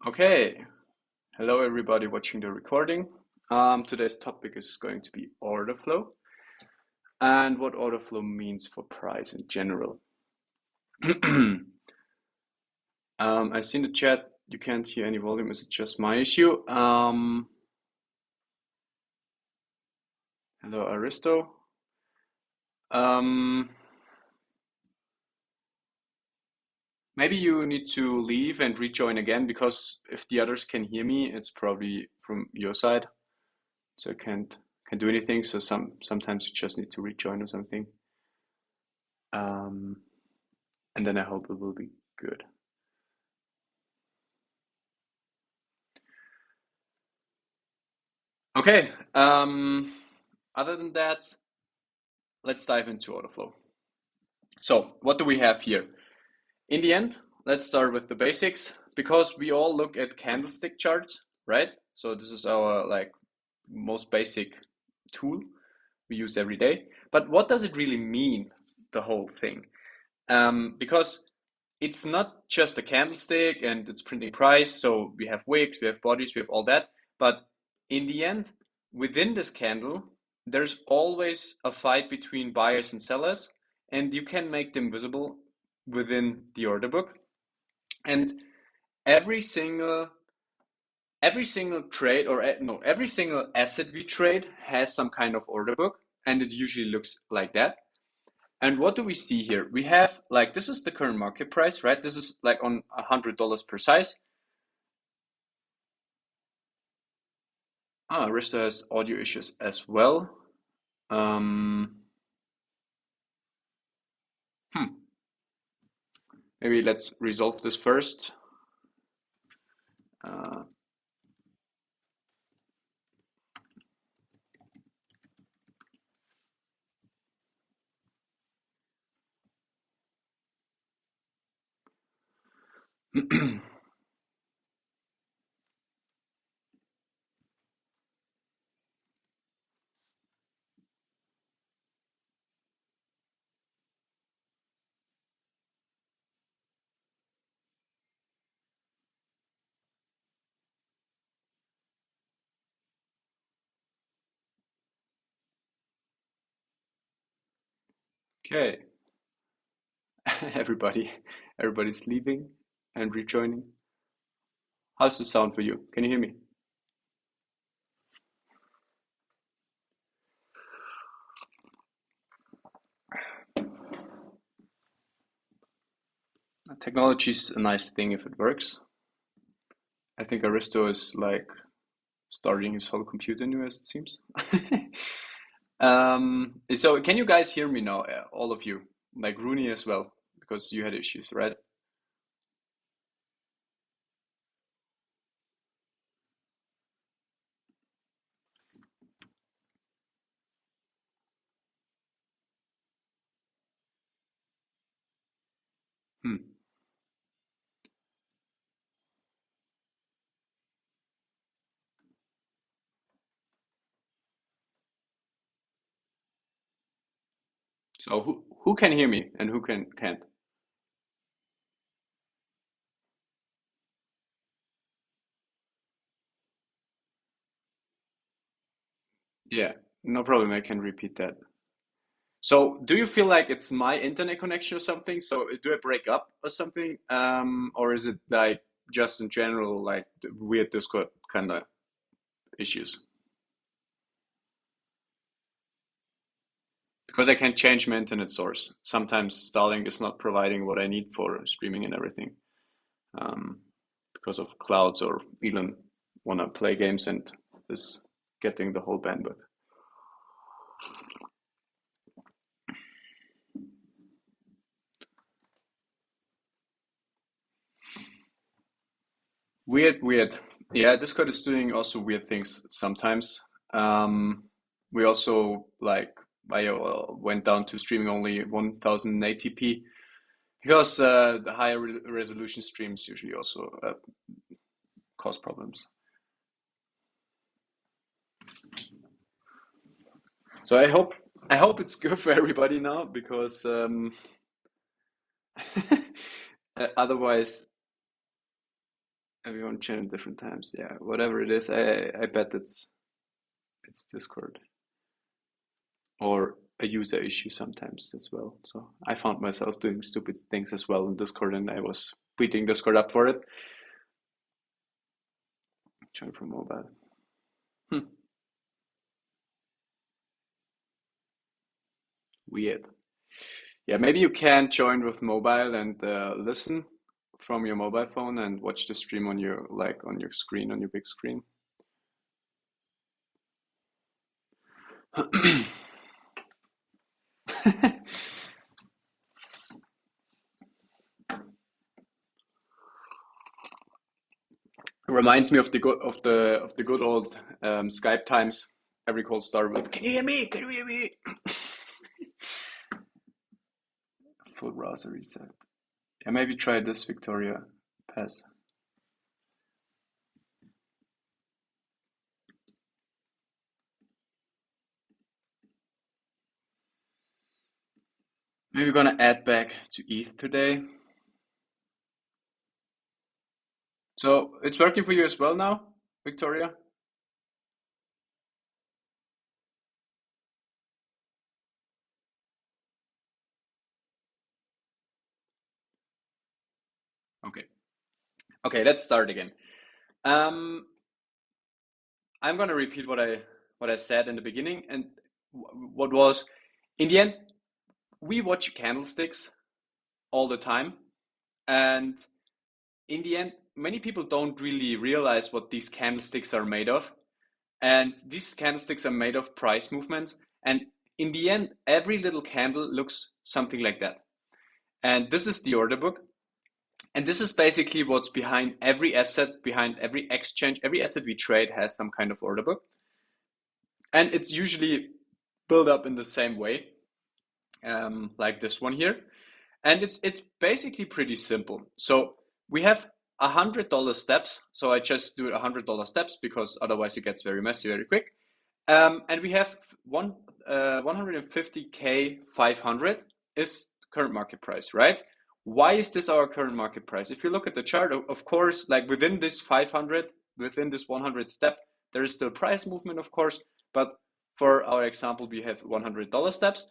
Okay, hello everybody watching the recording. Today's topic is going to be order flow and what order flow means for price in general. I see in the chat you can't hear any volume. Is it just my issue? Hello Aristo. Um, Maybe you need to leave and rejoin again because if the others can hear me, it's probably from your side. So I can't do anything. So sometimes you just need to rejoin or something. And then I hope it will be good. Okay. Other than that, let's dive into Orderflow. So what do we have here? In the end, let's start with the basics because we all look at candlestick charts, right? So this is our most basic tool we use every day. But what does it really mean, the whole thing? Because it's not just a candlestick and it's printing price. So we have wicks, we have bodies, we have all that. But in the end, within this candle, there's always a fight between buyers and sellers, and you can make them visible within the order book. And every single trade, or no, every single asset we trade has some kind of order book, and it usually looks like that. And what do we see here? We have this is the current market price, right? This is like on $100 per size. Aristo has audio issues as well. Maybe let's resolve this first. Okay. Everybody's leaving and rejoining. How's the sound for you? Can you hear me? Technology is a nice thing if it works. I think Aristo is starting his whole computer new, as it seems. So can you guys hear me now, all of you? Like Rooney as well, because you had issues, right? Hmm. So who can hear me and who can't? Yeah, no problem. I can repeat that. So do you feel like it's my internet connection or something? So do I break up or something? Or is it like just in general like the weird Discord kind of issues? Because I can change my internet source. Sometimes Starlink is not providing what I need for streaming and everything, um, because of clouds or Elon want to play games and is getting the whole bandwidth. Weird. Yeah, Discord is doing also weird things sometimes. We also I went down to streaming only 1080p because the higher resolution streams usually also cause problems. So I hope it's good for everybody now because otherwise Everyone chat at different times. Yeah, whatever it is, I bet it's Discord or a user issue sometimes as well. So I found myself doing stupid things as well in Discord, and I was beating Discord up for it. Join from mobile. Weird. Yeah, maybe you can join with mobile and listen from your mobile phone and watch the stream on your on your screen, on your big screen. Reminds me of the good old Skype times. Every call started with, "Can you hear me? Can you hear me?" Full browser reset. Yeah, maybe try this, Victoria. Pass. Maybe we're gonna add back to ETH today. So it's working for you as well now, Victoria? Okay. Okay, let's start again. I'm gonna repeat what I said in the beginning, and what was, in the end, we watch candlesticks all the time, and in the end, many people don't really realize what these candlesticks are made of. And these candlesticks are made of price movements. And in the end, every little candle looks something like that. And this is the order book. And this is basically what's behind every asset, behind every exchange. Every asset we trade has some kind of order book. And it's usually built up in the same way, like this one here. And it's basically pretty simple. So we have $100 steps. So I just do $100 steps because otherwise it gets very messy very quick. And we have 150K 500 is current market price, right? Why is this our current market price? If you look at the chart, of course, like within this 500, within this 100 step, there is still price movement, of course. But for our example, we have $100 steps.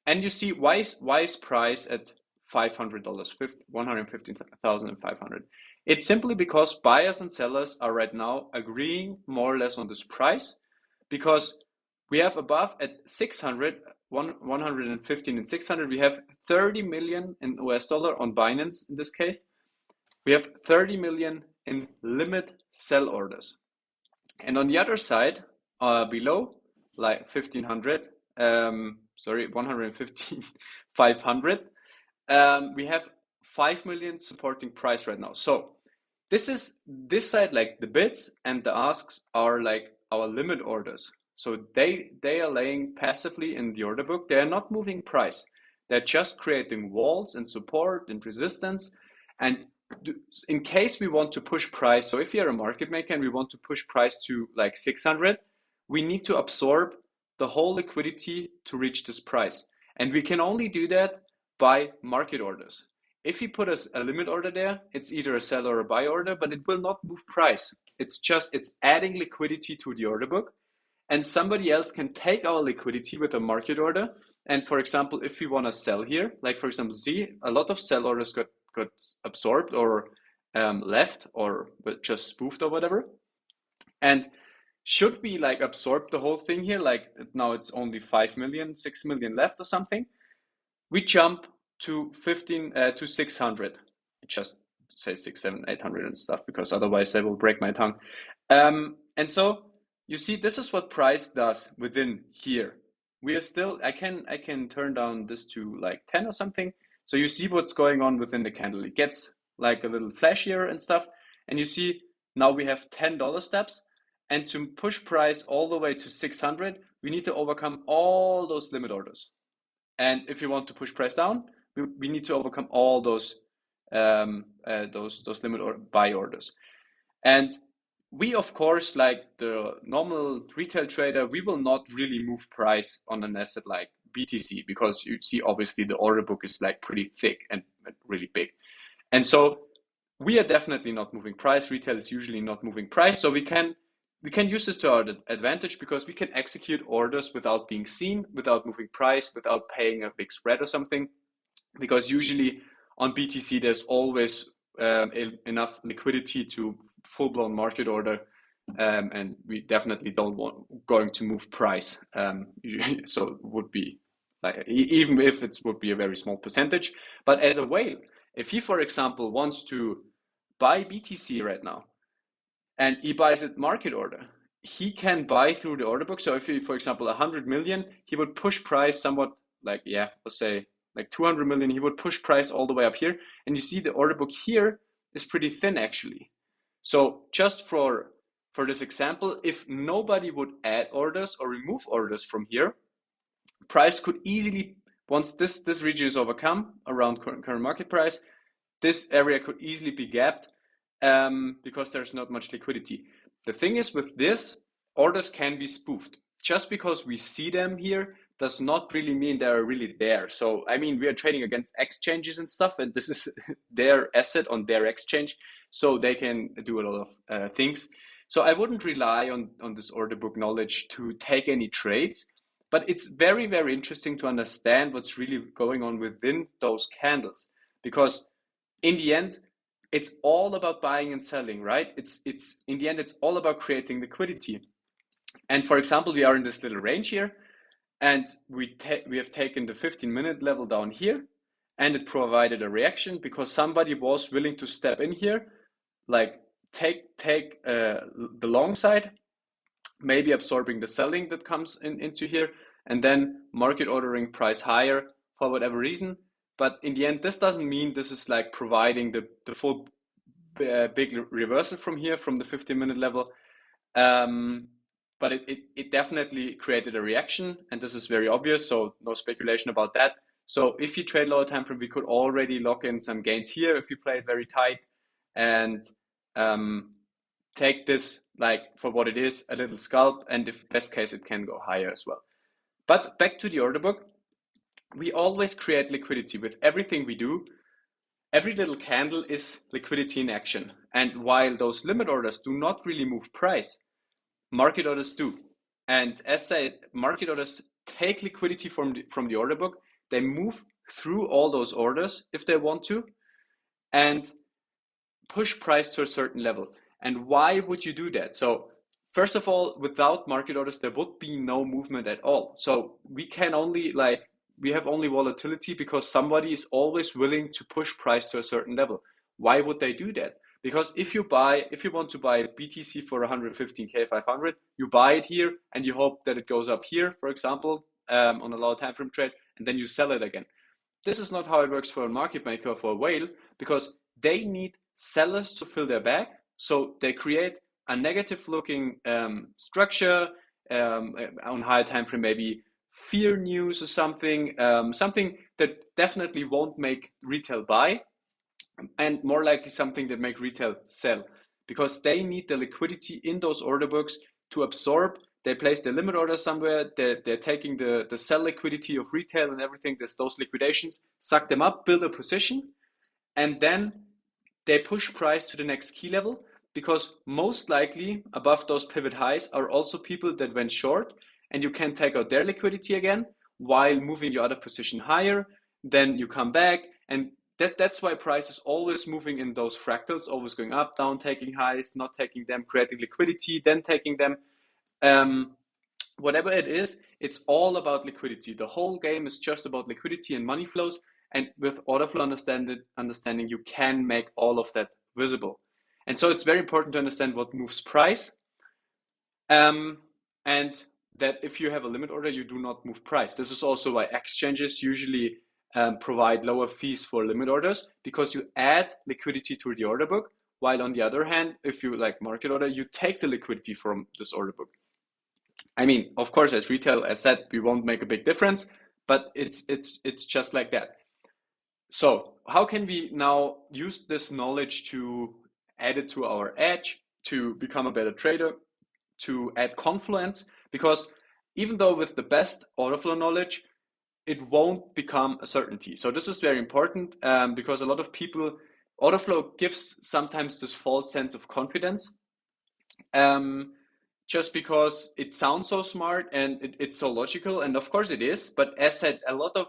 And you see, why is price at $500, 115,500? It's simply because buyers and sellers are right now agreeing more or less on this price, because we have above at 600, 115 and 600, we have 30 million in US dollar on Binance in this case. We have 30 million in limit sell orders. And on the other side, below, like 1500, 115, 500, we have 5 million supporting price right now. So this side, like the bids and the asks are like our limit orders. So they are laying passively in the order book. They are not moving price. They're just creating walls and support and resistance. And in case we want to push price, so if you're a market maker and we want to push price to like 600, we need to absorb the whole liquidity to reach this price. And we can only do that by market orders. If you put a limit order there, it's either a sell or a buy order, but it will not move price. It's adding liquidity to the order book, and somebody else can take our liquidity with a market order. And for example, if we want to sell here, like for example, see, a lot of sell orders got absorbed or left or just spoofed or whatever. And should we like absorb the whole thing here? Like now it's only 5 million, 6 million left or something. We jump to 600. Just say 6, 7, 800 and stuff, because otherwise I will break my tongue. And so you see, this is what price does within here. We are still, I can turn down this to like 10 or something. So you see what's going on within the candle. It gets like a little flashier and stuff. And you see now we have $10 steps. And to push price all the way to 600, we need to overcome all those limit orders. And if you want to push price down, we need to overcome all those limit or buy orders. And we, of course, like the normal retail trader, we will not really move price on an asset like BTC, because you see obviously the order book is like pretty thick and really big. And so we are definitely not moving price. Retail is usually not moving price, so we can use this to our advantage because we can execute orders without being seen, without moving price, without paying a big spread or something. Because usually on BTC there's always enough liquidity to full-blown market order, and we definitely don't going to move price. So it would be like, even if it would be a very small percentage. But as a whale, if he, for example, wants to buy BTC right now and he buys it market order, he can buy through the order book. So if he, for example, 100 million, he would push price somewhat, like, yeah, let's say like 200 million, he would push price all the way up here. And you see the order book here is pretty thin actually. So just for this example, if nobody would add orders or remove orders from here, price could easily, once this region is overcome around current market price, this area could easily be gapped because there's not much liquidity. The thing is, with this, orders can be spoofed. Just because we see them here does not really mean they're really there. So, I mean, we are trading against exchanges and stuff, and this is their asset on their exchange, so they can do a lot of things. So I wouldn't rely on this order book knowledge to take any trades, but it's very, very interesting to understand what's really going on within those candles, because in the end, it's all about buying and selling, right? It's in the end, it's all about creating liquidity. And for example, we are in this little range here, and we have taken the 15-minute level down here, and it provided a reaction because somebody was willing to step in here, like take the long side, maybe absorbing the selling that comes into here, and then market ordering price higher for whatever reason. But in the end, this doesn't mean this is like providing the full big reversal from here, from the 15-minute level. But it definitely created a reaction, and this is very obvious, so no speculation about that. So if you trade lower time frame, we could already lock in some gains here if you play it very tight, and take this like for what it is, a little scalp, and if best case it can go higher as well. But back to the order book, we always create liquidity with everything we do. Every little candle is liquidity in action, and while those limit orders do not really move price, market orders do. And as said, market orders take liquidity from the order book. They move through all those orders if they want to, and push price to a certain level. And why would you do that? So first of all, without market orders, there would be no movement at all. So we can only we have only volatility because somebody is always willing to push price to a certain level. Why would they do that? Because if you want to buy BTC for 115K 500, you buy it here and you hope that it goes up here, for example, on a lower time frame trade, and then you sell it again. This is not how it works for a market maker or for a whale, because they need sellers to fill their bag. So they create a negative looking structure on higher time frame, maybe fear news or something, something that definitely won't make retail buy, and more likely something that make retail sell, because they need the liquidity in those order books to absorb. They place their limit order somewhere, they're taking the sell liquidity of retail and everything, those liquidations, suck them up, build a position, and then they push price to the next key level, because most likely above those pivot highs are also people that went short, and you can take out their liquidity again while moving your other position higher. Then you come back, and that's why price is always moving in those fractals, always going up, down, taking highs, not taking them, creating liquidity, then taking them. Whatever it is, it's all about liquidity. The whole game is just about liquidity and money flows. And with Orderflow understanding, you can make all of that visible. And so it's very important to understand what moves price. And that if you have a limit order, you do not move price. This is also why exchanges usually provide lower fees for limit orders, because you add liquidity to the order book. While on the other hand, if you like market order, you take the liquidity from this order book. I mean, of course, as retail, as said, we won't make a big difference, but it's just like that. So how can we now use this knowledge to add it to our edge, to become a better trader, to add confluence? Because even though with the best order flow knowledge, it won't become a certainty. So this is very important, because a lot of people Orderflow gives sometimes this false sense of confidence, just because it sounds so smart and it's so logical, and of course it is. But as said, a lot of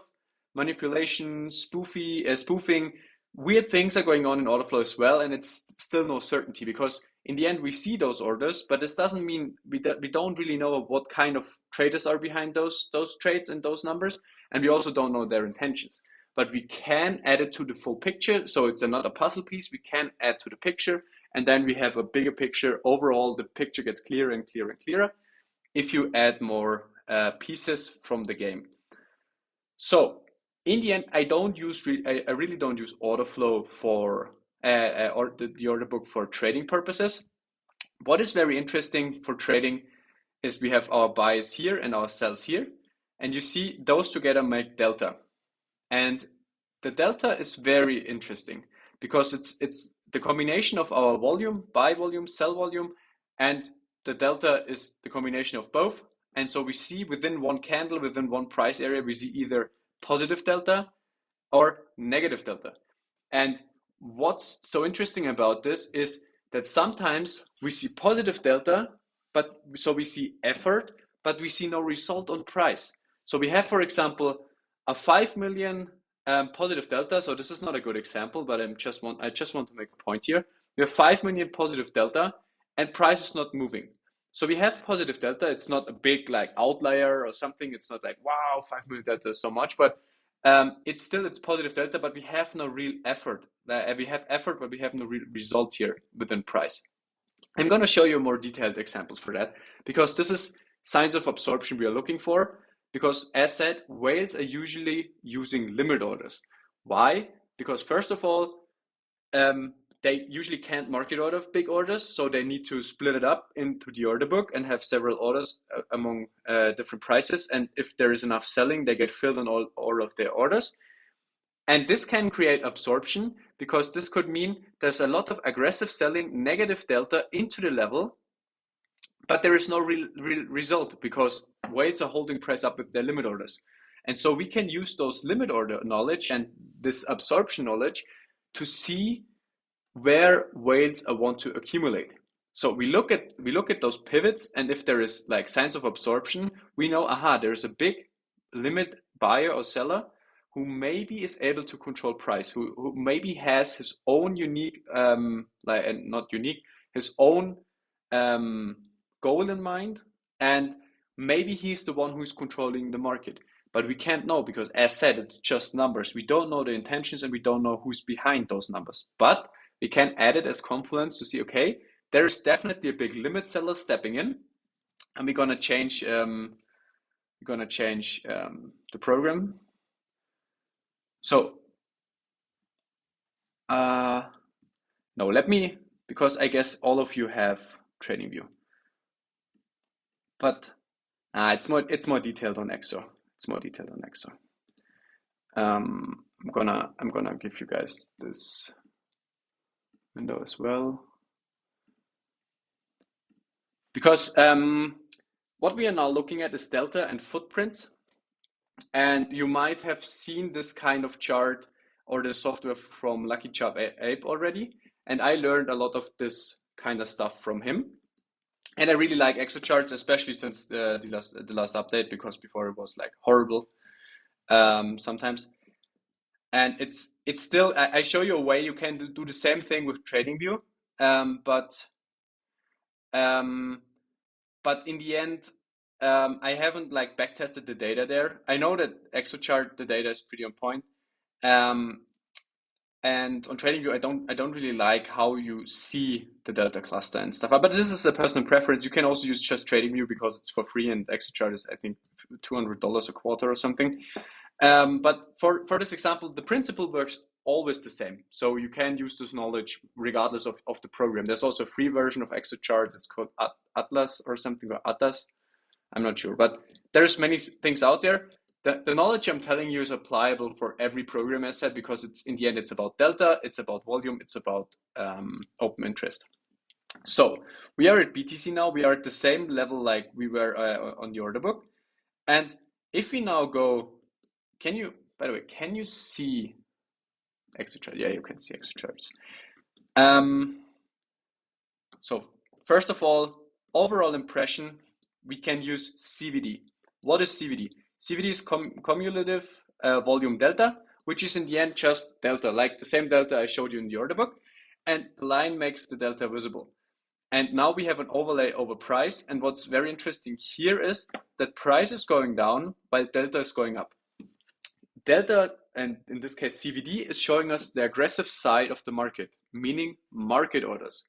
manipulation, spoofing, weird things are going on in Orderflow as well, and it's still no certainty, because in the end we see those orders, but this doesn't mean we don't really know what kind of traders are behind those trades and those numbers, and we also don't know their intentions. But we can add it to the full picture, so it's not a puzzle piece. We can add to the picture, and then we have a bigger picture. Overall, the picture gets clearer and clearer and clearer if you add more pieces from the game. So in the end, I really don't use Orderflow for or the order book for trading purposes. What is very interesting for trading is we have our buys here and our sells here, and you see those together make delta. And the delta is very interesting because it's the combination of our volume, buy volume, sell volume, and the delta is the combination of both. And so we see within one candle, within one price area, we see either positive delta or negative delta. And what's so interesting about this is that sometimes we see positive delta, but so we see effort, but we see no result on price. So we have, for example, a 5 million positive delta. So this is not a good example, but I just want to make a point here. We have 5 million positive delta and price is not moving. So we have positive delta. It's not a big like outlier or something. It's not like, wow, 5 million delta is so much, but it's positive delta, but we have no real effort. We have effort, but we have no real result here within price. I'm going to show you more detailed examples for that, because this is signs of absorption we are looking for. Because as said, whales are usually using limit orders. Why? Because first of all, they usually can't market order big orders, so they need to split it up into the order book and have several orders among different prices. And if there is enough selling, they get filled on all of their orders. And this can create absorption, because this could mean there's a lot of aggressive selling, negative delta into the level, but there is no real result because whales are holding price up with their limit orders. And so we can use those limit order knowledge and this absorption knowledge to see where whales want to accumulate. So we look at those pivots, and if there is like signs of absorption, we know, aha, there is a big limit buyer or seller who maybe is able to control price, who maybe has his own unique, his own goal in mind, and maybe he's the one who's controlling the market. But we can't know because, as said, it's just numbers. We don't know the intentions and we don't know who's behind those numbers. But we can add it as confluence to see, okay, there is definitely a big limit seller stepping in, and we're gonna change the program. So no, because I guess all of you have TradingView. But it's more detailed on Exo. It's more detailed on Exo. I'm gonna give you guys this window as well, because what we are now looking at is delta and footprints, and you might have seen this kind of chart or the software from Lucky Chop Ape already, and I learned a lot of this kind of stuff from him. And I really like Exo charts, especially since the last update, because before it was like horrible sometimes. And it's still, I show you a way you can do the same thing with TradingView, but in the end, I haven't like backtested the data there. I know that ExoChart, the data is pretty on point. And on TradingView, I don't really like how you see the delta cluster and stuff. But this is a personal preference. You can also use just TradingView because it's for free, and ExoChart is, I think, $200 a quarter or something. But for this example, the principle works always the same. So you can use this knowledge regardless of the program. There's also a free version of ExoChart. It's called Atlas or something, or Atlas. I'm not sure, but there's many things out there. The knowledge I'm telling you is applicable for every program, as said, because it's in the end, it's about delta, it's about volume, it's about open interest. So we are at BTC now. We are at the same level like we were on the order book. And if we now go, by the way, can you see exit chart. Yeah, you can see exit charts. So first of all, overall impression, we can use CVD. What is CVD? CVD is cumulative volume delta, which is in the end just delta, like the same delta I showed you in the order book, and the line makes the delta visible. And now we have an overlay over price, and what's very interesting here is that price is going down while delta is going up. Delta, and in this case CVD, is showing us the aggressive side of the market, meaning market orders.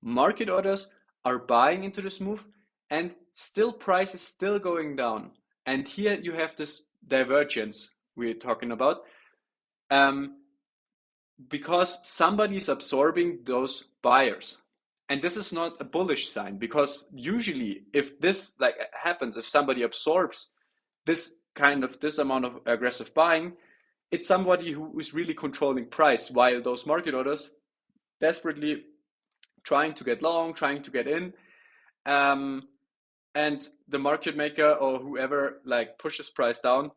Market orders are buying into this move, and still price is still going down. And here you have this divergence we're talking about, because somebody is absorbing those buyers. And this is not a bullish sign, because usually if this like happens, if somebody absorbs this amount of aggressive buying, it's somebody who is really controlling price, while those market orders desperately trying to get long, trying to get in, and the market maker or whoever like pushes price down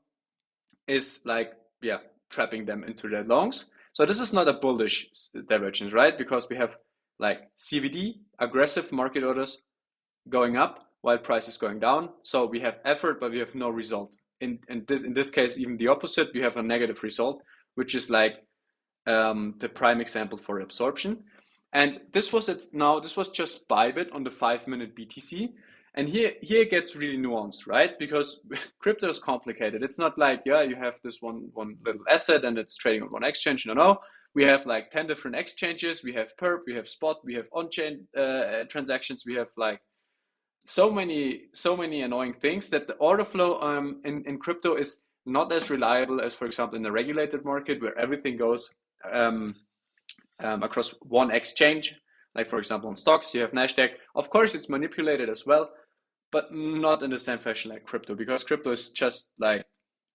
is like, yeah, trapping them into their longs. So this is not a bullish divergence, right? Because we have like CVD, aggressive market orders going up while price is going down. So we have effort, but we have no result. In this case, even the opposite, we have a negative result, which is like the prime example for absorption. And this was it. Now this was just Bybit on the 5-minute BTC. And here it gets really nuanced, right? Because crypto is complicated. It's not like, yeah, you have this one little asset and it's trading on one exchange. No. We have like 10 different exchanges. We have perp, we have spot, we have on-chain transactions. We have like so many annoying things that the order flow in crypto is not as reliable as, for example, in the regulated market where everything goes across one exchange. Like, for example, on stocks, you have Nasdaq. Of course, it's manipulated as well, but not in the same fashion like crypto, because crypto is just like,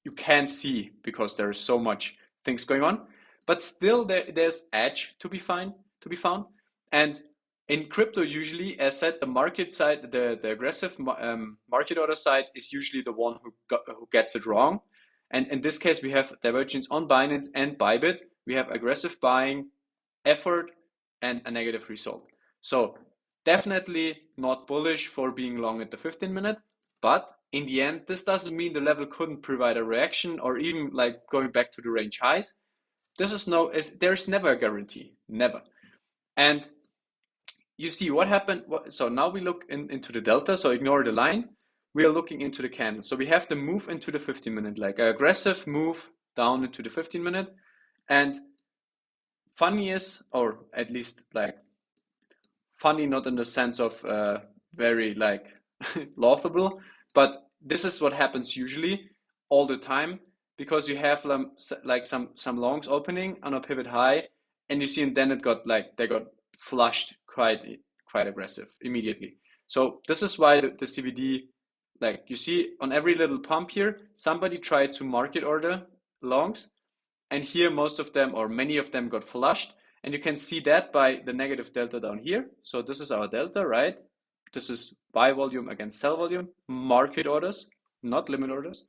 you can't see because there's so much things going on. But still, there's edge to be found. And in crypto, usually, as said, the market side, the aggressive market order side is usually the one who gets it wrong. And in this case, we have divergence on Binance and Bybit. We have aggressive buying, effort, and a negative result. So definitely not bullish for being long at the 15-minute. But in the end, this doesn't mean the level couldn't provide a reaction or even like going back to the range highs. There's never a guarantee, never. And you see what happened. So now we look into the delta. So ignore the line. We are looking into the candle. So we have the move into the 15-minute, like an aggressive move down into the 15-minute. And funny is, or at least like funny, not in the sense of very like laughable, but this is what happens usually all the time, because you have like some longs opening on a pivot high, and you see, and then they got flushed quite aggressive immediately. So this is why the CVD, like you see on every little pump here, somebody tried to market order longs, and here most of them or many of them got flushed, and you can see that by the negative delta down here. So this is our delta, right? This is buy volume against sell volume, market orders, not limit orders.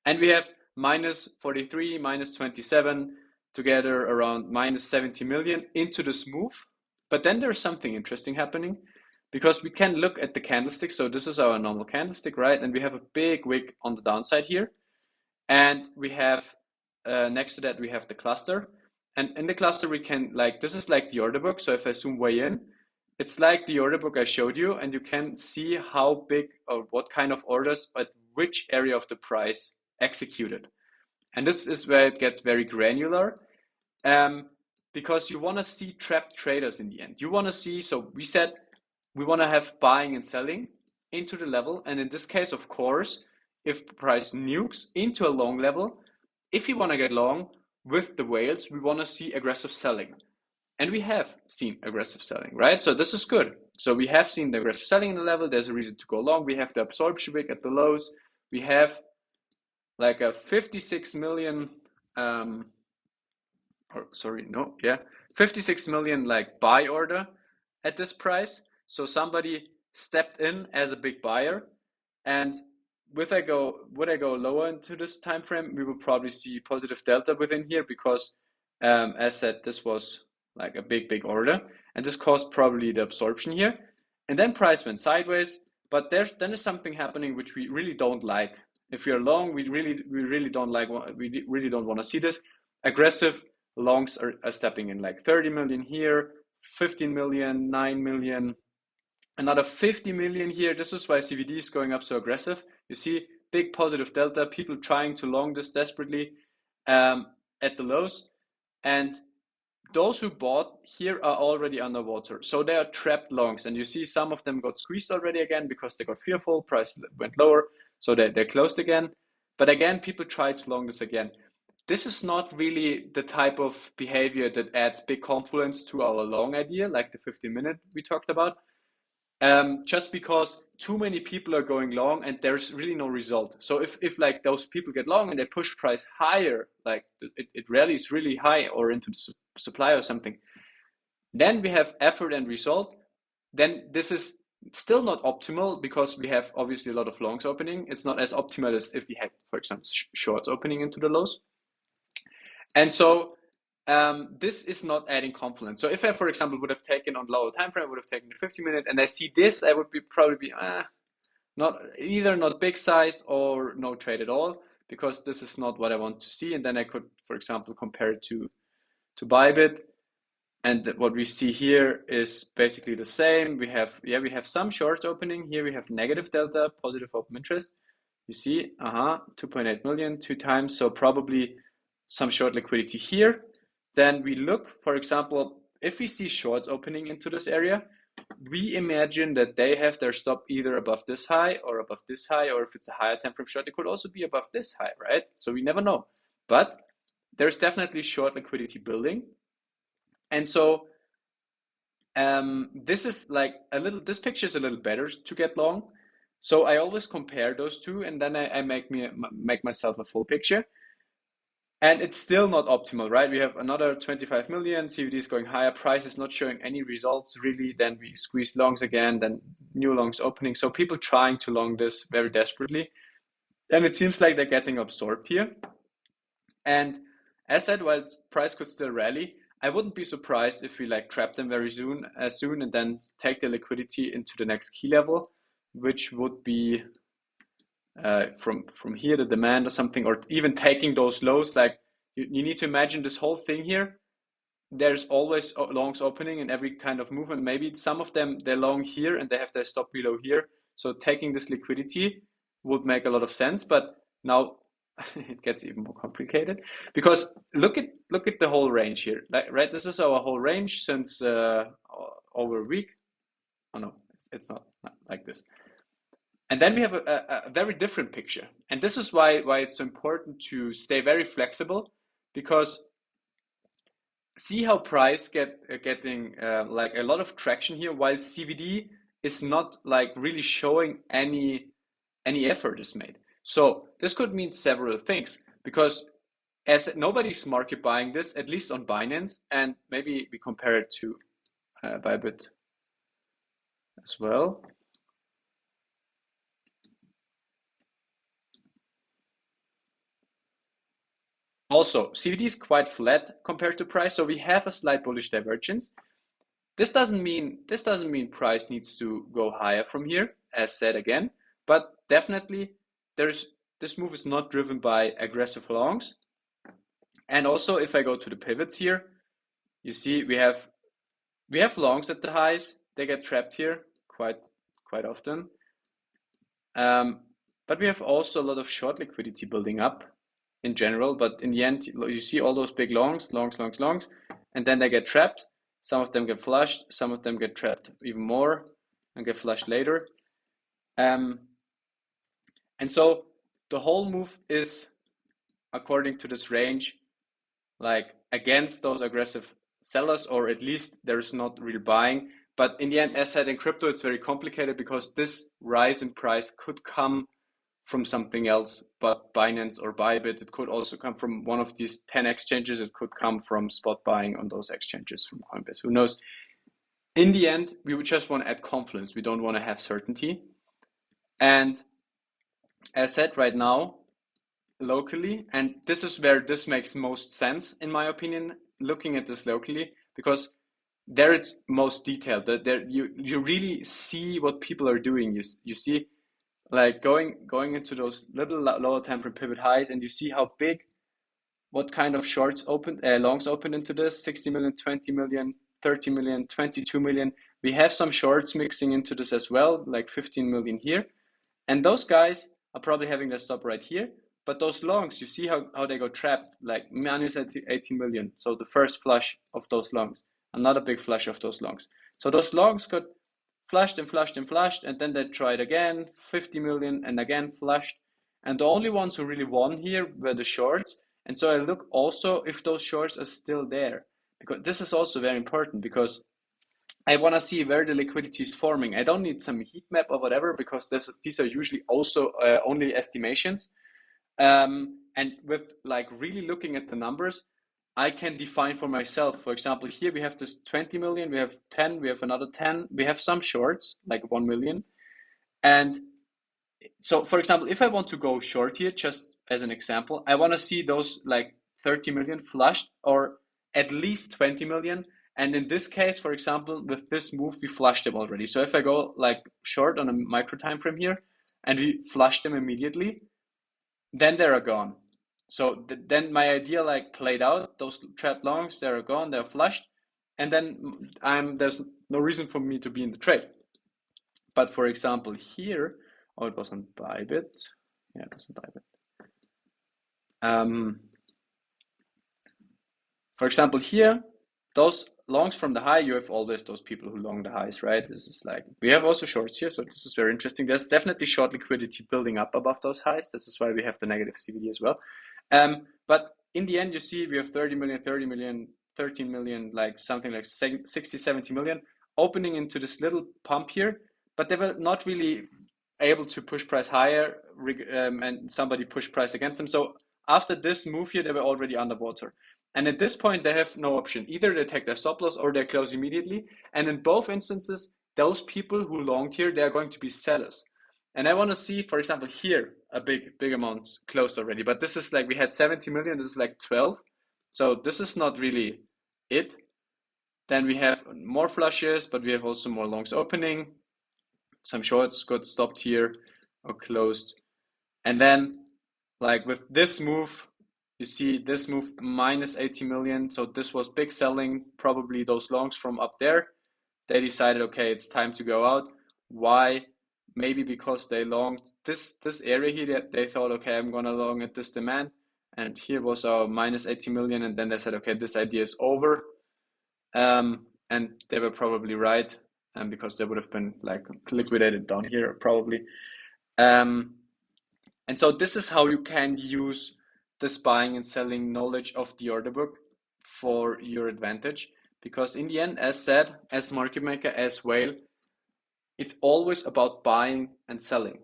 And we have minus 43, minus 27, together around minus 70 million into this move. But then there's something interesting happening, because we can look at the candlestick. So this is our normal candlestick, right? And we have a big wick on the downside here. And we have, next to that, we have the cluster. And in the cluster, we can, like, this is like the order book. So if I zoom way in, it's like the order book I showed you, and you can see how big or what kind of orders at which area of the price executed. And this is where it gets very granular, because you want to see trapped traders in the end. You want to see, so we said we want to have buying and selling into the level. And in this case, of course, if price nukes into a long level, if you want to get long with the whales, we want to see aggressive selling. And we have seen aggressive selling, right? So this is good. So we have seen the aggressive selling in the level. There's a reason to go long. We have the absorption wick at the lows. We have like a 56 million, 56 million like buy order at this price. So somebody stepped in as a big buyer, and would I go lower into this time frame, we will probably see positive delta within here because, as said, this was like a big order, and this caused probably the absorption here, and then price went sideways. But there's something happening which we really don't like. If we are long, we really don't like. We really don't want to see this. Aggressive longs are stepping in, like 30 million here, 15 million, 9 million. Another 50 million here. This is why CVD is going up so aggressive. You see, big positive delta, people trying to long this desperately at the lows. And those who bought here are already underwater. So they are trapped longs. And you see some of them got squeezed already again because they got fearful, price went lower. So they closed again. But again, people try to long this again. This is not really the type of behavior that adds big confluence to our long idea, like the 15-minute we talked about. Just because too many people are going long and there's really no result. So if like those people get long and they push price higher, like it rallies really high or into the supply or something, then we have effort and result. Then this is still not optimal because we have obviously a lot of longs opening. It's not as optimal as if we had, for example, shorts opening into the lows. And so this is not adding confidence. So if I, for example, would have taken on lower time frame, I would have taken the 50-minute, and I see this, I would probably be not big size or no trade at all, because this is not what I want to see. And then I could, for example, compare it to Bybit, and what we see here is basically the same. We have some shorts opening here. We have negative delta, positive open interest. You see, 2.8 million 2 times. So probably some short liquidity here. Then we look, for example, if we see shorts opening into this area, we imagine that they have their stop either above this high or above this high, or if it's a higher time frame short, it could also be above this high, right? So we never know. But there's definitely short liquidity building. And so this is like this picture is a little better to get long. So I always compare those two, and then I make myself a full picture. And it's still not optimal, right? We have another 25 million, CVD is going higher, price is not showing any results really. Then we squeeze longs again, then new longs opening. So people trying to long this very desperately. And it seems like they're getting absorbed here. And as said, while price could still rally, I wouldn't be surprised if we like trap them very soon, and then take the liquidity into the next key level, which would be from here, the demand or something, or even taking those lows. Like you need to imagine this whole thing here. There's always longs opening in every kind of movement. Maybe some of them, they're long here and they have their stop below here. So taking this liquidity would make a lot of sense. But now it gets even more complicated, because look at the whole range here, right? This is our whole range since over a week. Oh no, it's not like this. And then we have a very different picture. And this is why it's so important to stay very flexible, because see how price getting like a lot of traction here, while CVD is not like really showing any effort is made. So this could mean several things, because as nobody's market buying this, at least on Binance, and maybe we compare it to Bybit as well. Also, CVD is quite flat compared to price, so we have a slight bullish divergence. This doesn't mean price needs to go higher from here, as said again, but definitely this move is not driven by aggressive longs. And also, if I go to the pivots here, you see we have longs at the highs. They get trapped here quite often. But we have also a lot of short liquidity building up in general, but in the end, you see all those big longs, and then they get trapped. Some of them get flushed, some of them get trapped even more and get flushed later. And so the whole move is, according to this range, like against those aggressive sellers, or at least there's not real buying. But in the end, as said, in crypto, it's very complicated, because this rise in price could come from something else but Binance or Bybit. It could also come from one of these 10 exchanges. It could come from spot buying on those exchanges from Coinbase. Who knows? In the end, we would just want to add confidence. We don't want to have certainty. And as said right now, locally, and this is where this makes most sense in my opinion, looking at this locally, because there it's most detailed. There you really see what people are doing. You see like going into those little lower time frame pivot highs, and you see how big, what kind of shorts open, longs open into this 60 million, 20 million, 30 million, 22 million. We have some shorts mixing into this as well, like 15 million here. And those guys are probably having their stop right here. But those longs, you see how they go trapped, like minus 18 million. So the first flush of those longs, another big flush of those longs. So those longs got flushed and flushed and flushed, and then they tried again, 50 million, and again flushed. And the only ones who really won here were the shorts. And so I look also if those shorts are still there, because this is also very important, because I want to see where the liquidity is forming. I don't need some heat map or whatever, because these are usually also only estimations. And with like really looking at the numbers, I can define for myself. For example, here we have this 20 million, we have 10, we have another 10, we have some shorts, like 1 million. And so, for example, if I want to go short here, just as an example, I want to see those like 30 million flushed, or at least 20 million. And in this case, for example, with this move, we flushed them already. So if I go like short on a micro time frame here, and we flush them immediately, then they're gone. So then my idea like played out. Those trapped longs, they're gone, they're flushed, and then there's no reason for me to be in the trade. But for example, here, oh, it was on Bybit. Yeah, it was on Bybit. For example, here, those longs from the high, you have always those people who long the highs, right? This is like, we have also shorts here, so this is very interesting. There's definitely short liquidity building up above those highs. This is why we have the negative CVD as well. But in the end, you see we have 30 million, 30 million, 13 million, like something like 60, 70 million opening into this little pump here, but they were not really able to push price higher, and somebody pushed price against them. So after this move here, they were already underwater. And at this point, they have no option. Either they take their stop loss or they close immediately. And in both instances, those people who longed here, they are going to be sellers. And I want to see, for example, here, a big amount closed already. But this is like, we had 70 million, this is like 12. So this is not really it. Then we have more flushes, but we have also more longs opening. Some shorts got stopped here or closed. And then like with this move, you see this move minus 80 million. So this was big selling, probably those longs from up there. They decided, okay, it's time to go out. Why? Maybe because they longed this area here. They thought, okay, I'm gonna long at this demand. And here was our minus 80 million. And then they said, okay, this idea is over. And they were probably right, because they would have been like liquidated down here probably. And so this is how you can use this buying and selling knowledge of the order book for your advantage. Because in the end, as said, as market maker, as whale, it's always about buying and selling.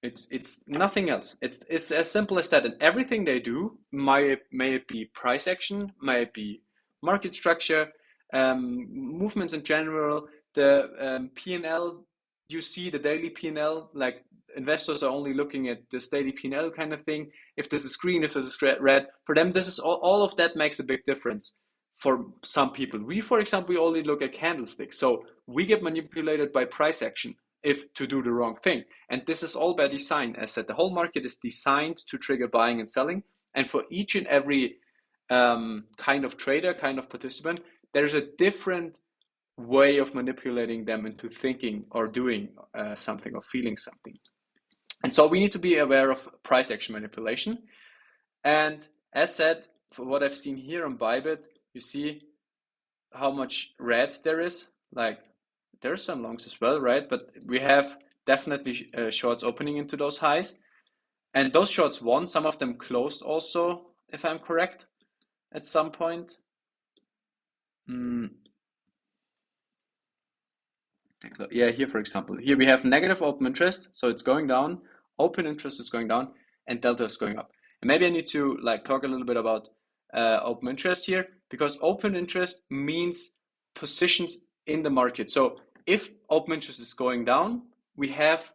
It's nothing else. It's as simple as that. And everything they do, may it be price action, may it be market structure, movements in general, the P&L, you see the daily P&L, like investors are only looking at this daily P&L kind of thing. If this is green, if this is red, for them, this is all of that makes a big difference. For some people, we, for example, we only look at candlesticks. So we get manipulated by price action if to do the wrong thing. And this is all by design. As said, the whole market is designed to trigger buying and selling. And for each and every kind of trader, kind of participant, there's a different way of manipulating them into thinking or doing something or feeling something. And so we need to be aware of price action manipulation. And as said, for what I've seen here on Bybit, you see how much red there is. Like there's some longs as well, right? But we have definitely shorts opening into those highs. And those shorts won. Some of them closed also, if I'm correct, at some point. Yeah, here, for example, here we have negative open interest. So it's going down. Open interest is going down and delta is going up. And maybe I need to like talk a little bit about open interest here, because open interest means positions in the market. So if open interest is going down, we have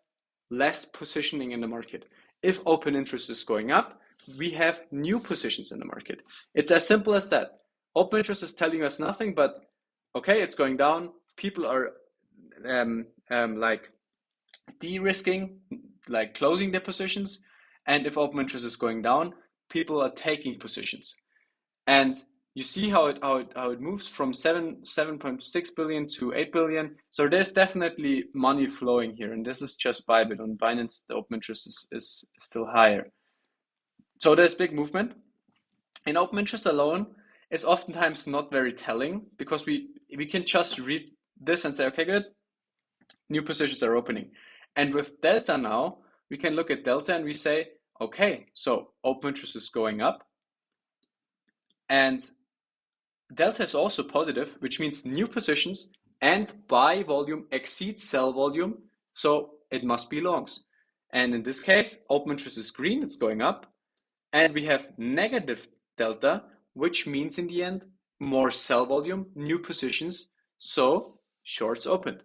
less positioning in the market. if open interest is going up, we have new positions in the market. It's as simple as that. Open interest is telling us nothing, but okay, it's going down. People are like de-risking, like closing their positions. And if open interest is going down, people are taking positions. And you see how it moves from 7.6 billion to 8 billion. So there's definitely money flowing here, and this is just Bybit. On Binance, the open interest is still higher. So there's big movement. And open interest alone is oftentimes not very telling, because we can just read this and say, okay, good, new positions are opening. And with Delta now, we can look at Delta and we say, okay, so open interest is going up, and Delta is also positive, which means new positions and buy volume exceeds sell volume, so it must be longs. And in this case, open interest is green, it's going up, and we have negative delta, which means in the end more sell volume, new positions, so shorts opened.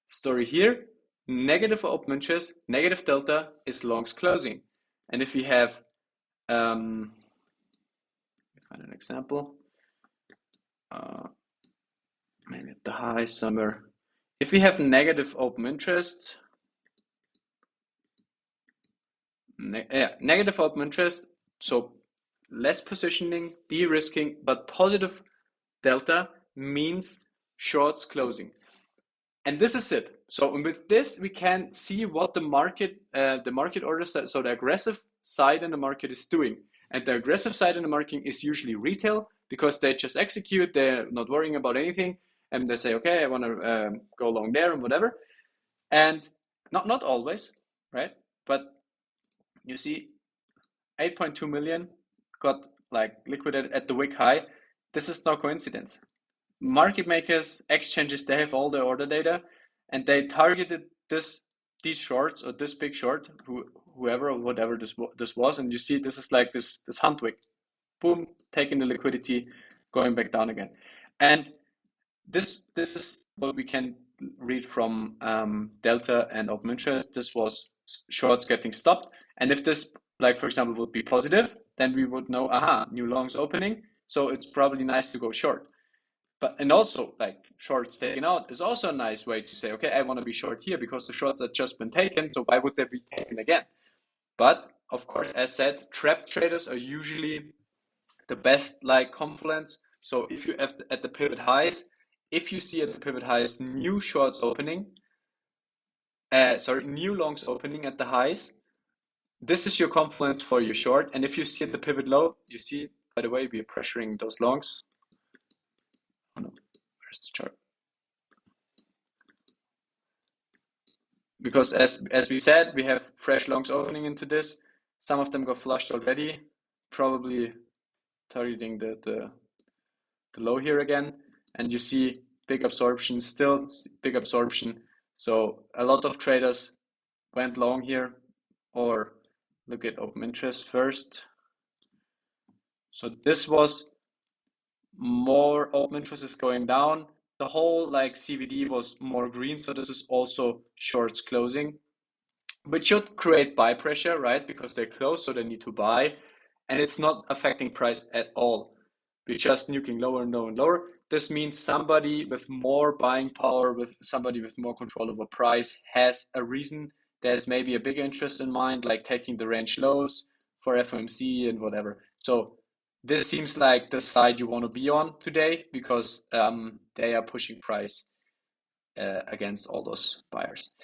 Story here, negative open interest, negative delta is longs closing. And if we have, find an example. Maybe at the high somewhere. If we have negative open interest, negative open interest, so less positioning, de-risking, but positive delta means shorts closing. And this is it. So with this, we can see what the market orders, so the aggressive side in the market is doing. And the aggressive side in the market is usually retail, because they just execute, they're not worrying about anything, and they say, okay, I want to go along there and whatever. And not always, right? But you see 8.2 million got like liquidated at the wick high. This is no coincidence. Market makers, exchanges, they have all the order data, and they targeted these shorts, or this big short, whoever or whatever this was, and you see this is like this hunt wick, boom, taking the liquidity, going back down again. And this is what we can read from delta and open interest. This was shorts getting stopped, and if this, like for example, would be positive, then we would know, aha, new longs opening, so it's probably nice to go short. And also, like, shorts taken out is also a nice way to say, okay, I want to be short here because the shorts have just been taken, so why would they be taken again? But of course, as said, trap traders are usually the best like confluence. So if you have at the pivot highs, if you see at the pivot highs new shorts opening, new longs opening at the highs, this is your confluence for your short. And if you see at the pivot low, you see, by the way, we are pressuring those longs. Oh no, where's the chart? Because as we said, we have fresh longs opening into this. Some of them got flushed already, probably targeting the low here again. And you see big absorption, still big absorption. So a lot of traders went long here, or look at open interest first. So this was more open interest is going down. The whole like CVD was more green. So this is also shorts closing, which should create buy pressure, right? Because they're close, so they need to buy, and it's not affecting price at all. We're just nuking lower and lower and lower. This means somebody with more buying power, with somebody with more control over price, has a reason. There's maybe a big interest in mind, like taking the range lows for FOMC and whatever. So this seems like the side you want to be on today, because they are pushing price against all those buyers.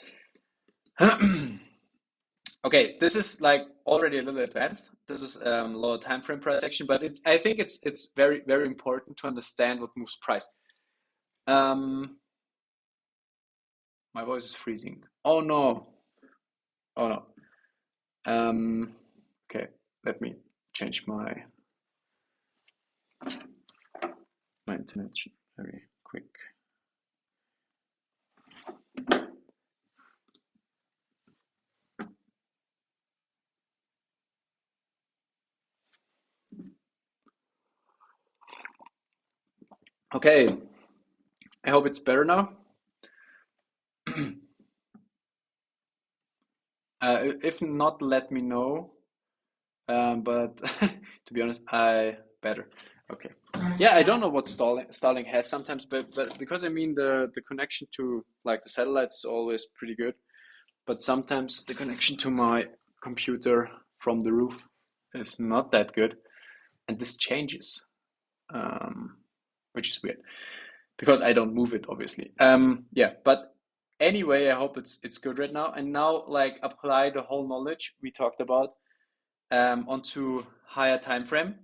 Okay, this is like already a little advanced. This is lower time frame price action, but I think it's very, very important to understand what moves price. My voice is freezing. Oh no. Oh no. Okay, let me change my internet very quick. Okay, I hope it's better now. If not, let me know. But to be honest, I better. Okay. Yeah, I don't know what Starlink has sometimes, but because I mean the connection to like the satellites is always pretty good, but sometimes the connection to my computer from the roof is not that good, and this changes, um, which is weird because I don't move it obviously. Yeah, but anyway, I hope it's good right now. And now like apply the whole knowledge we talked about onto higher time frame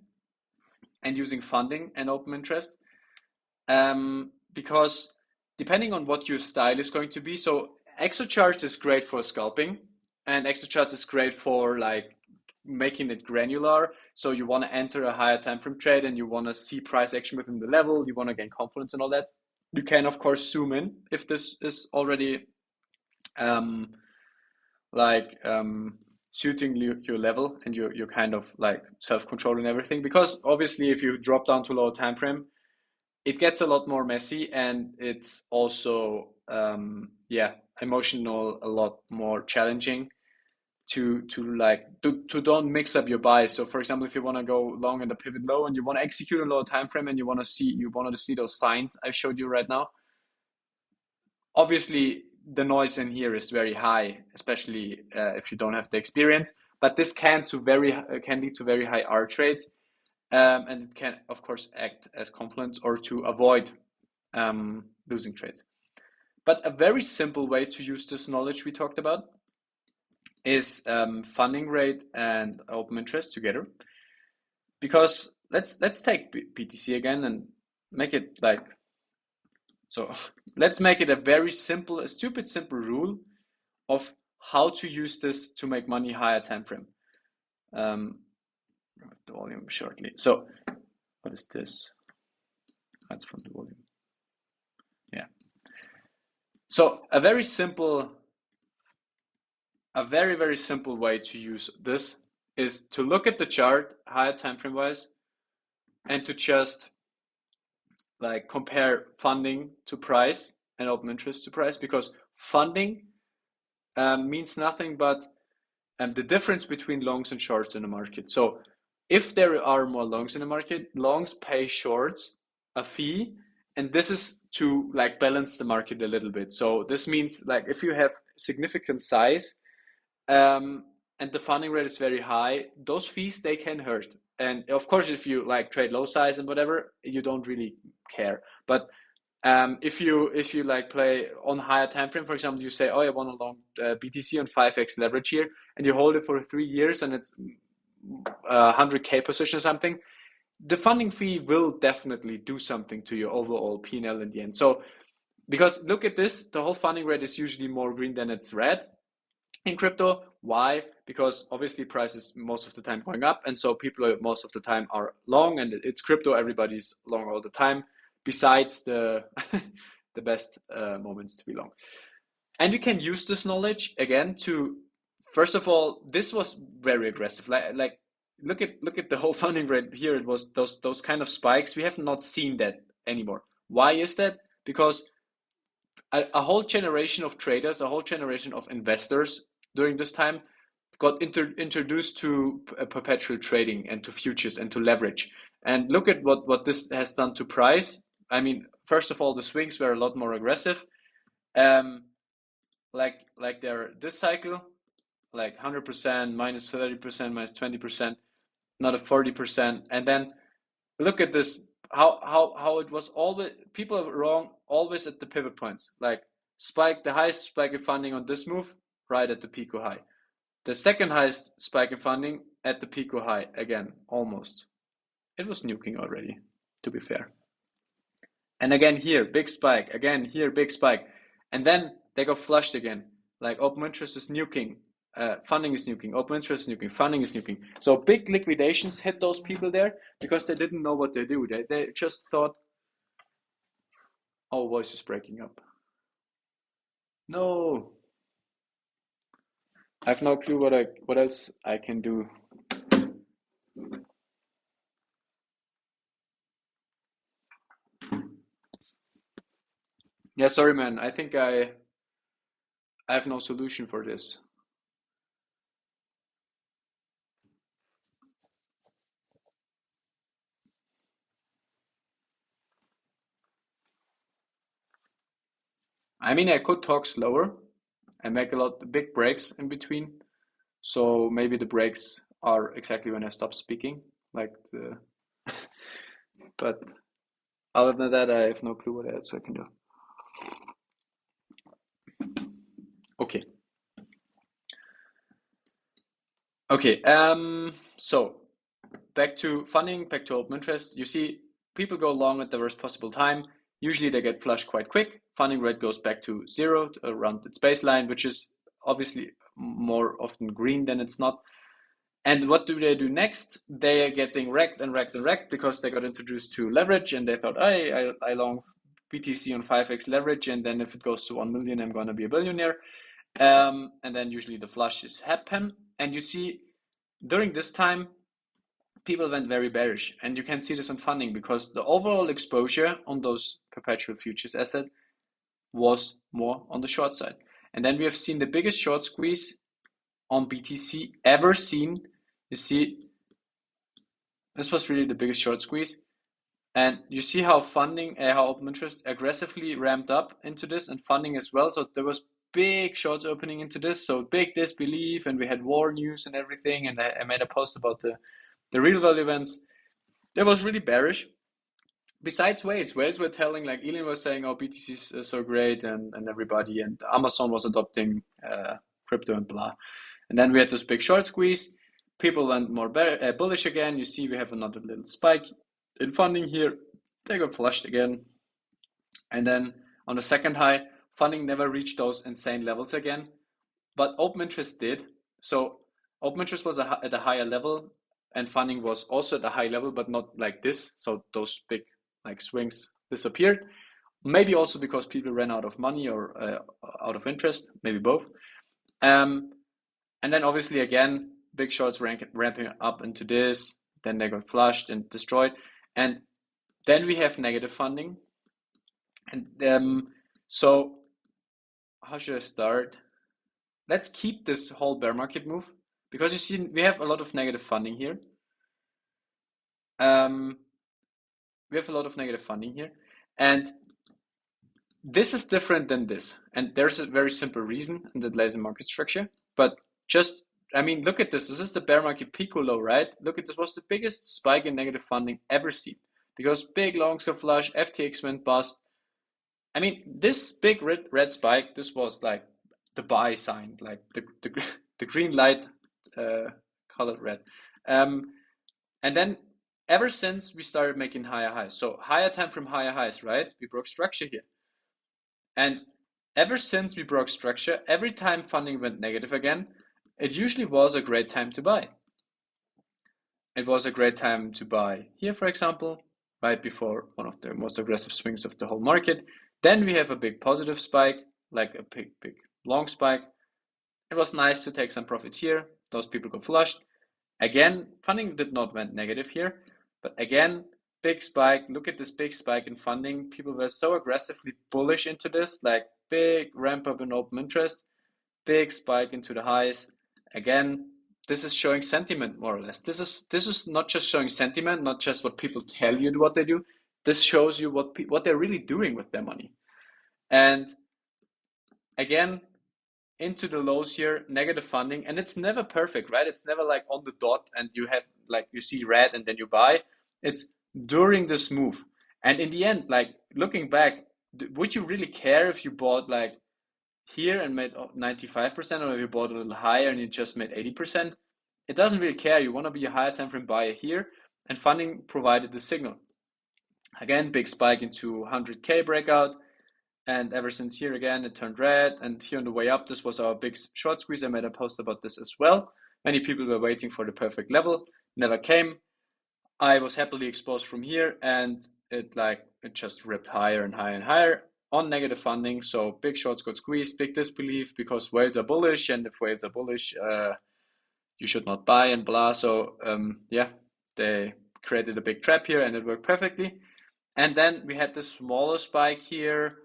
and using funding and open interest. Because depending on what your style is going to be, so exocharts is great for scalping, and exocharts is great for like making it granular. So you want to enter a higher time frame trade and you want to see price action within the level, you want to gain confidence and all that. You can of course zoom in if this is already um, like suiting your level and you're kind of like self-controlling everything, because obviously if you drop down to lower time frame it gets a lot more messy, and it's also yeah, emotional, a lot more challenging to don't mix up your buys. So for example, if you want to go long in the pivot low and you want to execute a lower time frame and you wanted to see those signs I showed you right now, obviously the noise in here is very high, especially if you don't have the experience. But this can lead to very high R trades, and it can of course act as confluence or to avoid losing trades. But a very simple way to use this knowledge we talked about is funding rate and open interest together. Because let's take BTC again and make it like so. Let's make it a very simple, a stupid simple rule of how to use this to make money higher time frame. The volume shortly. So what is this? That's from the volume. Yeah. So a very simple, a very simple way to use this is to look at the chart higher time frame wise and to just like compare funding to price and open interest to price, because funding means nothing but the difference between longs and shorts in the market. So if there are more longs in the market, longs pay shorts a fee, and this is to like balance the market a little bit. So this means like if you have significant size and the funding rate is very high, those fees they can hurt. And of course, if you like trade low size and whatever, you don't really care. But if you like play on higher time frame, for example, you say, oh, I want a long BTC on 5x leverage here, and you hold it for 3 years, and it's 100k position or something, the funding fee will definitely do something to your overall P&L in the end. So because look at this, the whole funding rate is usually more green than it's red in crypto. Why? Because obviously price is most of the time going up, and so people are, most of the time are long, and it's crypto, everybody's long all the time, besides the the best moments to be long. And you can use this knowledge again to, first of all, this was very aggressive. Like look at the whole funding rate here. It was those kind of spikes. We have not seen that anymore. Why is that? Because a whole generation of traders, a whole generation of investors during this time got introduced to perpetual trading and to futures and to leverage. And look at what this has done to price. I mean, first of all, the swings were a lot more aggressive. Like they're this cycle, like 100%, minus 30%, minus 20%, not a 40%. And then look at this, how it was always, people are wrong always at the pivot points. Like spike, the highest spike in funding on this move, right at the Pico high. The second highest spike in funding at the Pico high, again, almost. It was nuking already, to be fair. And again here, big spike. Again here, big spike. And then they got flushed again. Like open interest is nuking, funding is nuking, open interest is nuking, funding is nuking. So big liquidations hit those people there because they didn't know what they do. They just thought, oh, voice is breaking up. No. I have no clue what else I can do. Yeah, sorry man. I think I have no solution for this. I mean, I could talk slower and make a lot of big breaks in between. So maybe the breaks are exactly when I stop speaking, like the. But other than that, I have no clue what else I can do. Okay. Okay. So back to funding, back to open interest. You see, people go long at the worst possible time. Usually they get flushed quite quick. Funding rate goes back to zero, around its baseline, which is obviously more often green than it's not. And what do they do next? They are getting wrecked and wrecked and wrecked because they got introduced to leverage and they thought, hey, I long BTC on 5x leverage, and then if it goes to 1 million, I'm going to be a billionaire. And then usually the flushes happen. And you see, during this time, people went very bearish. And you can see this on funding because the overall exposure on those perpetual futures asset was more on the short side. And then we have seen the biggest short squeeze on BTC ever seen. You see, this was really the biggest short squeeze. And you see how funding, how open interest aggressively ramped up into this, and funding as well. So there was big shorts opening into this. So big disbelief, and we had war news and everything. And I made a post about the real value events. It was really bearish. Besides whales were telling, like Elon was saying, oh, BTC is so great, and everybody, and Amazon was adopting crypto and blah. And then we had this big short squeeze. People went more bullish again. You see, we have another little spike in funding here. They got flushed again. And then on the second high, funding never reached those insane levels again. But open interest did. So open interest was at a higher level, and funding was also at a high level, but not like this. So those big like swings disappeared. Maybe also because people ran out of money or out of interest, maybe both. And then obviously again, big shorts ramping up into this. Then they got flushed and destroyed. And then we have negative funding. And so how should I start? Let's keep this whole bear market move, because you see we have a lot of negative funding here. We have a lot of negative funding here, and this is different than this. And there's a very simple reason, and that lays in market structure. But just, I mean, look at this. This is the bear market Pico low, right? Look at this. Was the biggest spike in negative funding ever seen, because big longs got flush, FTX went bust. I mean, this big red spike, this was like the buy sign, like the green light colored red. And then ever since we started making higher highs, so higher time from higher highs, right? We broke structure here. And ever since we broke structure, every time funding went negative again, it usually was a great time to buy. It was a great time to buy here, for example, right before one of the most aggressive swings of the whole market. Then we have a big positive spike, like a big long spike. It was nice to take some profits here. Those people got flushed. Again, funding did not went negative here, but again, big spike. Look at this big spike in funding. People were so aggressively bullish into this, like big ramp up in open interest, big spike into the highs. Again, this is showing sentiment more or less. This is not just showing sentiment, not just what people tell you what they do. This shows you what they're really doing with their money. And again, into the lows here, negative funding, and it's never perfect, right? It's never like on the dot and you have like you see red and then you buy. It's during this move. And in the end, like looking back, would you really care if you bought like here and made 95%, or if you bought a little higher and you just made 80%? It doesn't really care. You want to be a higher time frame buyer here, and funding provided the signal. Again, big spike into 100K breakout. And ever since here again, it turned red. And here on the way up, this was our big short squeeze. I made a post about this as well. Many people were waiting for the perfect level, never came. I was happily exposed from here, and it just ripped higher and higher and higher on negative funding. So big shorts got squeezed, big disbelief, because whales are bullish, and if whales are bullish, you should not buy and blah. So yeah, they created a big trap here, and it worked perfectly. And then we had this smaller spike here,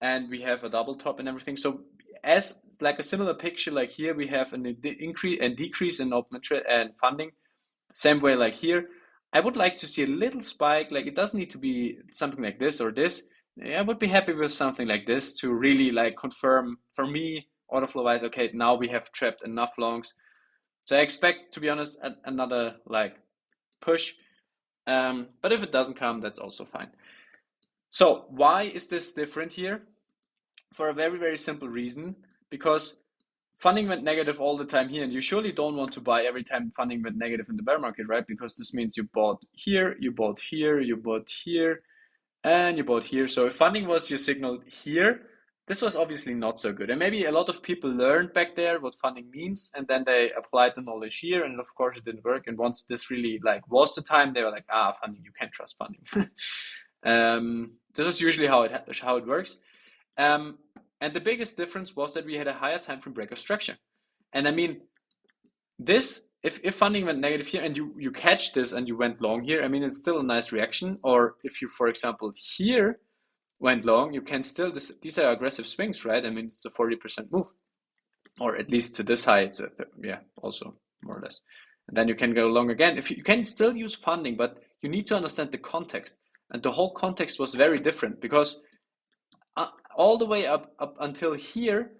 and we have a double top and everything. So as like a similar picture, like here we have an increase and decrease in open interest and funding, same way like here. I would like to see a little spike. Like it doesn't need to be something like this or this. I would be happy with something like this to really like confirm for me, order flow wise, okay, now we have trapped enough longs. So I expect, to be honest, another like push. But if it doesn't come, that's also fine. So why is this different here? For a very, very simple reason, because funding went negative all the time here, and you surely don't want to buy every time funding went negative in the bear market, right? Because this means you bought here, you bought here, you bought here, and you bought here. So if funding was your signal here, this was obviously not so good. And maybe a lot of people learned back there what funding means, and then they applied the knowledge here, and of course it didn't work. And once this really like was the time, they were like, funding, you can't trust funding. This is usually how it works. And the biggest difference was that we had a higher time frame break of structure. And I mean, this, if funding went negative here and you catch this and you went long here, I mean, it's still a nice reaction. Or if you, for example, here went long, you can still, these are aggressive swings, right? I mean, it's a 40% move, or at least to this high, it's also more or less. And then you can go long again. If you can still use funding, but you need to understand the context. And the whole context was very different because all the way up until here,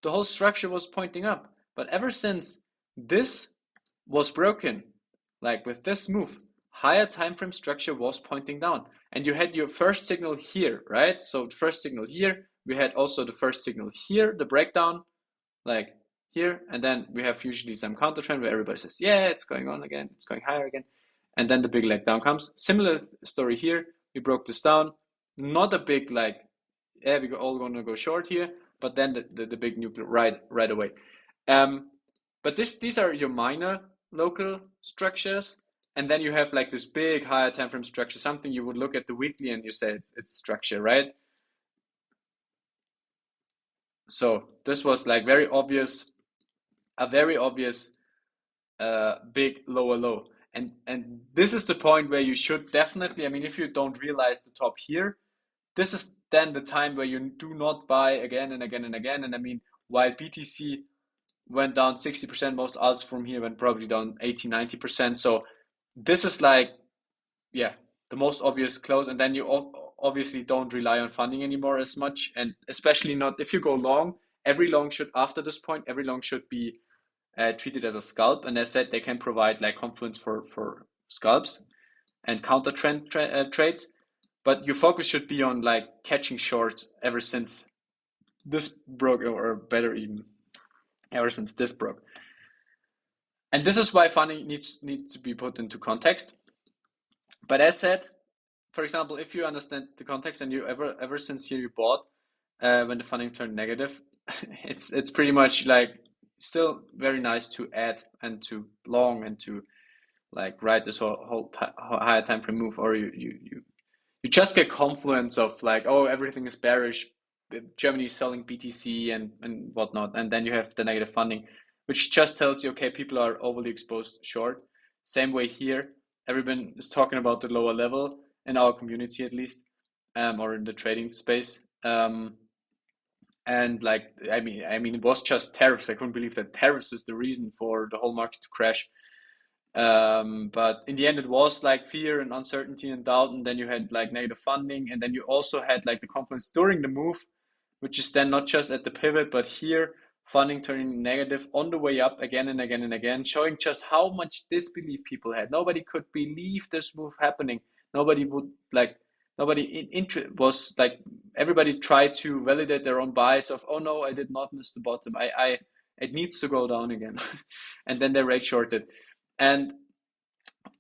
the whole structure was pointing up. But ever since this was broken, like with this move, higher time frame structure was pointing down. And you had your first signal here, right? So first signal here, we had also the first signal here, the breakdown, like here. And then we have usually some counter trend where everybody says, yeah, it's going on again, it's going higher again. And then the big leg down comes. Similar story here. We broke this down. Not a big like, yeah, we're all going to go short here, but then the big nuclear right away. But these are your minor local structures, and then you have like this big higher time frame structure, something you would look at the weekly and you say it's structure, right? So this was like very obvious, a very obvious big lower low. And this is the point where you should definitely, I mean, if you don't realize the top here, this is then the time where you do not buy again and again and again. And I mean, while BTC went down 60%, most alts from here went probably down 80, 90%. So this is like, yeah, the most obvious close. And then you obviously don't rely on funding anymore as much. And especially not if you go long, every long should, after this point, every long should be treated as a scalp. And as I said, they can provide like confluence for scalps and counter trend trades. But your focus should be on like catching shorts ever since this broke, or better even, ever since this broke. And this is why funding needs to be put into context. But as said, for example, if you understand the context and you ever since here you bought when the funding turned negative, it's pretty much like still very nice to add and to long and to like ride this whole higher time frame move, or you just get confluence of like, oh, everything is bearish, Germany is selling BTC and whatnot, and then you have the negative funding, which just tells you, okay, people are overly exposed short. Same way here, everyone is talking about the lower level in our community at least, or in the trading space. And like, I mean, it was just tariffs. I couldn't believe that tariffs is the reason for the whole market to crash. But in the end, it was like fear and uncertainty and doubt, and then you had like negative funding, and then you also had like the confluence during the move, which is then not just at the pivot, but here funding turning negative on the way up again and again and again, showing just how much disbelief people had. Nobody could believe this move happening. Nobody would like, was like, everybody tried to validate their own bias of, oh no, I did not miss the bottom. It needs to go down again. And then they rate shorted. And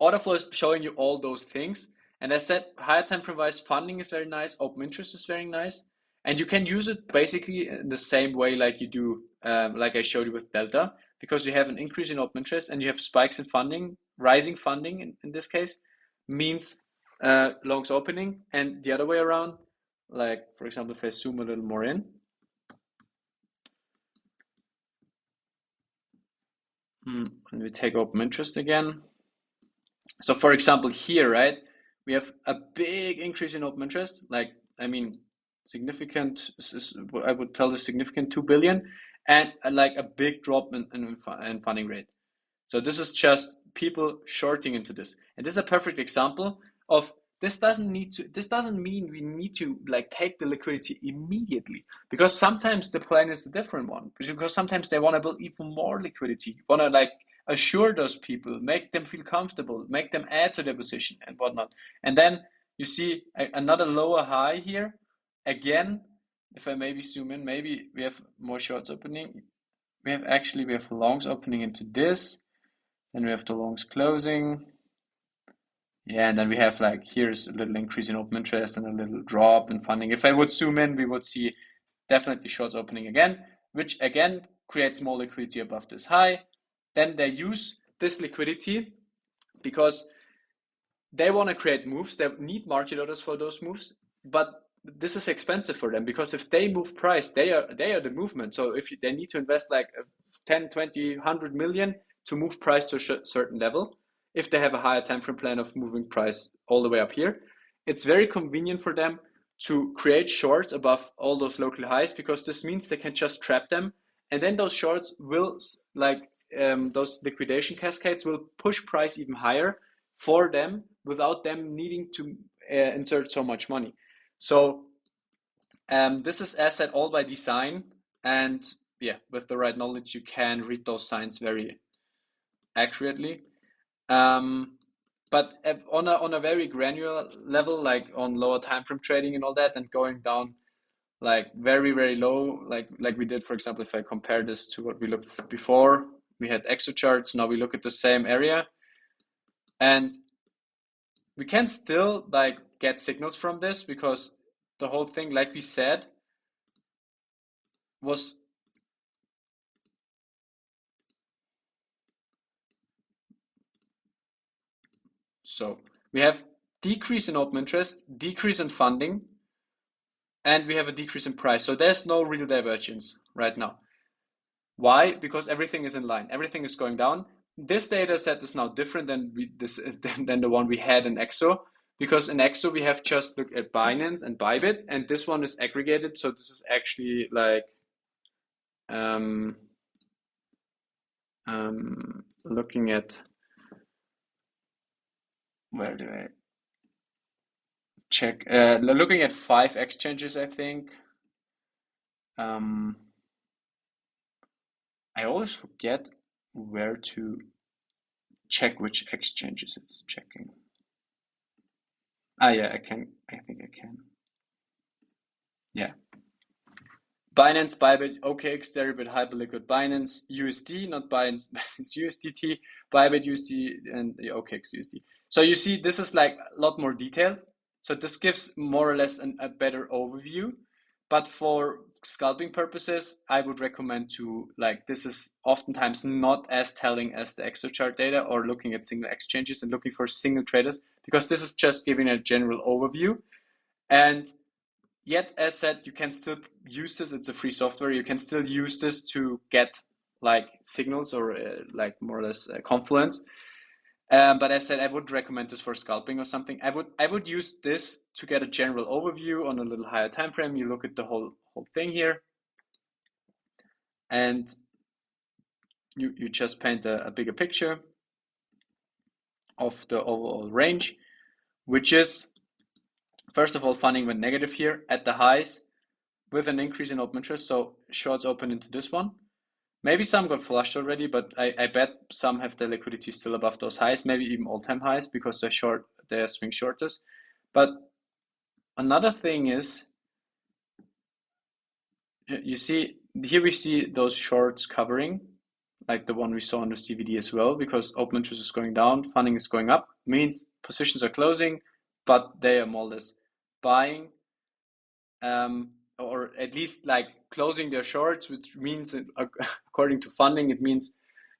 Orderflow is showing you all those things. And as I said, higher time frame wise funding is very nice. Open interest is very nice. And you can use it basically in the same way like you do, like I showed you with Delta, because you have an increase in open interest and you have spikes in funding. Rising funding in this case means longs opening, and the other way around. Like, for example, if I zoom a little more in, and we take open interest again. So for example, here, right, we have a big increase in open interest. Like, I mean, significant, I would tell this significant 2 billion, and like a big drop in funding rate. So this is just people shorting into this. And this is a perfect example of this doesn't mean we need to like take the liquidity immediately, because sometimes the plan is a different one, because sometimes they want to build even more liquidity, want to like assure those people, make them feel comfortable, make them add to their position and whatnot. And then you see another lower high here again. If I maybe zoom in, maybe we have more shorts opening. We have longs opening into this, then we have the longs closing. Yeah, and then we have like, here's a little increase in open interest and a little drop in funding. If I would zoom in, we would see definitely shorts opening again, which again creates more liquidity above this high. Then they use this liquidity because they want to create moves. They need market orders for those moves, but this is expensive for them, because if they move price, they are the movement. So if they need to invest like 10, 20, 100 million to move price to a certain level, if they have a higher time frame plan of moving price all the way up here, it's very convenient for them to create shorts above all those local highs, because this means they can just trap them, and then those shorts will like those liquidation cascades will push price even higher for them without them needing to insert so much money. So this is, as said, all by design, and yeah, with the right knowledge you can read those signs very accurately. But on a very granular level, like on lower time frame trading and all that, and going down like very, very low, like we did, for example, if I compare this to what we looked before, we had exo charts, now we look at the same area, and we can still like get signals from this, because the whole thing, like we said, was so we have decrease in open interest, decrease in funding, and we have a decrease in price. So there's no real divergence right now. Why? Because everything is in line, everything is going down. This data set is now different than than the one we had in EXO, because in EXO we have just looked at Binance and Bybit, and this one is aggregated. So this is actually like looking at, where do I check? Looking at 5 exchanges, I think. I always forget where to check which exchanges it's checking. Yeah, I think I can. Yeah. Binance, Bybit, OKX, Deribit, Hyperliquid, Binance, USD, not Binance, Binance USDT, Bybit USD, and the OKX USD. So you see, this is like a lot more detailed. So this gives more or less a better overview. But for scalping purposes, I would recommend to, like, this is oftentimes not as telling as the exo chart data, or looking at single exchanges and looking for single traders, because this is just giving a general overview. And yet, as said, you can still use this. It's a free software. You can still use this to get like signals, or like more or less confluence. But as said, I would recommend this for scalping or something. I would use this to get a general overview on a little higher time frame. You look at the whole thing here, and you just paint a bigger picture of the overall range, which is, first of all, funding went negative here at the highs with an increase in open interest. So shorts open into this one. Maybe some got flushed already, but I bet some have the liquidity still above those highs, maybe even all-time highs, because they're swing shorters. But another thing is, you see, here we see those shorts covering, like the one we saw on the CVD as well, because open interest is going down, funding is going up, means positions are closing, but they are more or less buying, or at least like closing their shorts, which means, according to funding, it means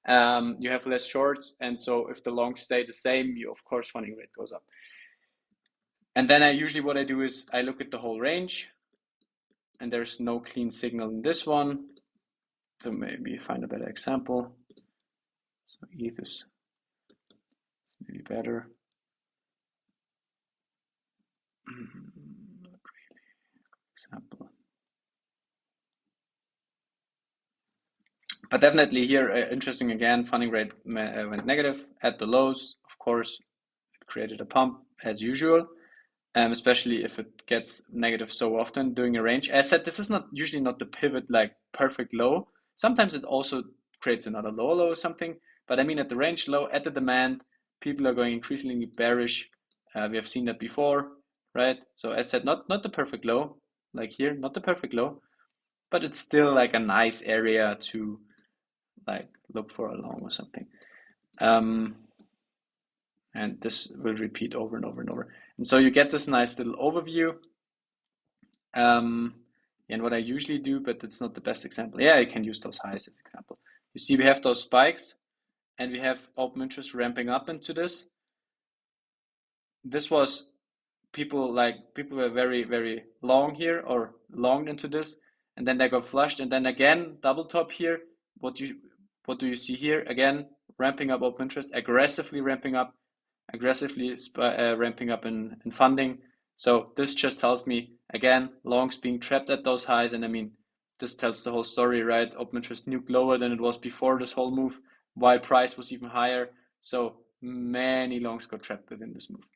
you have less shorts, and so if the longs stay the same, of course funding rate goes up. And then what I do is I look at the whole range, and there's no clean signal in this one, so maybe find a better example. So ETH is maybe better. Not really. Example. But definitely here, interesting again, funding rate went negative at the lows. Of course, it created a pump as usual. especially if it gets negative so often doing a range. As I said, this is not usually not the pivot like perfect low. Sometimes it also creates another lower low or something. But I mean, at the range low, at the demand, people are going increasingly bearish. We have seen that before, right? So as I said, not the perfect low, like here, not the perfect low, but it's still like a nice area to like look for a long or something. And this will repeat over and over and over. And so you get this nice little overview. And what I usually do, but it's not the best example. Yeah, I can use those highs as example. You see, we have those spikes and we have open interest ramping up into this. This was people were very, very long here or longed into this, and then they got flushed, and then again double top here. What do you see here? Again, ramping up open interest, aggressively ramping up in funding. So this just tells me again, longs being trapped at those highs, and I mean this tells the whole story, right? Open interest nuked lower than it was before this whole move, while price was even higher. So many longs got trapped within this move.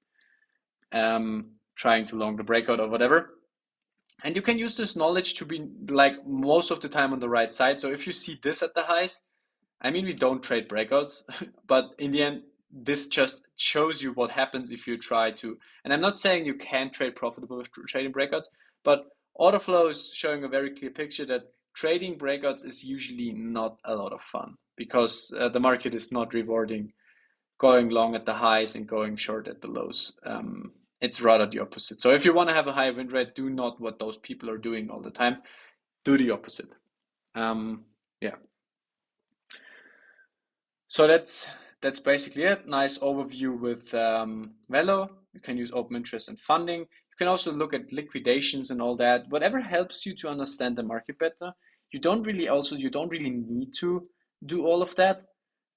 Trying to long the breakout or whatever. And you can use this knowledge to be like most of the time on the right side. So if you see this at the highs, I mean, we don't trade breakouts, but in the end, this just shows you what happens if you try to. And I'm not saying you can't trade profitable with trading breakouts, but Orderflow is showing a very clear picture that trading breakouts is usually not a lot of fun because the market is not rewarding going long at the highs and going short at the lows. It's rather the opposite. So if you want to have a high win rate, do not what those people are doing all the time. Do the opposite. Yeah. So that's basically it. Nice overview with Velo. You can use open interest and funding. You can also look at liquidations and all that. Whatever helps you to understand the market better. You don't really need to do all of that.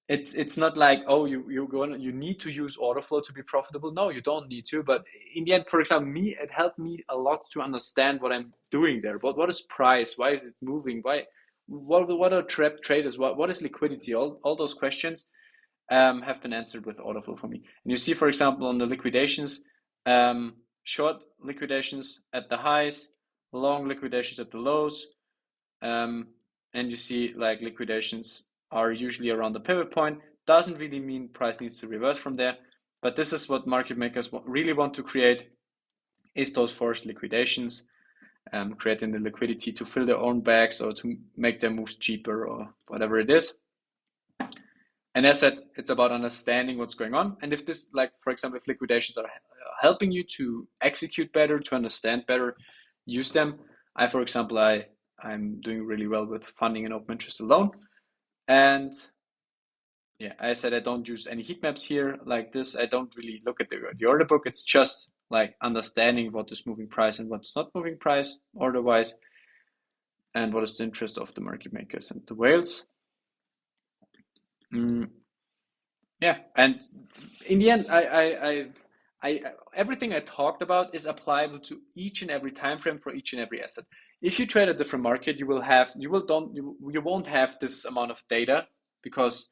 It's not like, oh, you need to use Orderflow to be profitable. No, you don't need to. But in the end, for example, it helped me a lot to understand what I'm doing there. What is price? Why is it moving? What are traders? What is liquidity? All those questions have been answered with Orderflow for me. And you see, for example, on the liquidations, short liquidations at the highs, long liquidations at the lows, and you see like liquidations are usually around the pivot point. Doesn't really mean price needs to reverse from there, but this is what market makers really want to create, is those forced liquidations, creating the liquidity to fill their own bags or to make their moves cheaper or whatever it is. And as I said, it's about understanding what's going on. And if this, like for example, if liquidations are helping you to execute better, to understand better, use them. For example, I'm doing really well with funding and open interest alone. And yeah, I said I don't use any heat maps here like this. I don't really look at the order book. It's just like understanding what is moving price and what's not moving price order-wise, and what is the interest of the market makers and the whales. Yeah, and in the end, everything I talked about is applicable to each and every time frame for each and every asset. If you trade a different market, you won't have this amount of data because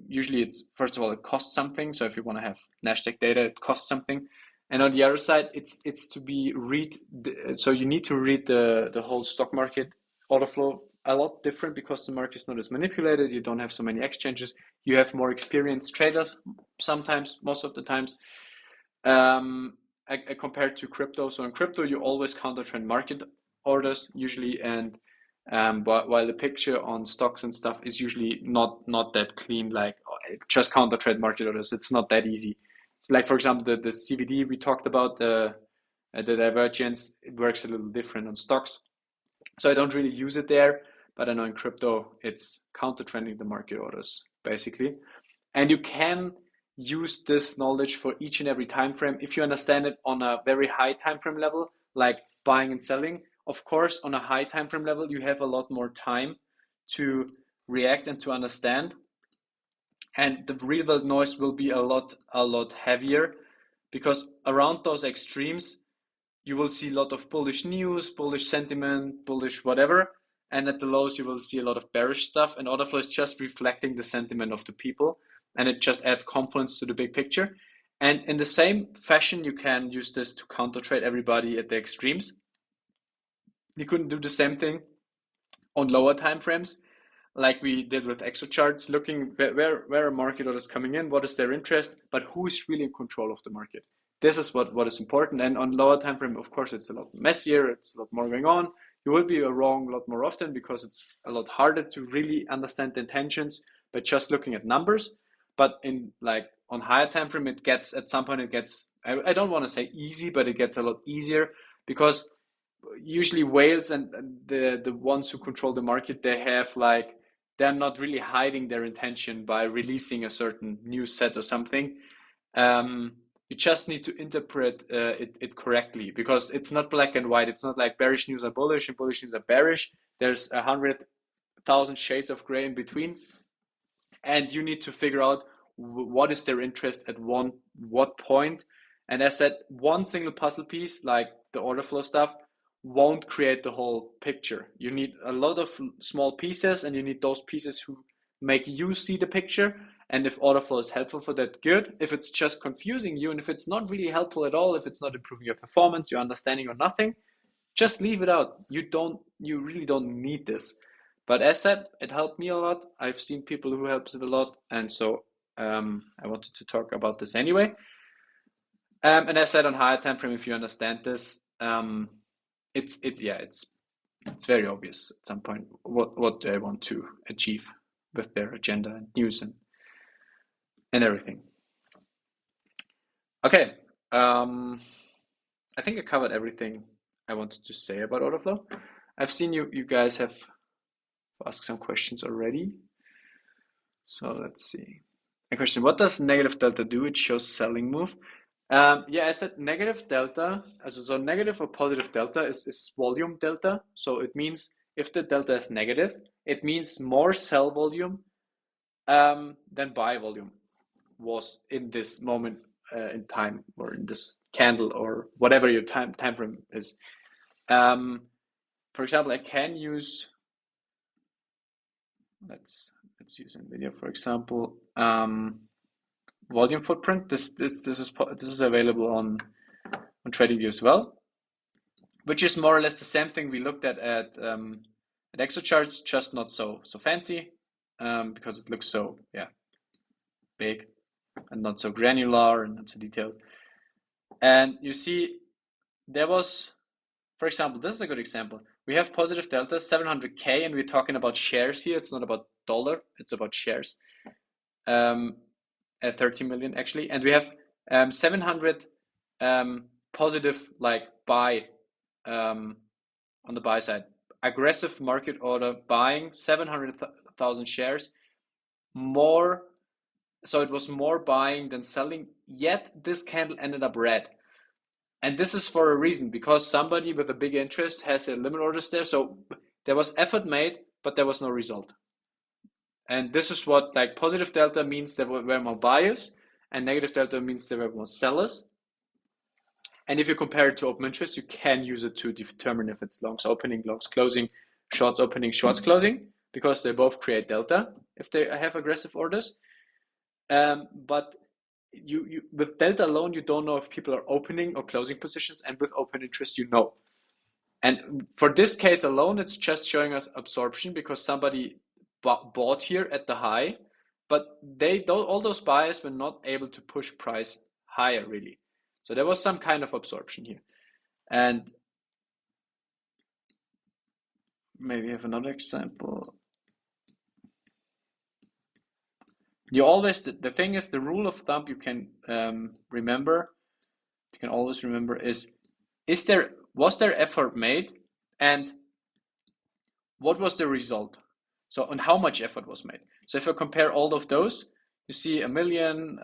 usually it's, first of all, it costs something. So if you want to have Nasdaq data, it costs something. And on the other side, it's to be so you need to read the whole stock market order flow a lot different because the market is not as manipulated. You don't have so many exchanges. You have more experienced traders sometimes, most of the times, compared to crypto. So in crypto, you always counter trend market orders usually, and but while the picture on stocks and stuff is usually not that clean, like just counter trend market orders. It's not that easy. It's like, for example, the CVD we talked about, the divergence, it works a little different on stocks. So I don't really use it there, but I know in crypto it's counter trending the market orders basically. And you can use this knowledge for each and every time frame if you understand it on a very high time frame level, like buying and selling. Of course, on a high time frame level, you have a lot more time to react and to understand. And the real world noise will be a lot heavier because around those extremes, you will see a lot of bullish news, bullish sentiment, bullish whatever. And at the lows, you will see a lot of bearish stuff. And Orderflow is just reflecting the sentiment of the people. And it just adds confidence to the big picture. And in the same fashion, you can use this to counter trade everybody at the extremes. You couldn't do the same thing on lower time frames, like we did with exo charts, looking where a market order is coming in, what is their interest, but who is really in control of the market. This is what is important. And on lower time frame, of course, it's a lot messier, it's a lot more going on. You will be wrong a lot more often because it's a lot harder to really understand the intentions by just looking at numbers. But in like on higher time frame, it gets at some point it gets, I don't want to say easy, but it gets a lot easier because usually whales and the ones who control the market, they have like, they're not really hiding their intention by releasing a certain news set or something. You just need to interpret it correctly because it's not black and white. It's not like bearish news are bullish and bullish news are bearish. There's 100,000 shades of gray in between, and you need to figure out what is their interest at what point. And as I said, one single puzzle piece like the order flow stuff won't create the whole picture. You need a lot of small pieces, and you need those pieces who make you see the picture. And if order flow is helpful for that, good. If it's just confusing you, and if it's not really helpful at all, if it's not improving your performance, your understanding, or nothing, just leave it out. You really don't need this. But as said, it helped me a lot. I've seen people who helps it a lot, and so I wanted to talk about this anyway. And as said, on higher time frame, if you understand this, it's very obvious at some point what they want to achieve with their agenda and news and everything. Okay, I think I covered everything I wanted to say about Orderflow. I've seen you guys have asked some questions already. So let's see. A question: what does negative delta do? It shows selling move. Yeah, I said negative delta, so negative or positive delta is volume delta. So it means if the delta is negative, it means more sell volume than buy volume was in this moment in time, or in this candle, or whatever your time frame is. For example, I can use, let's use NVIDIA for example. Volume footprint. This is available on TradingView as well, which is more or less the same thing we looked at ExoCharts, just not so fancy, because it looks so big and not so granular and not so detailed. And you see, there was, for example, this is a good example. We have positive delta 700K, and we're talking about shares here. It's not about dollar, it's about shares. At 30 million actually, and we have 700 positive like buy on the buy side, aggressive market order buying 700,000 shares more, so it was more buying than selling, yet this candle ended up red. And this is for a reason, because somebody with a big interest has a limit orders there, so there was effort made but there was no result. And this is what, like, positive delta means there were more buyers, and negative delta means there were more sellers. And if you compare it to open interest, you can use it to determine if it's longs opening, longs closing, shorts opening, shorts closing, because they both create delta if they have aggressive orders. But you with delta alone, you don't know if people are opening or closing positions, and with open interest, you know. And for this case alone, it's just showing us absorption because somebody bought here at the high, but all those buyers were not able to push price higher really. So there was some kind of absorption here. And maybe have another example. You always, the thing is, the rule of thumb you can remember, you can always remember is was there effort made, and what was the result? So, and how much effort was made. So if you compare all of those, you see a million,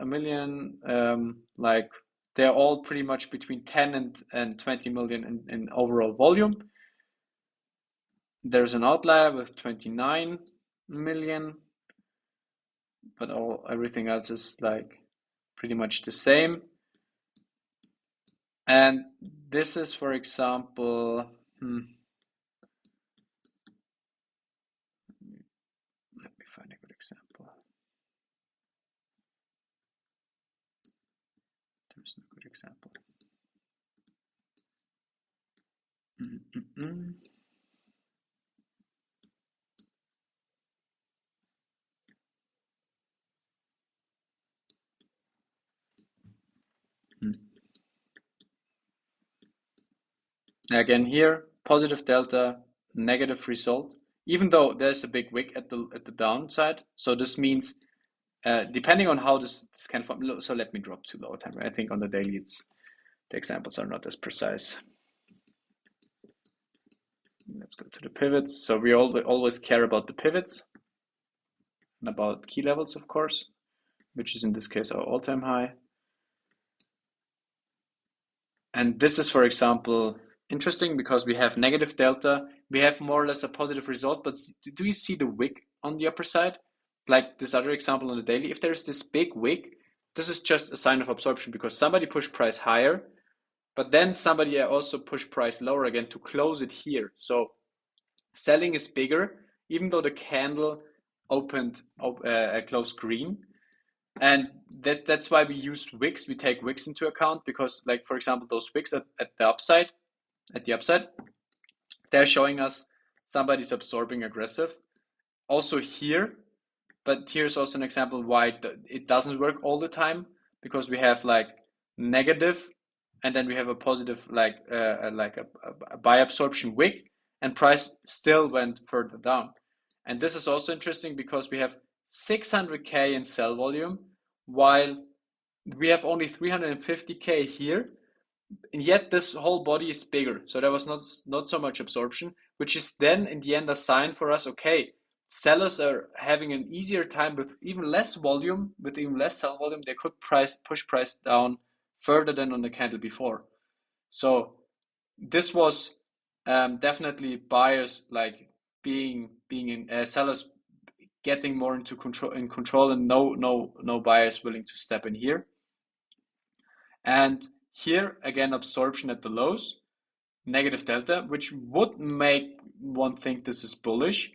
like they're all pretty much between 10 and 20 million in overall volume. There's an outlier with 29 million, but everything else is like pretty much the same. And this is, for example, let me find a good example. is a good example. Again here, positive delta, negative result, even though there's a big wick at the downside. So this means depending on how this can form. So let me drop to lower time. I think on the daily the examples are not as precise. Let's go to the pivots. So we always care about the pivots and about key levels, of course, which is in this case our all-time high. And this is, for example, interesting because we have negative delta. We have more or less a positive result, but do you see the wick on the upper side? Like this other example on the daily, if there's this big wick, this is just a sign of absorption because somebody pushed price higher, but then somebody also pushed price lower again to close it here. So selling is bigger, even though the candle opened closed green. And that's why we use wicks. We take wicks into account because, like, for example, those wicks at the upside, they're showing us somebody's absorbing aggressive. Also here, but here's also an example why it doesn't work all the time, because we have like negative and then we have a positive like a buy absorption wick, and price still went further down. And this is also interesting because we have 600k in sell volume while we have only 350k here, and yet this whole body is bigger. So there was not so much absorption, which is then in the end a sign for us, okay, sellers are having an easier time with even less volume, with even less sell volume. They could push price down further than on the candle before. So this was definitely buyers like being in sellers getting more into control, and no buyers willing to step in here. And here again, absorption at the lows, negative delta, which would make one think this is bullish.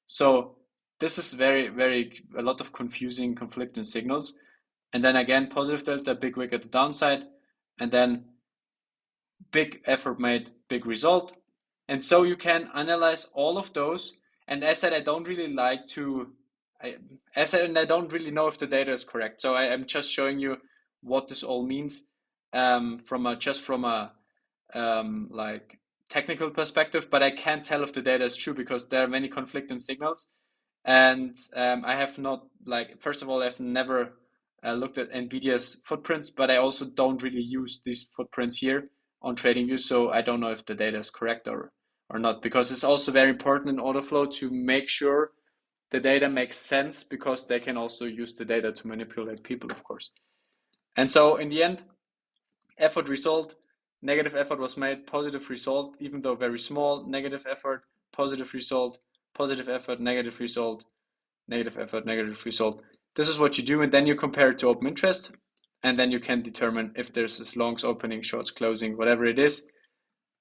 So this is very a lot of conflicting signals. And then again, positive delta, big wick at the downside, and then big effort made, big result. And so you can analyze all of those. And as I said, I don't really like to, I don't really know if the data is correct. So I'm just showing you what this all means from a like technical perspective, but I can't tell if the data is true because there are many conflicting signals. And I have not, like, first of all, I've never looked at NVIDIA's footprints, but I also don't really use these footprints here on TradingView, so I don't know if the data is correct or not, because it's also very important in Orderflow to make sure the data makes sense, because they can also use the data to manipulate people, of course. And so in the end, effort result, negative effort was made, positive result, even though very small, negative effort, positive result, positive effort, negative result, negative effort, negative result. This is what you do, and then you compare it to open interest, and then you can determine if there's this longs opening, shorts closing, whatever it is,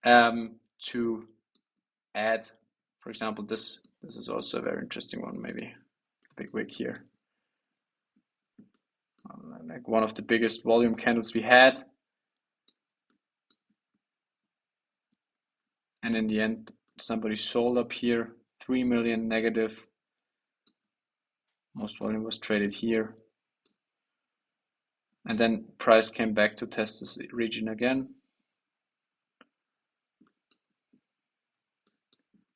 to add. For example, this is also a very interesting one, maybe big wick here, like one of the biggest volume candles we had. And in the end, somebody sold up here, 3 million negative. Most volume was traded here. And then price came back to test this region again.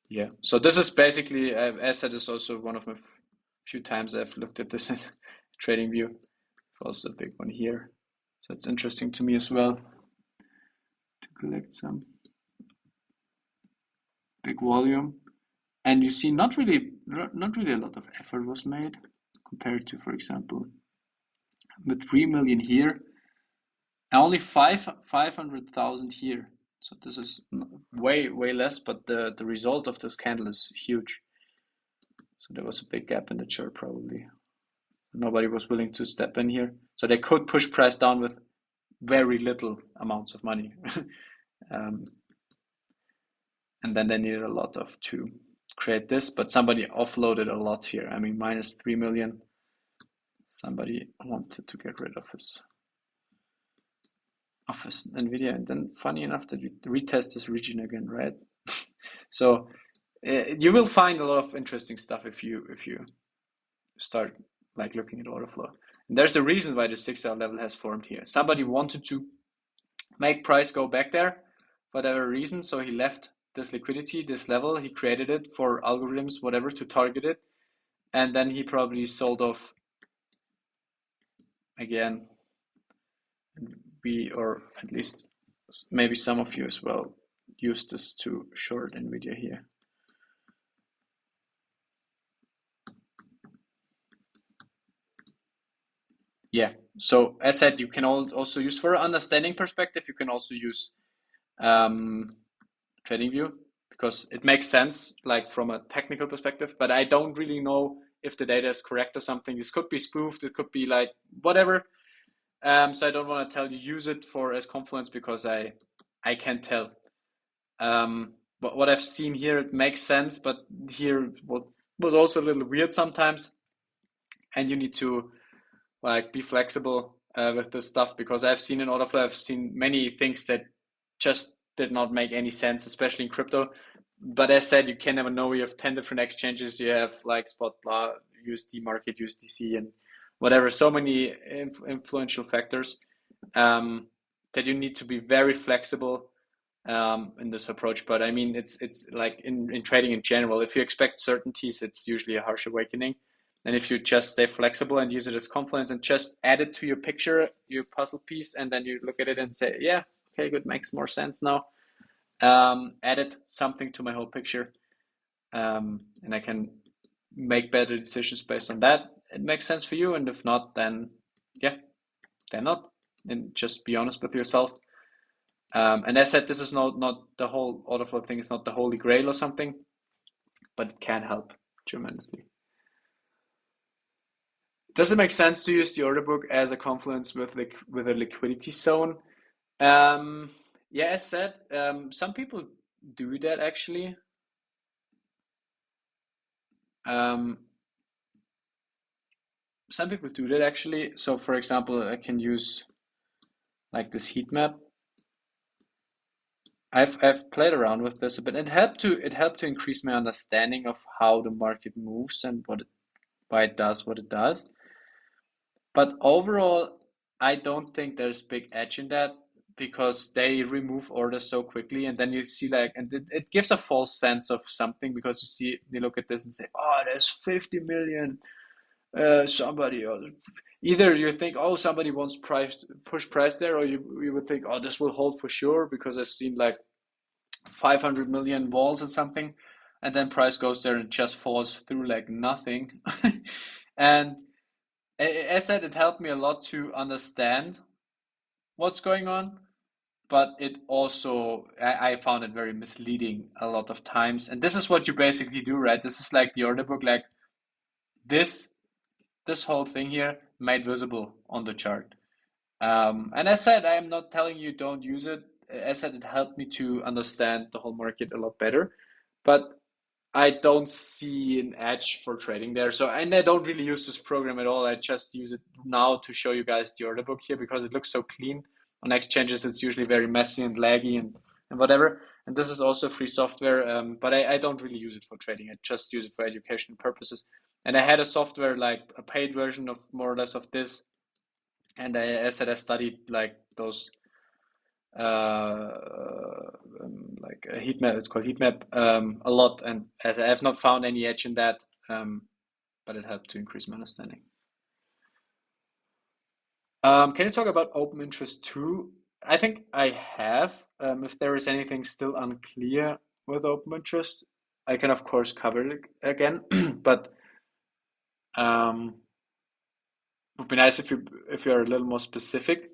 Yeah, so this is basically, as said, is also one of my few times I've looked at this in TradingView. Also a big one here. So it's interesting to me as well to collect some big volume. And you see not really a lot of effort was made compared to, for example, with 3 million here, only 500,000 here. So this is way less, but the result of this candle is huge. So there was a big gap in the chart probably. Nobody was willing to step in here. So they could push price down with very little amounts of money. And then they needed a lot to create this, but somebody offloaded a lot here. I mean, minus 3 million. Somebody wanted to get rid of his of NVIDIA, and then funny enough that we retest this region again, right? So you will find a lot of interesting stuff if you start like looking at order flow. And there's a reason why the 6-hour level has formed here. Somebody wanted to make price go back there for whatever reason, so he left this liquidity, this level. He created it for algorithms, whatever, to target it, and then he probably sold off again. Or at least maybe some of you as well, use this to short NVIDIA here. Yeah, so as said, you can also use for understanding perspective, you can also use TradingView because it makes sense like from a technical perspective, but I don't really know if the data is correct or something. This could be spoofed, it could be like whatever. So I don't want to tell you use it for as confluence because I can't tell. But what I've seen here, it makes sense, but here what was also a little weird sometimes, and you need to like be flexible with this stuff because I've seen in Orderflow, I've seen many things that just did not make any sense, especially in crypto. But as said, you can never know. You have 10 different exchanges. You have like spot, blah, USD market, USDC, and whatever. So many influential factors that you need to be very flexible in this approach. But I mean, it's like in trading in general. If you expect certainties, it's usually a harsh awakening. And if you just stay flexible and use it as confluence and just add it to your picture, your puzzle piece, and then you look at it and say, yeah, okay, good, makes more sense now. Added something to my whole picture, and I can make better decisions based on that. It makes sense for you, and if not, then yeah, then not. And just be honest with yourself. And as I said, this is not the whole Orderflow thing is not the holy grail or something, but it can help tremendously. Does it make sense to use the order book as a confluence with a liquidity zone? Yeah, as said, some people do that actually. Some people do that actually. So for example, I can use like this heat map. I've played around with this a bit. It helped to increase my understanding of how the market moves and why it does what it does. But overall, I don't think there's big edge in that because they remove orders so quickly, and then you see like, and it gives a false sense of something because you look at this and say, oh, there's 50 million. Somebody, or either you think, oh, somebody wants push price there, or you would think, oh, this will hold for sure because I've seen like 500 million walls or something, and then price goes there and just falls through like nothing. And as I said, it helped me a lot to understand what's going on, but it also I found it very misleading a lot of times. And this is what you basically do, right? This is like the order book, like this whole thing here made visible on the chart. And as I said, I am not telling you don't use it. As I said, it helped me to understand the whole market a lot better, but I don't see an edge for trading there. So, and I don't really use this program at all. I just use it now to show you guys the order book here because it looks so clean. On exchanges, it's usually very messy and laggy and whatever. And this is also free software, but I don't really use it for trading. I just use it for educational purposes. And I had a software, like a paid version of more or less of this. And as I said, I studied like those like a heat map. It's called heat map a lot, and as I have not found any edge in that, but it helped to increase my understanding. Can you talk about open interest too? I think I have. If there is anything still unclear with open interest, I can of course cover it again, but would be nice if you're a little more specific.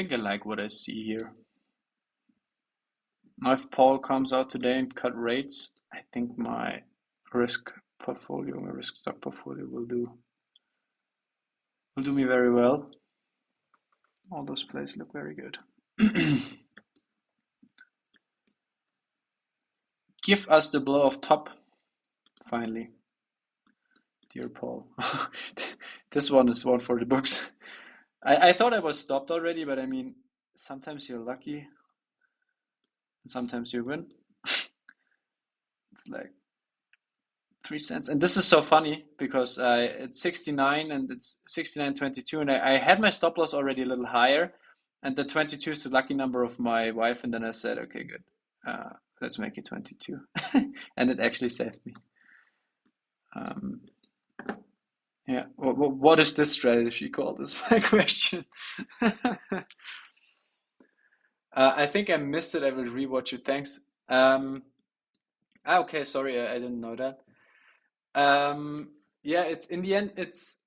think I like what I see here. Now if Paul comes out today and cut rates, I think my risk portfolio, my risk stock portfolio will do me very well. All those plays look very good. Give us the blow of top, finally, dear Paul. This one is one for the books. I thought I was stopped already, but I mean, sometimes you're lucky, and sometimes you win. It's like 3 cents, and this is so funny because it's 69 and it's 69.22, and I had my stop loss already a little higher, and the 22 is the lucky number of my wife, and then I said, okay, good, let's make it 22, and it actually saved me. Yeah, what is this strategy called is my question. I think I missed it. I will rewatch it. Thanks. Okay, sorry, I didn't know that. Yeah, it's in the end, it's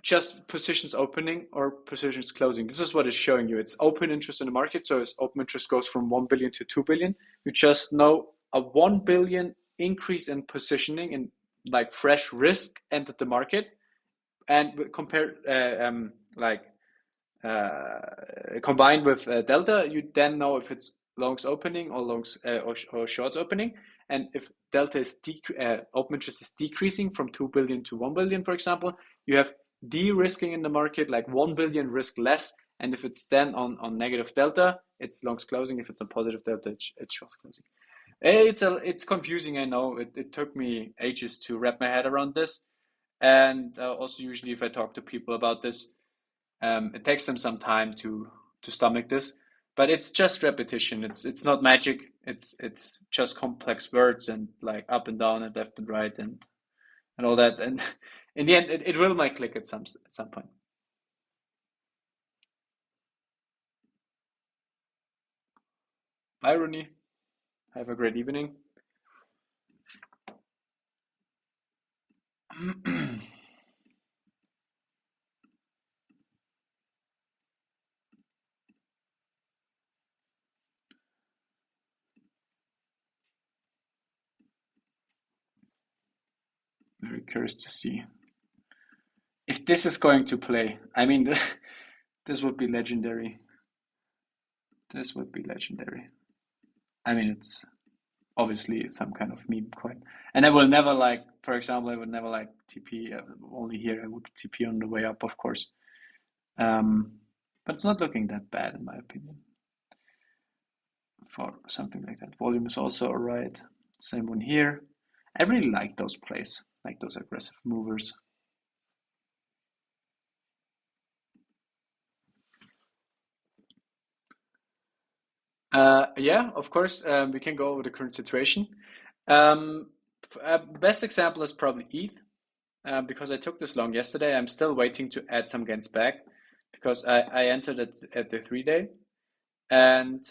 just positions opening or positions closing. This is what it's showing you. It's open interest in the market. So as open interest goes from 1 billion to 2 billion, you just know a 1 billion increase in positioning and like fresh risk entered the market, and compare combined with delta, you then know if it's longs opening or longs or shorts opening. And if delta is open interest is decreasing from 2 billion to 1 billion, for example, you have de-risking in the market, like 1 billion risk less. And if it's then on negative delta, it's longs closing. If it's on positive delta, it's shorts closing. It's confusing, I know. It took me ages to wrap my head around this. And also usually if I talk to people about this, it takes them some time to stomach this, but it's just repetition. It's not magic. It's just complex words and like up and down and left and right and all that. And in the end, it will might click at some point. Bye, Rooney. Have a great evening. Very curious to see if this is going to play. I mean, this would be legendary. This would be legendary. I mean, it's obviously some kind of meme coin. And I will never like, for example, I would never like TP only here. I would TP on the way up, of course. But it's not looking that bad in my opinion for something like that. Volume is also all right. Same one here. I really like those plays, like those aggressive movers. Yeah, of course, we can go over the current situation. Best example is probably ETH, because I took this long yesterday. I'm still waiting to add some gains back because I entered at the 3-day, and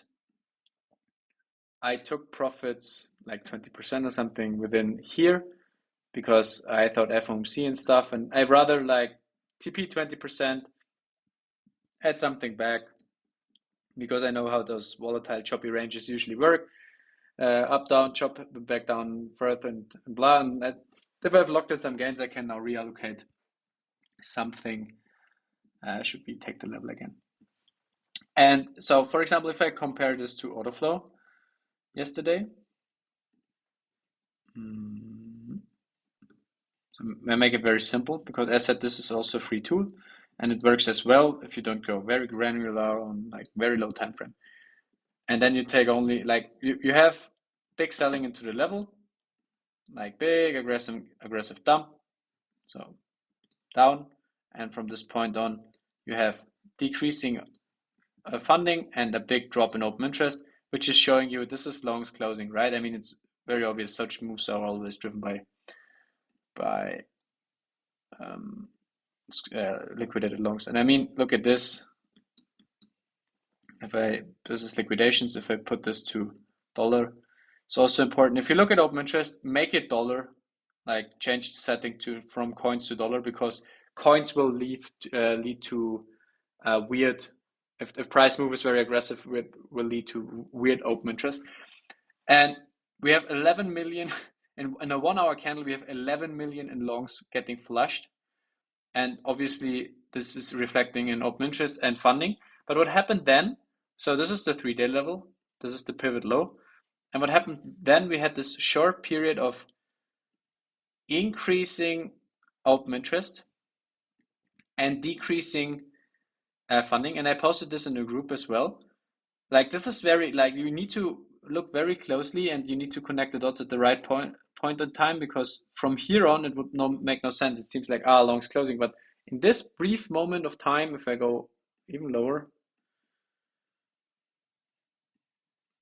I took profits like 20% or something within here because I thought FOMC and stuff, and I rather like TP 20%, add something back because I know how those volatile choppy ranges usually work. Up, down, chop, back down, further, and blah. And if I've locked in some gains, I can now reallocate something. Should be take the level again. And so, for example, if I compare this to Orderflow yesterday, so I make it very simple because as I said, this is also a free tool, and it works as well if you don't go very granular on like very low time frame. And then you take only like you have big selling into the level, like big aggressive dump, so down, and from this point on you have decreasing funding and a big drop in open interest, which is showing you this is longs closing, right? I mean, it's very obvious such moves are always driven by liquidated longs. And I mean, look at this. This is liquidations. If I put this to dollar, it's also important. If you look at open interest, make it dollar, like change the setting from coins to dollar, because coins will lead to weird if price move is very aggressive, will lead to weird open interest. And we have 11 million in a 1 hour candle. We have 11 million in longs getting flushed, and obviously this is reflecting in open interest and funding. But what happened then? So this is the 3-day level. This is the pivot low. And what happened then? We had this short period of increasing open interest and decreasing funding. And I posted this in the group as well. Like this is very, like you need to look very closely and you need to connect the dots at the right point in time, because from here on it would make no sense. It seems like long's closing, but in this brief moment of time, if I go even lower,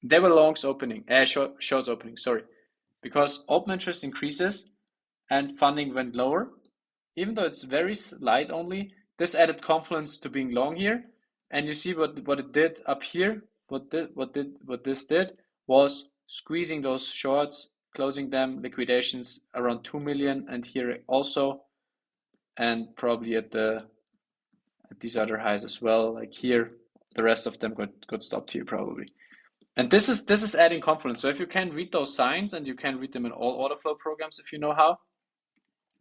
there were longs opening, shorts opening, sorry, because open interest increases and funding went lower. Even though it's very slight only, this added confidence to being long here. And you see what it did up here. What this did was squeezing those shorts, closing them, liquidations around 2 million, and here also, and probably at these other highs as well. Like here, the rest of them got stopped here probably. And this is adding confidence. So if you can read those signs, and you can read them in all order flow programs if you know how,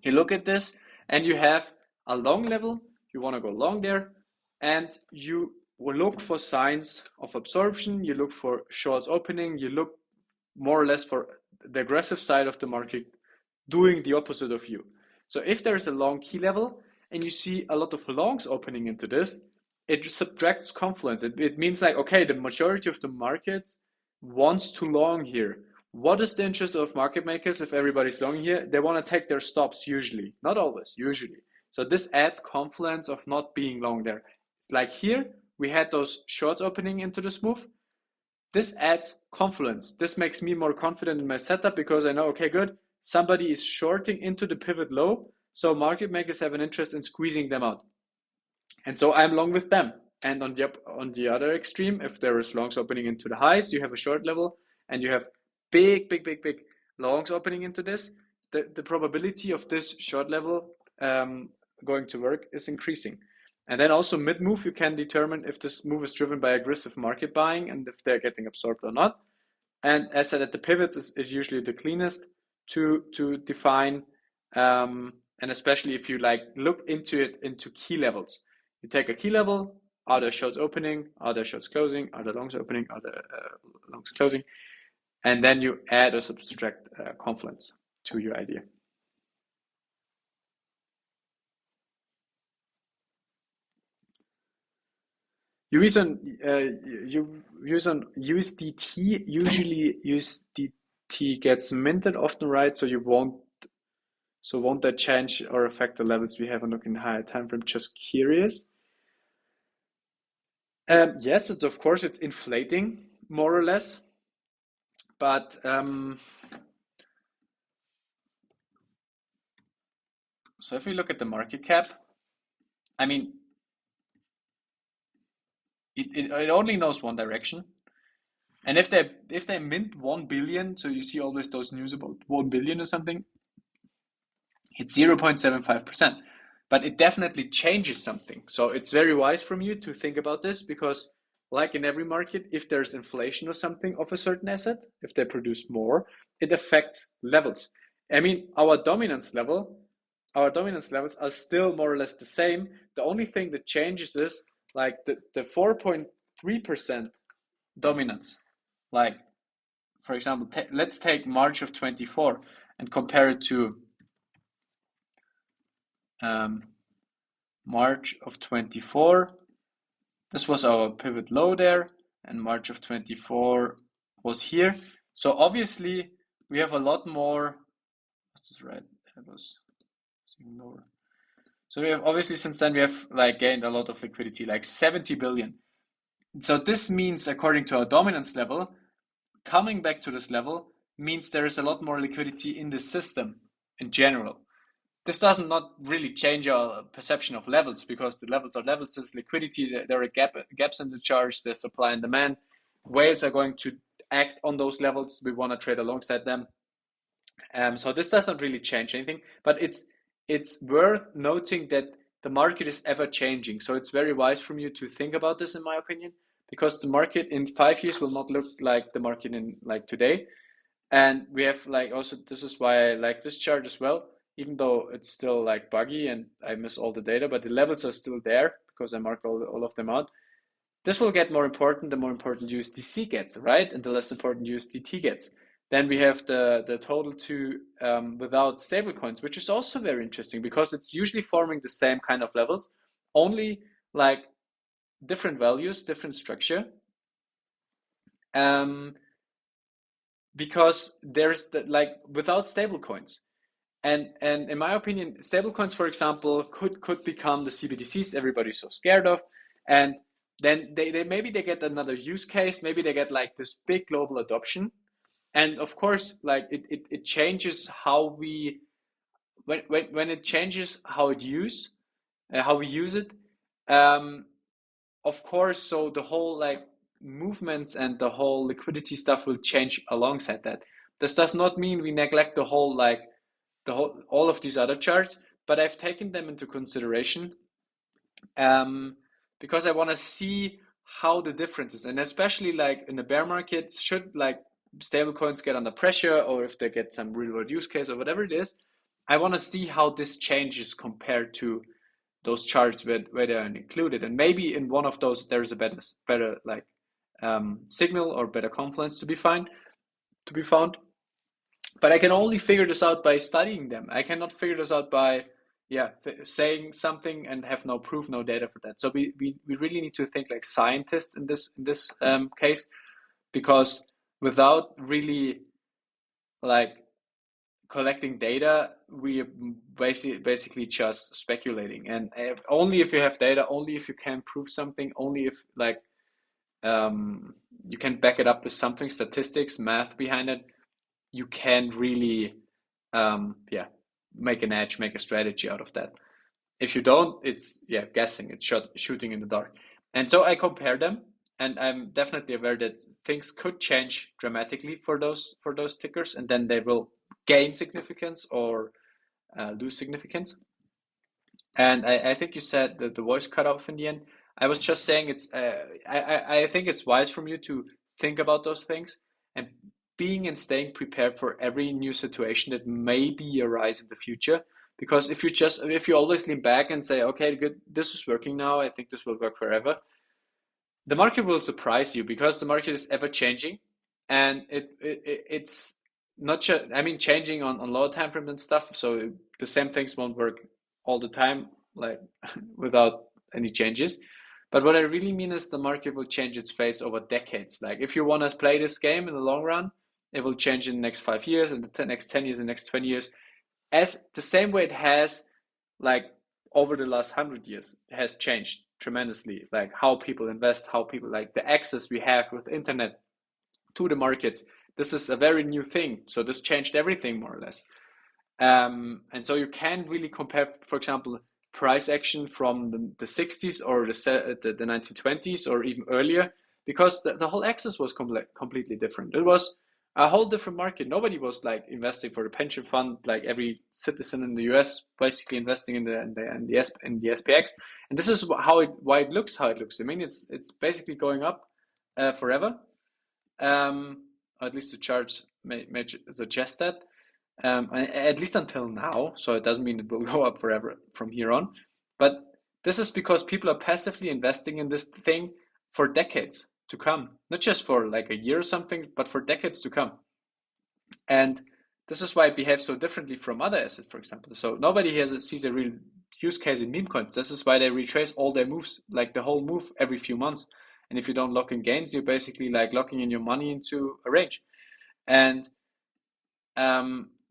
you look at this and you have a long level, you want to go long there, and you will look for signs of absorption, you look for shorts opening, you look more or less for the aggressive side of the market doing the opposite of you. So if there's a long key level and you see a lot of longs opening into this, it subtracts confidence. It means like, okay, the majority of the market wants to long here. What is the interest of market makers if everybody's long here? They want to take their stops usually, not always, usually. So this adds confidence of not being long there. Like here, we had those shorts opening into this move. This adds confidence. This makes me more confident in my setup because I know, okay, good, somebody is shorting into the pivot low, so market makers have an interest in squeezing them out. And so I'm long with them. And on the other extreme, if there is longs opening into the highs, you have a short level and you have big longs opening into this, the probability of this short level going to work is increasing. And then also mid-move, you can determine if this move is driven by aggressive market buying and if they're getting absorbed or not. And as I said, at the pivots is usually the cleanest to define, and especially if you like look into it into key levels. You take a key level, are there shorts opening, are there shorts closing, are there longs opening, are there longs closing, and then you add or subtract confidence to your idea. You use on USDT. Usually USDT gets minted often, right? So won't that change or affect the levels we have on looking higher time frame? Just curious. Yes, it's of course it's inflating more or less, but so if we look at the market cap, I mean, it only knows one direction. And if they mint 1 billion, so you see always those news about 1 billion or something, it's 0.75%. But it definitely changes something. So it's very wise from you to think about this, because like in every market, if there's inflation or something of a certain asset, if they produce more, it affects levels. I mean, our dominance levels are still more or less the same. The only thing that changes is like the 4.3% dominance. Like, for example, let's take March of 24 and compare it to March of 24. This was our pivot low there, and March of 24 was here. So obviously we have a lot more. What's this right? That was even lower. So we have obviously since then we have like gained a lot of liquidity, like 70 billion. So this means, according to our dominance level, coming back to this level means there is a lot more liquidity in the system in general. This does not really change our perception of levels, because the levels are levels. There's liquidity, there are gaps in the charts, there's supply and demand. Whales are going to act on those levels. We want to trade alongside them. So this does not really change anything, but it's worth noting that the market is ever changing. So it's very wise from you to think about this, in my opinion, because the market in 5 years will not look like the market in like today. And we have like also, this is why I like this chart as well, even though it's still like buggy and I miss all the data, but the levels are still there because I marked all of them out. This will get more important the more important USDC gets, right? And the less important USDT gets. Then we have the total to without stablecoins, which is also very interesting because it's usually forming the same kind of levels, only like different values, different structure. Because there's like without stablecoins. And in my opinion, stablecoins, for example, could become the CBDCs everybody's so scared of. And then they maybe they get another use case, maybe they get like this big global adoption. And of course, like it changes how we when it changes how we use it. Of course, so the whole like movements and the whole liquidity stuff will change alongside that. This does not mean we neglect the whole like all of these other charts, but I've taken them into consideration because I want to see how the differences, and especially like in the bear market, should like stablecoins get under pressure or if they get some real world use case or whatever it is, I want to see how this changes compared to those charts where they are included, and maybe in one of those there's a better like signal or better confluence to be found. But I can only figure this out by studying them. I cannot figure this out by saying something and have no proof, no data for that. So we really need to think like scientists in this case, because without really like collecting data, we are basically just speculating. And only if you have data, only if you can prove something, only if like you can back it up with something, statistics, math behind it, you can really make an edge, make a strategy out of that. If you don't, it's guessing, it's shooting in the dark. And so I compare them, and I'm definitely aware that things could change dramatically for those tickers, and then they will gain significance or lose significance. And I think you said that the voice cut off in the end. I was just saying it's I think it's wise from you to think about those things and being and staying prepared for every new situation that may be arise in the future. Because if you always lean back and say, okay, good, this is working now, I think this will work forever, the market will surprise you because the market is ever changing, and it's not just, I mean, changing on lower time frames and stuff. So the same things won't work all the time, like without any changes. But what I really mean is the market will change its face over decades. Like if you want to play this game in the long run, it will change in the next 5 years, and the next 10 years, and the next 20 years, as the same way it has, like over the last 100 years, has changed tremendously. Like how people invest, how people like the access we have with internet to the markets. This is a very new thing. So this changed everything more or less. And so you can't really compare, for example, price action from the 60s or the 1920s or even earlier, because the whole access was completely different. It was a whole different market. Nobody was like investing for the pension fund, like every citizen in the US basically investing in the SPX. And this is why it looks how it looks. I mean, it's basically going up forever. At least the charts may suggest that. At least until now, so it doesn't mean it will go up forever from here on. But this is because people are passively investing in this thing for decades to come, not just for like a year or something, but for decades to come. And this is why it behaves so differently from other assets, for example. So nobody sees a real use case in meme coins. This is why they retrace all their moves, like the whole move every few months. And if you don't lock in gains, you're basically like locking in your money into a range. And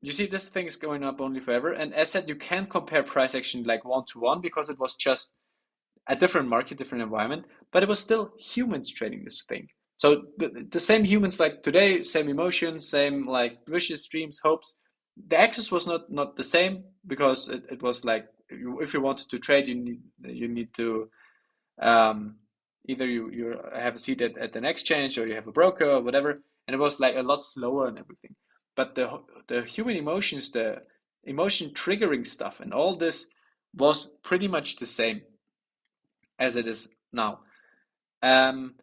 you see, this thing is going up only forever. And as said, you can't compare price action like one-to-one because it was just a different market, different environment, but it was still humans trading this thing. So the same humans like today, same emotions, same like wishes, dreams, hopes. The access was not the same because it was like if you wanted to trade, you need to either you have a seat at an exchange or you have a broker or whatever, and it was like a lot slower and everything. But the human emotions, the emotion triggering stuff, and all this was pretty much the same as it is now. Um,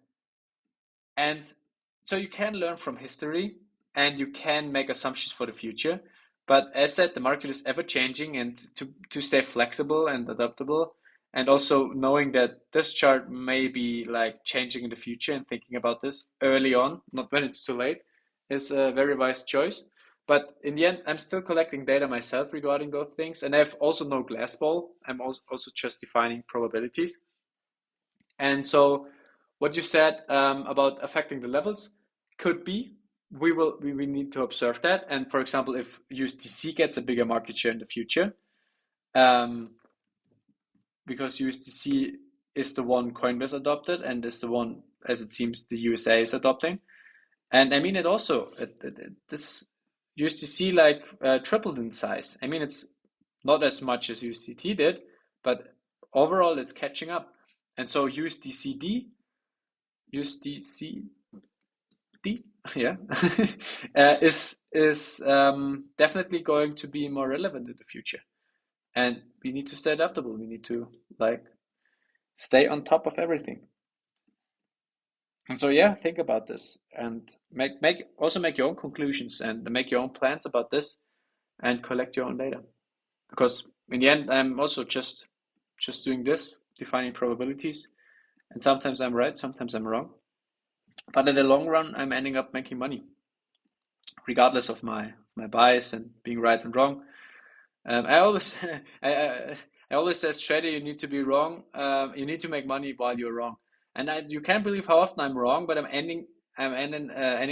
and so you can learn from history and you can make assumptions for the future. But as said, the market is ever changing, and to stay flexible and adaptable, and also knowing that this chart may be like changing in the future and thinking about this early on, not when it's too late, is a very wise choice. But in the end, I'm still collecting data myself regarding those things, and I have also no glass ball. I'm also just defining probabilities. And so what you said about affecting the levels could be, we need to observe that. And for example, if USDC gets a bigger market share in the future, um, because USDC is the one Coinbase adopted and is the one, as it seems, the USA is adopting. And I mean, this USDC like tripled in size. I mean, it's not as much as USDT did, but overall it's catching up. And so USDCD, yeah, is definitely going to be more relevant in the future. And we need to stay adaptable. We need to like stay on top of everything. And so yeah, think about this and make your own conclusions and make your own plans about this and collect your own data. Because in the end, I'm also just doing this, defining probabilities, and sometimes I'm right, sometimes I'm wrong. But in the long run, I'm ending up making money, regardless of my bias and being right and wrong. I always I always say, trader, you need to be wrong. You need to make money while you're wrong. And you can't believe how often I'm wrong, but I'm ending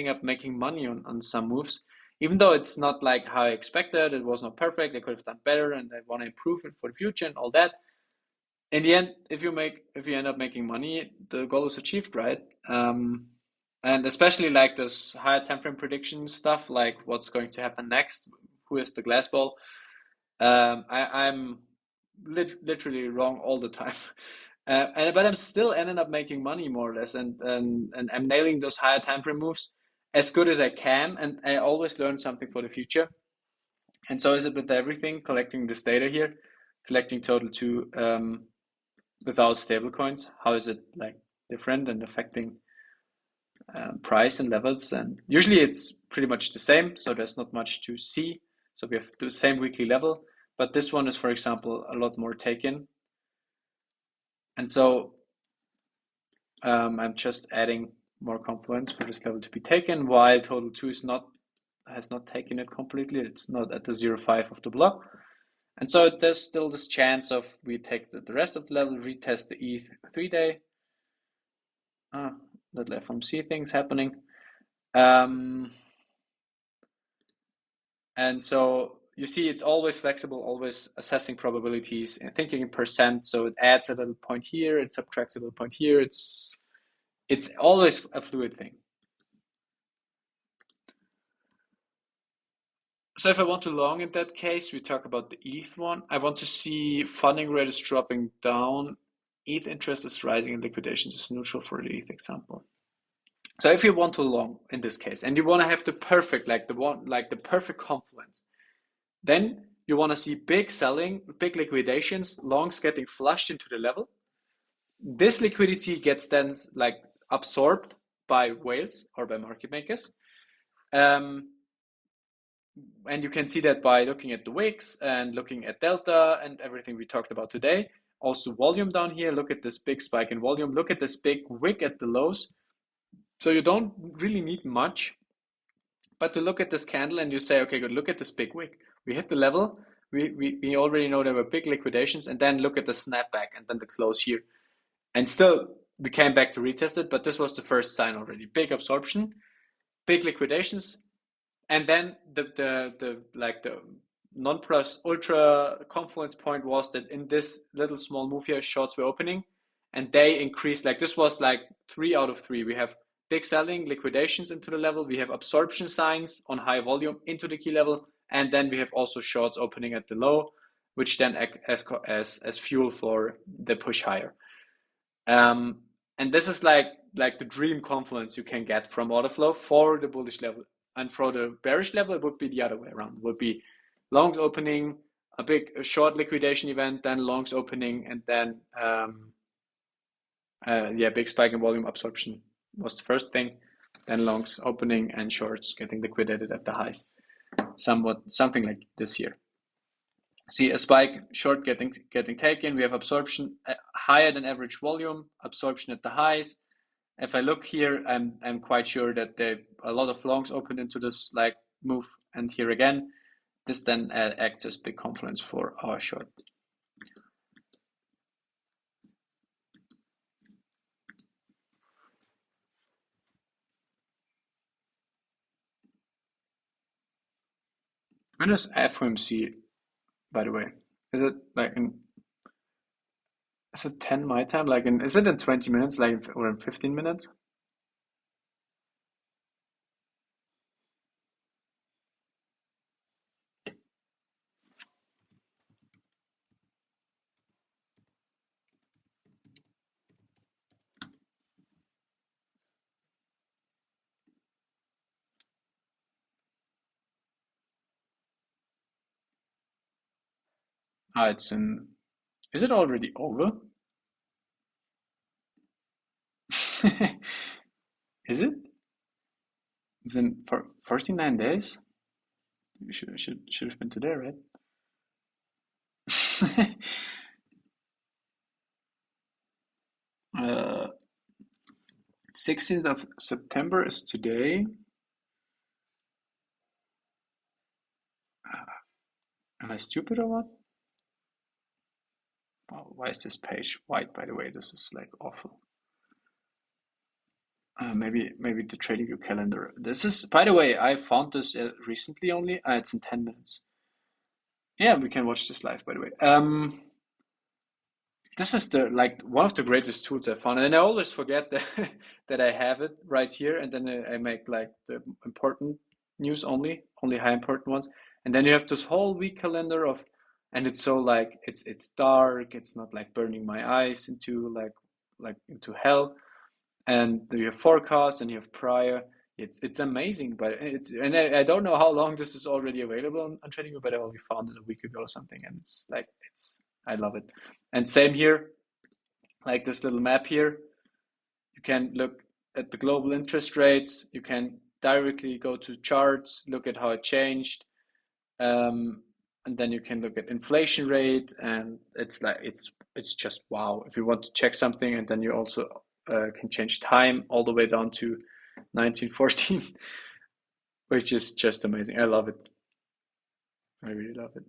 up making money on some moves, even though it's not like how I expected. It was not perfect. I could have done better, and I want to improve it for the future and all that. In the end, if you end up making money, the goal is achieved, right? And especially like this higher time frame prediction stuff, like what's going to happen next, who is the glass ball. I'm literally wrong all the time, but I'm still ending up making money more or less, and I'm nailing those higher time frame moves as good as I can, and I always learn something for the future. And so is it with everything, collecting this data here, collecting total 2 without stable coins. How is it like different and affecting price and levels? And usually it's pretty much the same, so there's not much to see. So we have the same weekly level, but this one is, for example, a lot more taken. And so I'm just adding more confluence for this level to be taken, while total 2 has not taken it completely. It's not at the 0.5 of the block. And so there's still this chance of we take the rest of the level, retest the ETH 3-day. Little FOMC things happening. And so you see, it's always flexible, always assessing probabilities and thinking in percent. So it adds a little point here, it subtracts a little point here. It's always a fluid thing. So if I want to long in that case, we talk about the ETH one. I want to see funding rate is dropping down, ETH interest is rising, and liquidations is neutral for the ETH example. So if you want to long in this case, and you want to have the perfect, the perfect confluence, then you want to see big selling, big liquidations, longs getting flushed into the level. This liquidity gets then like absorbed by whales or by market makers. And you can see that by looking at the wicks and looking at delta and everything we talked about today. Also volume down here, look at this big spike in volume, look at this big wick at the lows. So you don't really need much, but to look at this candle and you say, okay, good, look at this big wick. We hit the level, we already know there were big liquidations, and then look at the snapback and then the close here. And still we came back to retest it, but this was the first sign already. Big absorption, big liquidations, and then the non-plus ultra confluence point was that in this little small move here, shorts were opening and they increased. Like this was like 3 out of 3. We have big selling, liquidations into the level. We have absorption signs on high volume into the key level. And then we have also shorts opening at the low, which then act as fuel for the push higher. And this is like the dream confluence you can get from Orderflow for the bullish level. And for the bearish level, it would be the other way around. It would be longs opening, a big short liquidation event, then longs opening, and then big spike in volume absorption was the first thing. Then longs opening and shorts getting liquidated at the highs. Something like this here. See a spike, short getting taken. We have absorption higher than average volume, absorption at the highs. If I look here, I'm quite sure that a lot of longs opened into this like move, and here again, this then acts as big confluence for our short. When is FOMC, by the way? Is it like is it 10 my time? Like is it in 20 minutes, like, or in 15 minutes? It's in. Is it already over? Is it? It's in for 49 days. Should have been today, right? 16th of September is today. Am I stupid or what? Oh, why is this page white, by the way? This is like awful. Maybe the TradingView calendar. This is, by the way, I found this recently only. It's in 10 minutes. Yeah, we can watch this live, by the way. This is the like one of the greatest tools I found, and I always forget that that I have it right here, and then I make like the important news only high important ones, and then you have this whole week calendar of, and it's so like it's dark, it's not like burning my eyes into like into hell, and you have forecast and you have prior. It's amazing, but and I don't know how long this is already available on TradingView, but I only found it a week ago or something, and it's like I love it. And same here, like this little map here. You can look at the global interest rates. You can directly go to charts, look at how it changed, and then you can look at inflation rate, and it's like it's just wow. If you want to check something, and then you also can change time all the way down to 1914, which is just amazing. I love it. I really love it.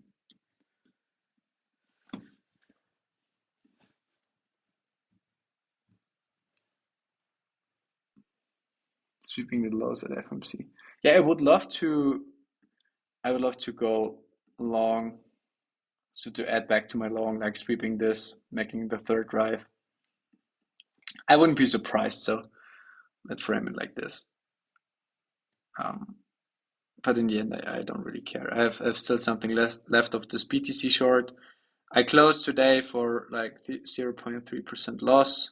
Sweeping the lows at FOMC. Yeah, I would love to go long, so to add back to my long, like sweeping this, making the third drive. I wouldn't be surprised, so let's frame it like this. But in the end, I don't really care. I have still something left of this BTC short. I closed today for like 0.3% loss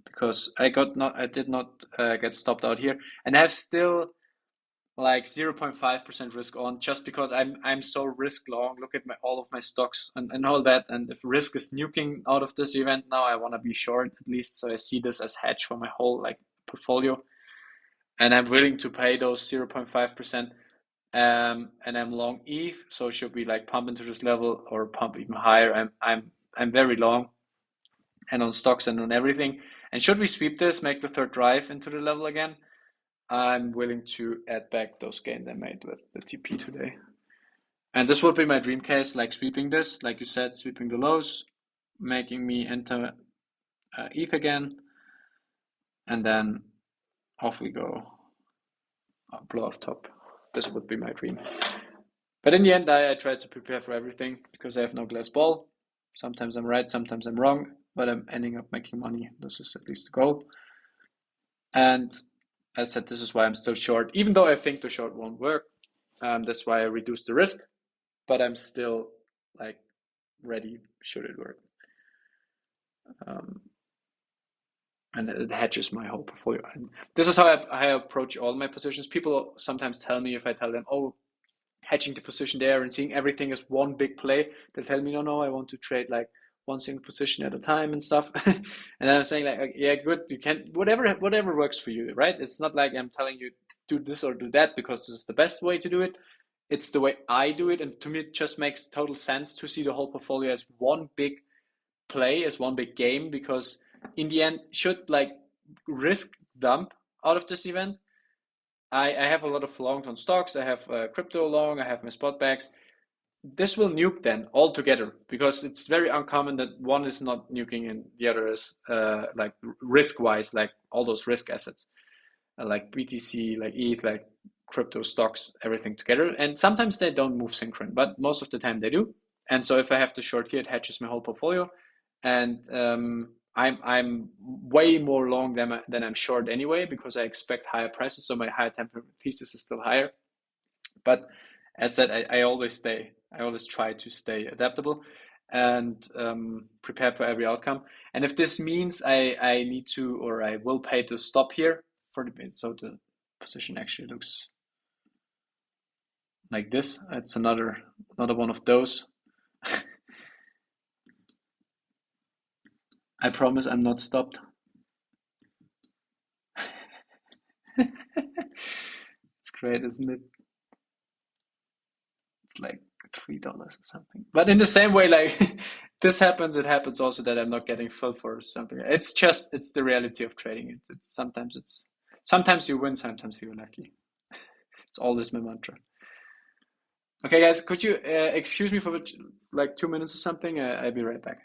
because I did not get stopped out here, and I have still like 0.5% risk on, just because I'm so risk long. Look at all of my stocks and all that, and if risk is nuking out of this event now, I want to be short at least, so I see this as hedge for my whole like portfolio, and I'm willing to pay those 0.5%. And I'm long ETH, so should we like pump into this level or pump even higher? I'm very long, and on stocks and on everything. And should we sweep this, make the third drive into the level again, I'm willing to add back those gains I made with the TP today. And this would be my dream case, like sweeping this, like you said, sweeping the lows, making me enter ETH again, and then off we go, blow off top. This would be my dream. But in the end, I try to prepare for everything because I have no glass ball. Sometimes I'm right, sometimes I'm wrong, but I'm ending up making money. This is at least the goal. And as I said, this is why I'm still short, even though I think the short won't work. That's why I reduced the risk, but I'm still like ready should it work. And it hedges my whole portfolio. And this is how I approach all my positions. People sometimes tell me, if I tell them, oh, hedging the position there and seeing everything as one big play. They'll tell me, no, I want to trade like one single position at a time and stuff. And I'm saying like, yeah, good, you can, whatever works for you, right? It's not like I'm telling you do this or do that because this is the best way to do it. It's the way I do it. And to me, it just makes total sense to see the whole portfolio as one big play, as one big game, because in the end, should like risk dump out of this event. I have a lot of longs on stocks. I have crypto long. I have my spot bags. This will nuke then altogether because it's very uncommon that one is not nuking and the other is like risk wise, like all those risk assets, like BTC, like ETH, like crypto stocks, everything together. And sometimes they don't move synchron, but most of the time they do. And so if I have to short here, it hedges my whole portfolio. And I'm way more long than I'm short anyway because I expect higher prices. So my higher temper thesis is still higher. But as said, I always try to stay adaptable and prepared for every outcome. And if this means I need to, or I will pay to stop here for the, so the position actually looks like this. It's another one of those. I promise I'm not stopped. It's great, isn't it? It's like $3 or something. But in the same way, like this happens, it happens also that I'm not getting filled for something. It's the reality of trading. It's sometimes you win, sometimes you're lucky. It's always my mantra. Okay, guys, could you excuse me for like 2 minutes or something? I'll be right back.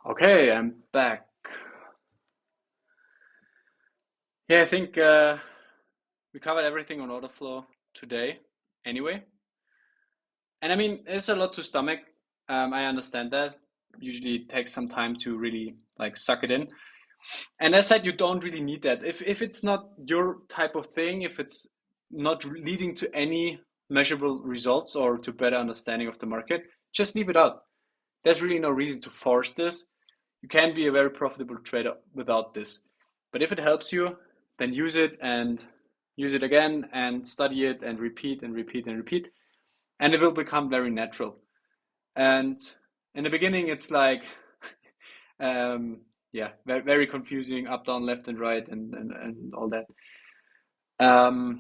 Okay, I'm back. Yeah, I think we covered everything on Orderflow today anyway. And I mean, it's a lot to stomach. I understand that. Usually it takes some time to really like suck it in. And as I said, you don't really need that. If it's not your type of thing, if it's not leading to any measurable results or to better understanding of the market, just leave it out. There's really no reason to force this. You can be a very profitable trader without this. But if it helps you, then use it and use it again and study it and repeat and repeat and repeat. And it will become very natural. And in the beginning, it's like, yeah, very, very confusing, up, down, left, and right, and all that.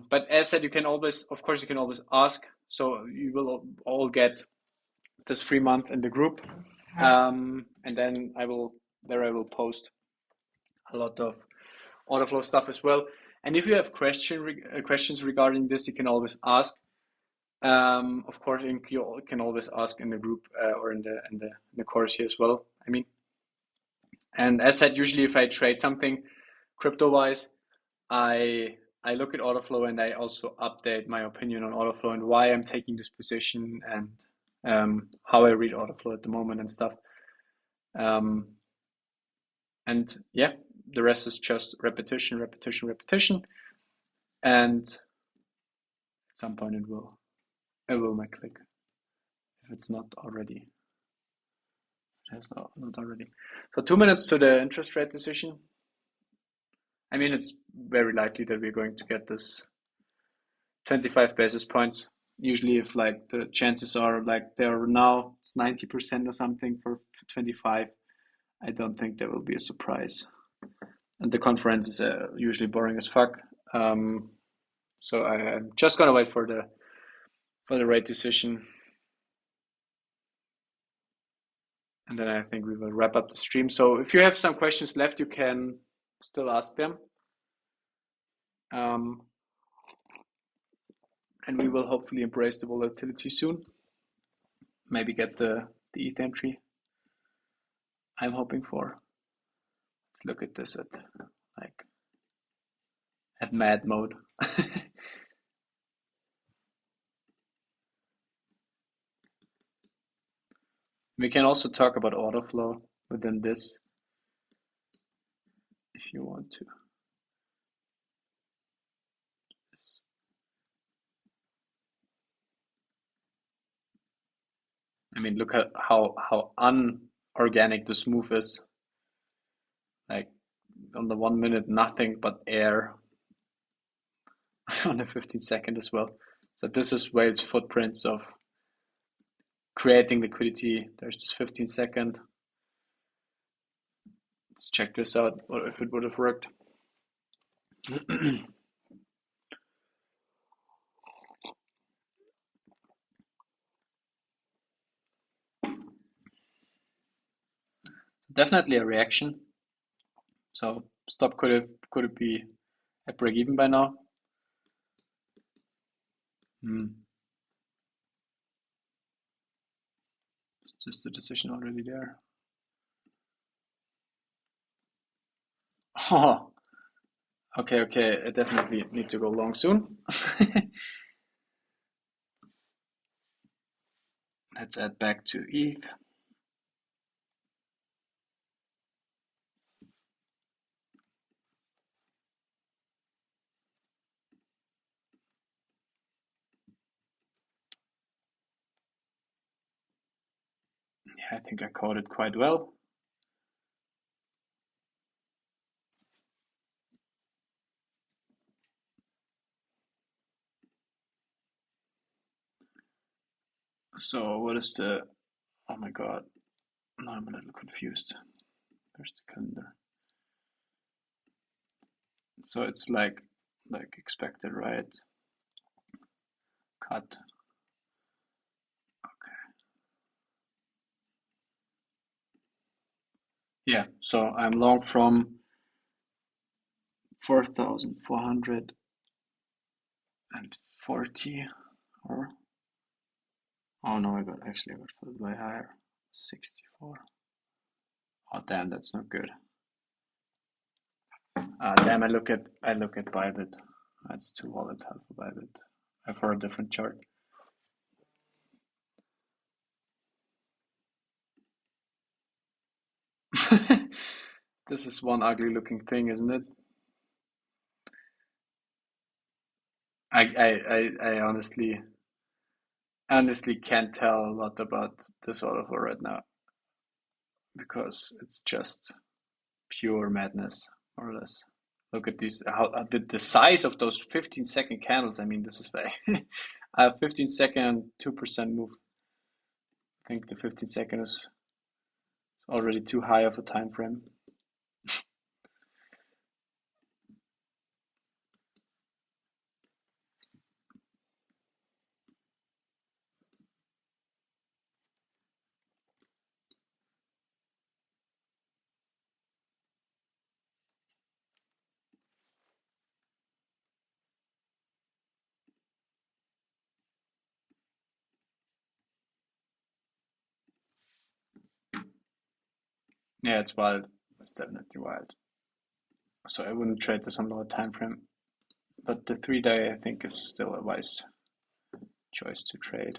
But as said, you can always, of course, you can always ask. So you will all get this free month in the group, and then I will post a lot of Orderflow stuff as well. And if you have questions regarding this, you can always ask. Of course, you can always ask in the group or in the course here as well. I mean, and as said, usually if I trade something crypto-wise, I look at Orderflow and I also update my opinion on Orderflow and why I'm taking this position and how I read Orderflow at the moment and stuff. And yeah, the rest is just repetition, repetition, repetition, and at some point it will make click if it's not already. It has not already. So 2 minutes to the interest rate decision. I mean, it's very likely that we're going to get this 25 basis points. Usually if like the chances are like they're now it's 90% or something for 25, I don't think there will be a surprise. And the conference is usually boring as fuck. So I'm just gonna wait for the rate decision. And then I think we will wrap up the stream. So if you have some questions left, you can still ask them. And we will hopefully embrace the volatility soon. Maybe get the ETH entry I'm hoping for. Let's look at this at mad mode. We can also talk about order flow within this if you want to. I mean, look at how unorganic this move is. Like on the 1 minute, nothing but air. On the 15-second as well. So this is Whale's footprints of creating liquidity. There's this 15-second. Let's check this out, or if it would have worked. Definitely a reaction. So stop could it be at break even by now? Just the decision already there. Oh, okay. I definitely need to go long soon. Let's add back to ETH. Yeah, I think I caught it quite well. So what is the, oh my God, now I'm a little confused. Where's the calendar? So it's like expected, right? Cut. Okay. Yeah, so I'm long from 4,440 or, oh no, I got filled way higher, 64. Oh damn, that's not good. Damn, I look at Bybit. That's too volatile for Bybit. For a different chart. This is one ugly looking thing, isn't it? I honestly can't tell a lot about this Orderflow right now because it's just pure madness, more or less. Look at these, how the size of those 15-second candles. I mean, this is like a 15-second 2% move. I think the 15-second is already too high of a time frame. Yeah, it's wild. It's definitely wild. So I wouldn't trade this on lower time frame, but the 3-day I think is still a wise choice to trade.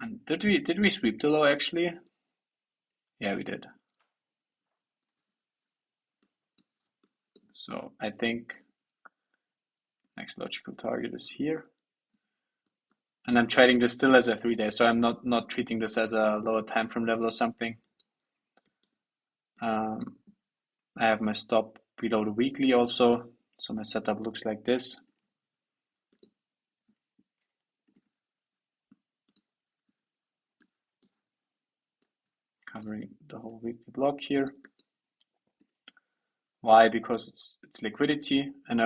And did we sweep the low actually? Yeah, we did. So I think next logical target is here. And I'm trading this still as a 3-day, so I'm not treating this as a lower time frame level or something. I have my stop below the weekly also. So my setup looks like this. Covering the whole weekly block here. Why? Because it's liquidity, and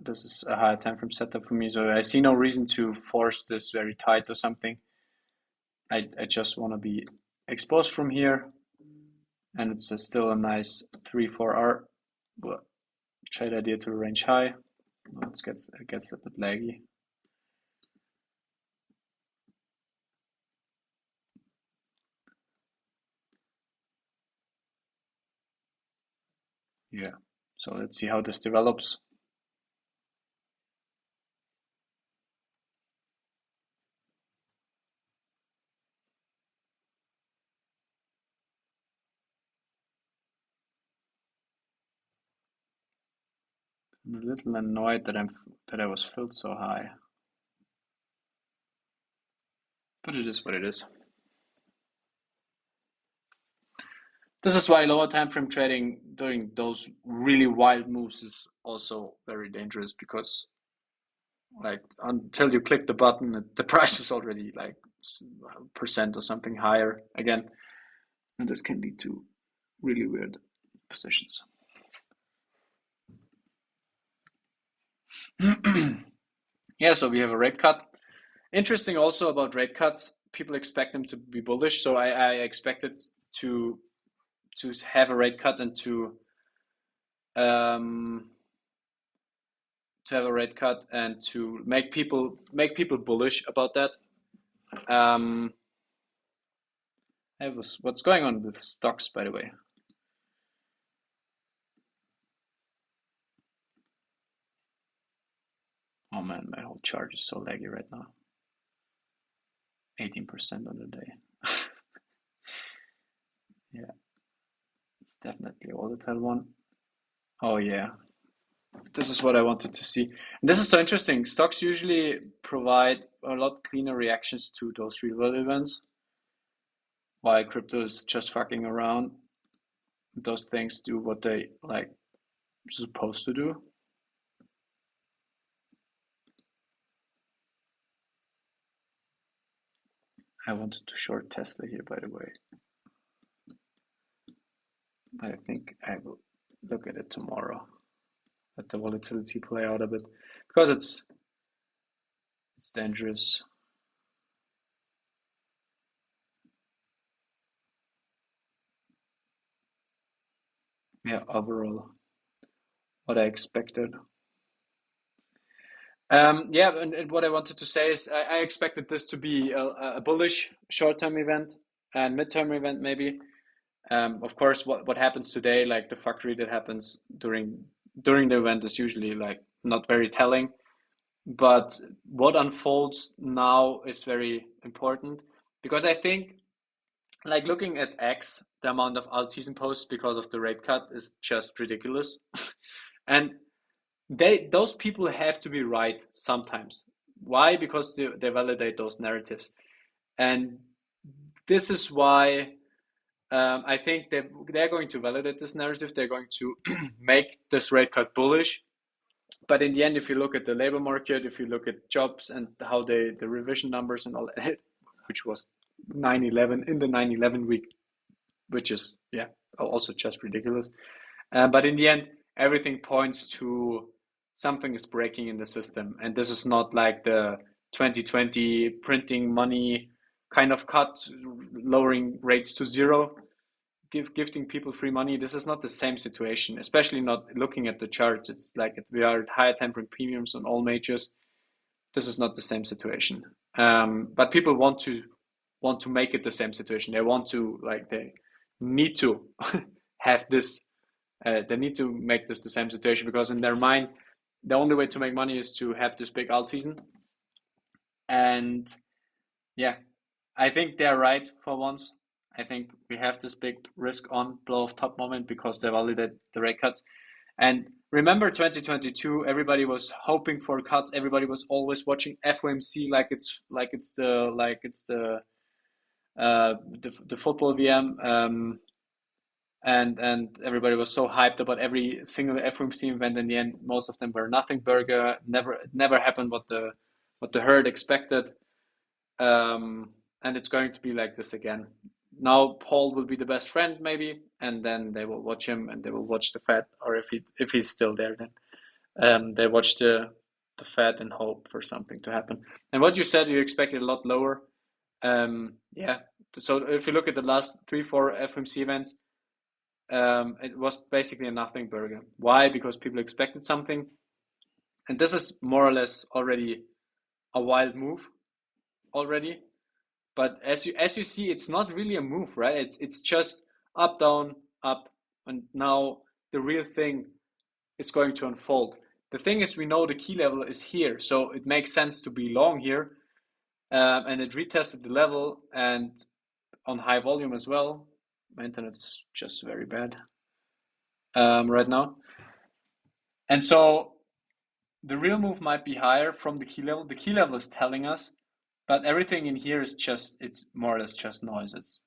this is a higher time frame setup for me, so I see no reason to force this very tight or something. I just want to be exposed from here, and it's still a nice 3-4 hour trade idea to range high. It gets a bit laggy. Yeah, so let's see how this develops. I'm a little annoyed that I was filled so high, but it is what it is. This is why lower time frame trading during those really wild moves is also very dangerous, because like until you click the button, the price is already like percent or something higher again, and this can lead to really weird positions. Yeah, so we have a rate cut. Interesting also about rate cuts, people expect them to be bullish, so I expected to have a rate cut and to have a rate cut and to make people bullish about that. What's going on with stocks, by the way? Oh man, my whole chart is so laggy right now. 18% on the day. Yeah, it's definitely a volatile one. Oh yeah, this is what I wanted to see. And this is so interesting. Stocks usually provide a lot cleaner reactions to those real world events, while crypto is just fucking around. Those things do what they like supposed to do. I wanted to short Tesla here, by the way. I think I will look at it tomorrow. Let the volatility play out a bit, because it's dangerous. Yeah, overall, what I expected. Yeah, and what I wanted to say is I expected this to be a bullish short-term event and mid-term event maybe. Of course, what happens today, like the fuckery that happens during the event, is usually like not very telling. But what unfolds now is very important, because I think, like looking at X, the amount of alt season posts because of the rate cut is just ridiculous. And those people have to be right sometimes. Why? Because they validate those narratives. And this is why I think they're going to validate this narrative. They're going to make this rate cut bullish. But in the end, if you look at the labor market, if you look at jobs and how the revision numbers and all that, which was 9/11 in the 9/11 week, which is yeah also just ridiculous. But in the end, everything points to something is breaking in the system, and this is not like the 2020 printing money kind of cut, lowering rates to zero, gifting people free money. This is not the same situation, especially not looking at the charts. It's like we are at higher time frame premiums on all majors. This is not the same situation. But people want to make it the same situation. They want to they need to have this. They need to make this the same situation, because in their mind, the only way to make money is to have this big alt season. And yeah, I think they're right for once. I think we have this big risk on blow of top moment because they validate the rate cuts. And remember 2022, everybody was hoping for cuts. Everybody was always watching FOMC like it's the football VM. and everybody was so hyped about every single FOMC event. In the end, most of them were nothing burger. Never happened what the herd expected. And it's going to be like this again. Now Paul will be the best friend maybe, and then they will watch him and they will watch the Fed, or if he's still there, then they watch the Fed and hope for something to happen. And what you said, you expected a lot lower. Yeah. So if you look at the last 3-4 FOMC events, it was basically a nothing burger. Why? Because people expected something, and this is more or less already a wild move already. But as you see, it's not really a move, right? It's just up, down, up, and now the real thing is going to unfold. The thing is, we know the key level is here, so it makes sense to be long here, and it retested the level and on high volume as well. My internet is just very bad right now, and so the real move might be higher from the key level. The key level is telling us, but everything in here is just, it's more or less just noise. It's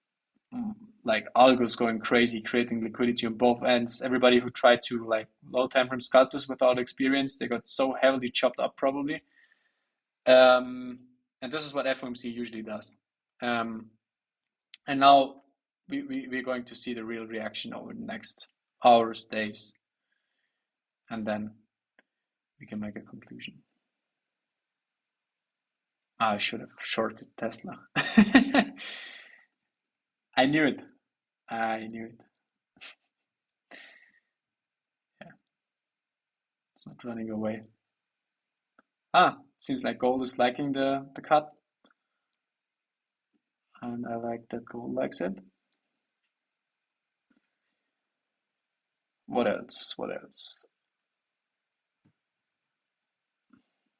like algos going crazy, creating liquidity on both ends. Everybody who tried to like low time frame scalpers without experience, they got so heavily chopped up probably. And this is what FOMC usually does. And now we're going to see the real reaction over the next hours, days, and then we can make a conclusion. I should have shorted Tesla. I knew it. I knew it. Yeah, it's not running away. Seems like gold is liking the cut. And I like that gold likes it. What else? What else?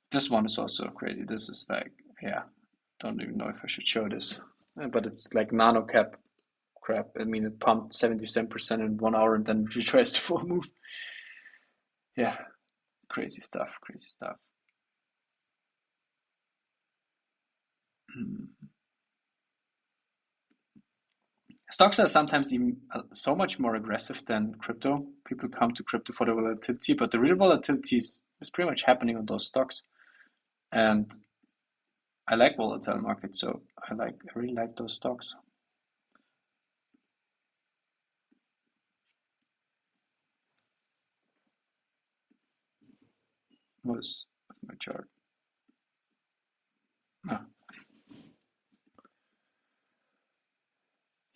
This one is also crazy. This is like, yeah, don't even know if I should show this. But it's like nano cap crap. I mean, it pumped 77% in 1 hour and then retraced the full move. Yeah, crazy stuff, crazy stuff. Stocks are sometimes even so much more aggressive than crypto. People come to crypto for the volatility, but the real volatility is pretty much happening on those stocks. And I like volatile markets, so I really like those stocks. What is my chart?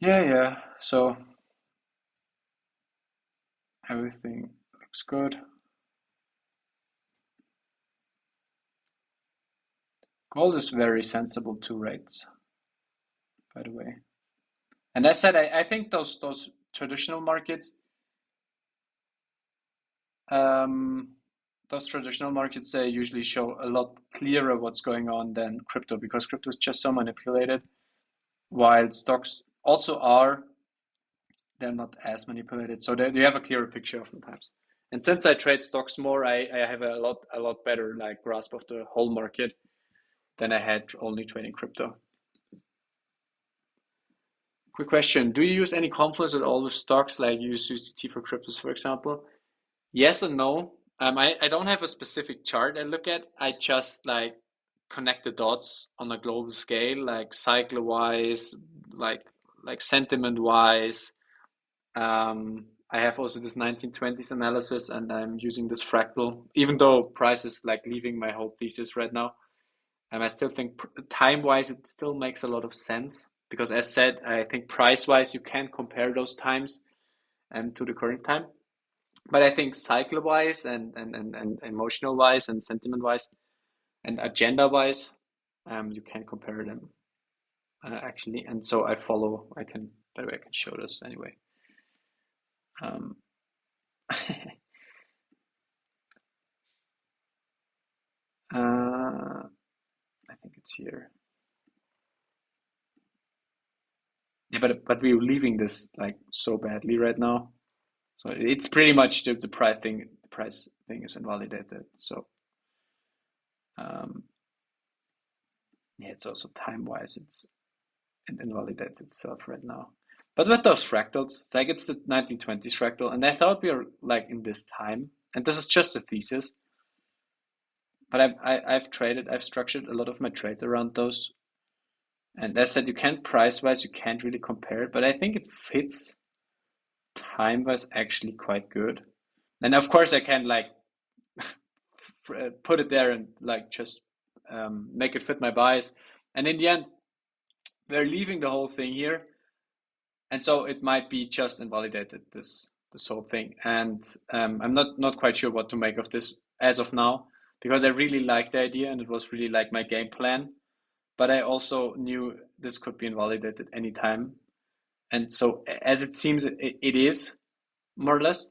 Yeah. So everything looks good. Gold is very sensible to rates, by the way. And as said, I think those traditional markets, they usually show a lot clearer what's going on than crypto, because crypto is just so manipulated, while stocks also are, they're not as manipulated. So you have a clearer picture oftentimes. And since I trade stocks more, I have a lot better like grasp of the whole market than I had only trading crypto. Quick question: do you use any confluence at all with stocks, like you use USDT for cryptos, for example? Yes and no. I don't have a specific chart I look at. I just like connect the dots on a global scale, like cycle wise, like sentiment wise. I have also this 1920s analysis, and I'm using this fractal, even though price is like leaving my whole thesis right now. I still think time-wise it still makes a lot of sense, because as said, I think price-wise you can't compare those times to the current time. But I think cycle-wise and emotional-wise and sentiment-wise and agenda-wise, you can compare them actually. And so I follow. By the way, I can show this anyway. I think it's here. Yeah, but we're leaving this like so badly right now. So it's pretty much the price thing. The price thing is invalidated. So yeah, it's also time wise. It invalidates itself right now. But with those fractals, like it's the 1920s fractal, and I thought we are like in this time, and this is just a thesis. But I've structured a lot of my trades around those. And as I said, you can't price wise, you can't really compare it, but I think it fits time wise actually quite good. And of course, I can like put it there and like just make it fit my bias. And in the end, we're leaving the whole thing here, and so it might be just invalidated this whole thing. And I'm not quite sure what to make of this as of now, because I really like the idea and it was really like my game plan. But I also knew this could be invalidated anytime. And so as it seems it is more or less,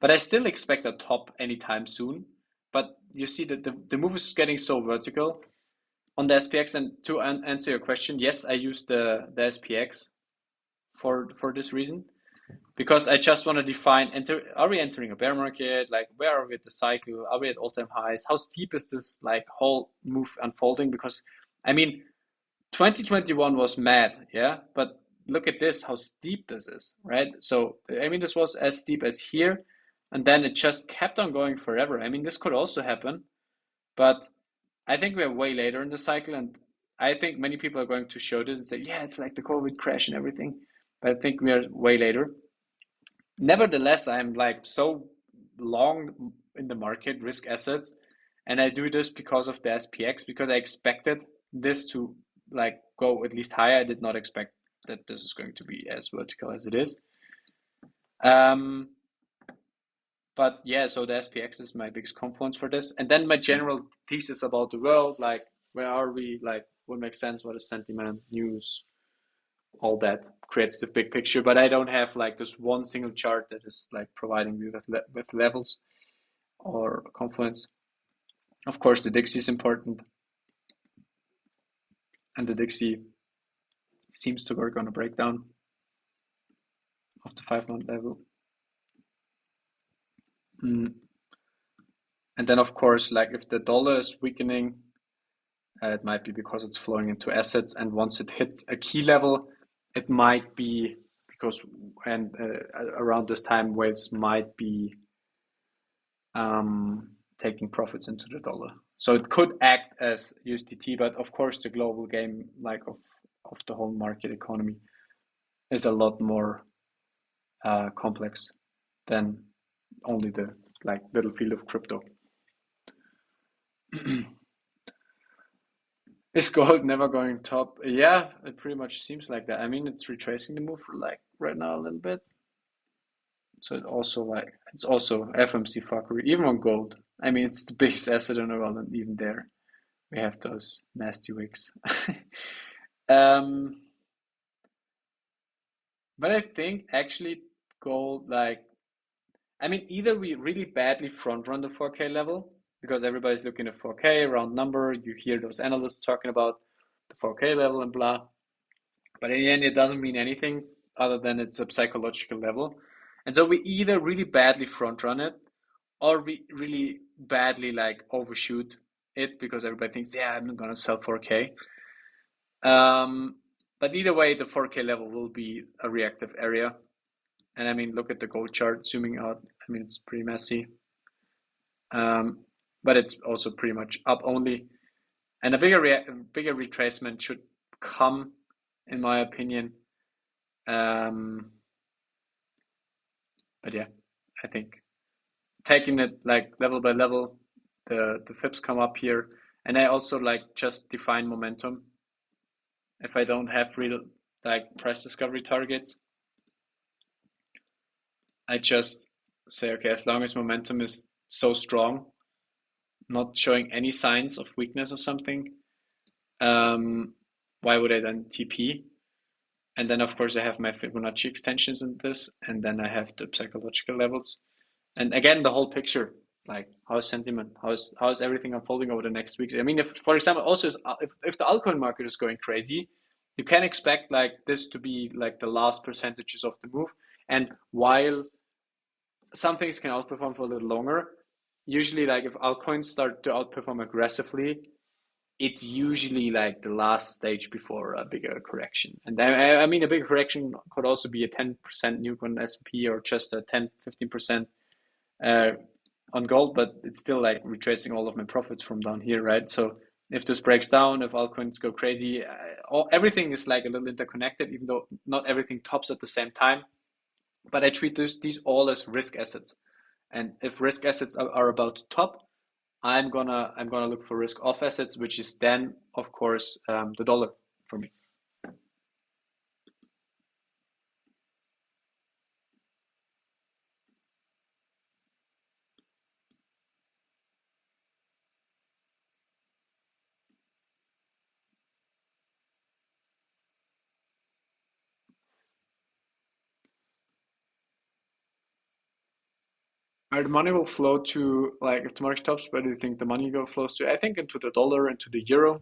but I still expect a top anytime soon. But you see that the move is getting so vertical on the SPX. And to answer your question, yes, I use the SPX for this reason, because I just want to define, are we entering a bear market? Like, where are we at the cycle? Are we at all-time highs? How steep is this like whole move unfolding? Because I mean, 2021 was mad, yeah, but look at this, how steep this is, right? So I mean, this was as steep as here, and then it just kept on going forever. I mean, this could also happen, but I think we're way later in the cycle, and I think many people are going to show this and say, yeah, it's like the COVID crash and everything, but I think we are way later. Nevertheless, I'm like so long in the market, risk assets, and I do this because of the SPX, because I expected this to like go at least higher. I did not expect that this is going to be as vertical as it is. But yeah, so the SPX is my biggest confluence for this. And then my general thesis about the world, like where are we, like what makes sense, what is sentiment, news, all that creates the big picture. But I don't have like this one single chart that is like providing me with levels or confluence. Of course, the Dixie is important, and the Dixie seems to work on a breakdown of the 5-month level. And then, of course, like if the dollar is weakening, it might be because it's flowing into assets, and once it hits a key level, it might be because around this time, whales might be taking profits into the dollar. So it could act as USDT, but of course the global game, like of the whole market economy, is a lot more complex than only the like little field of crypto. Is gold never going top? Yeah, it pretty much seems like that. I mean, it's retracing the move like right now a little bit. So it's also FMC fuckery, even on gold. I mean, it's the biggest asset in the world, and even there, we have those nasty wicks. But I think actually gold, like, I mean, either we really badly front run the 4K level because everybody's looking at 4K, round number. You hear those analysts talking about the 4K level and blah. But in the end, it doesn't mean anything other than it's a psychological level. And so we either really badly front run it, or we really badly like overshoot it because everybody thinks, yeah, I'm gonna sell 4K. But either way, the 4K level will be a reactive area. And I mean, look at the gold chart zooming out. I mean, it's pretty messy. But it's also pretty much up only. And a bigger retracement should come, in my opinion. But yeah, I think taking it like level by level, the FIPS come up here. And I also like just define momentum. If I don't have real like price discovery targets, I just say, okay, as long as momentum is so strong, not showing any signs of weakness or something, why would I then TP? And then of course I have my Fibonacci extensions in this, and then I have the psychological levels. And again, the whole picture, like how's sentiment, how's everything unfolding over the next weeks. I mean, if for example, also if the altcoin market is going crazy, you can expect like this to be like the last percentages of the move. And while some things can outperform for a little longer, usually like if altcoins start to outperform aggressively, it's usually like the last stage before a bigger correction. And I mean, a bigger correction could also be a 10% nuke on S&P or just a 10, 15% on gold, but it's still like retracing all of my profits from down here, right? So if this breaks down, if altcoins go crazy, everything is like a little interconnected, even though not everything tops at the same time. But I treat these all as risk assets. And if risk assets are about to top, I'm gonna look for risk off assets, which is then of course the dollar for me. The money will flow to, like, if the market tops, where do you think the money flows to? I think into the dollar, into the euro,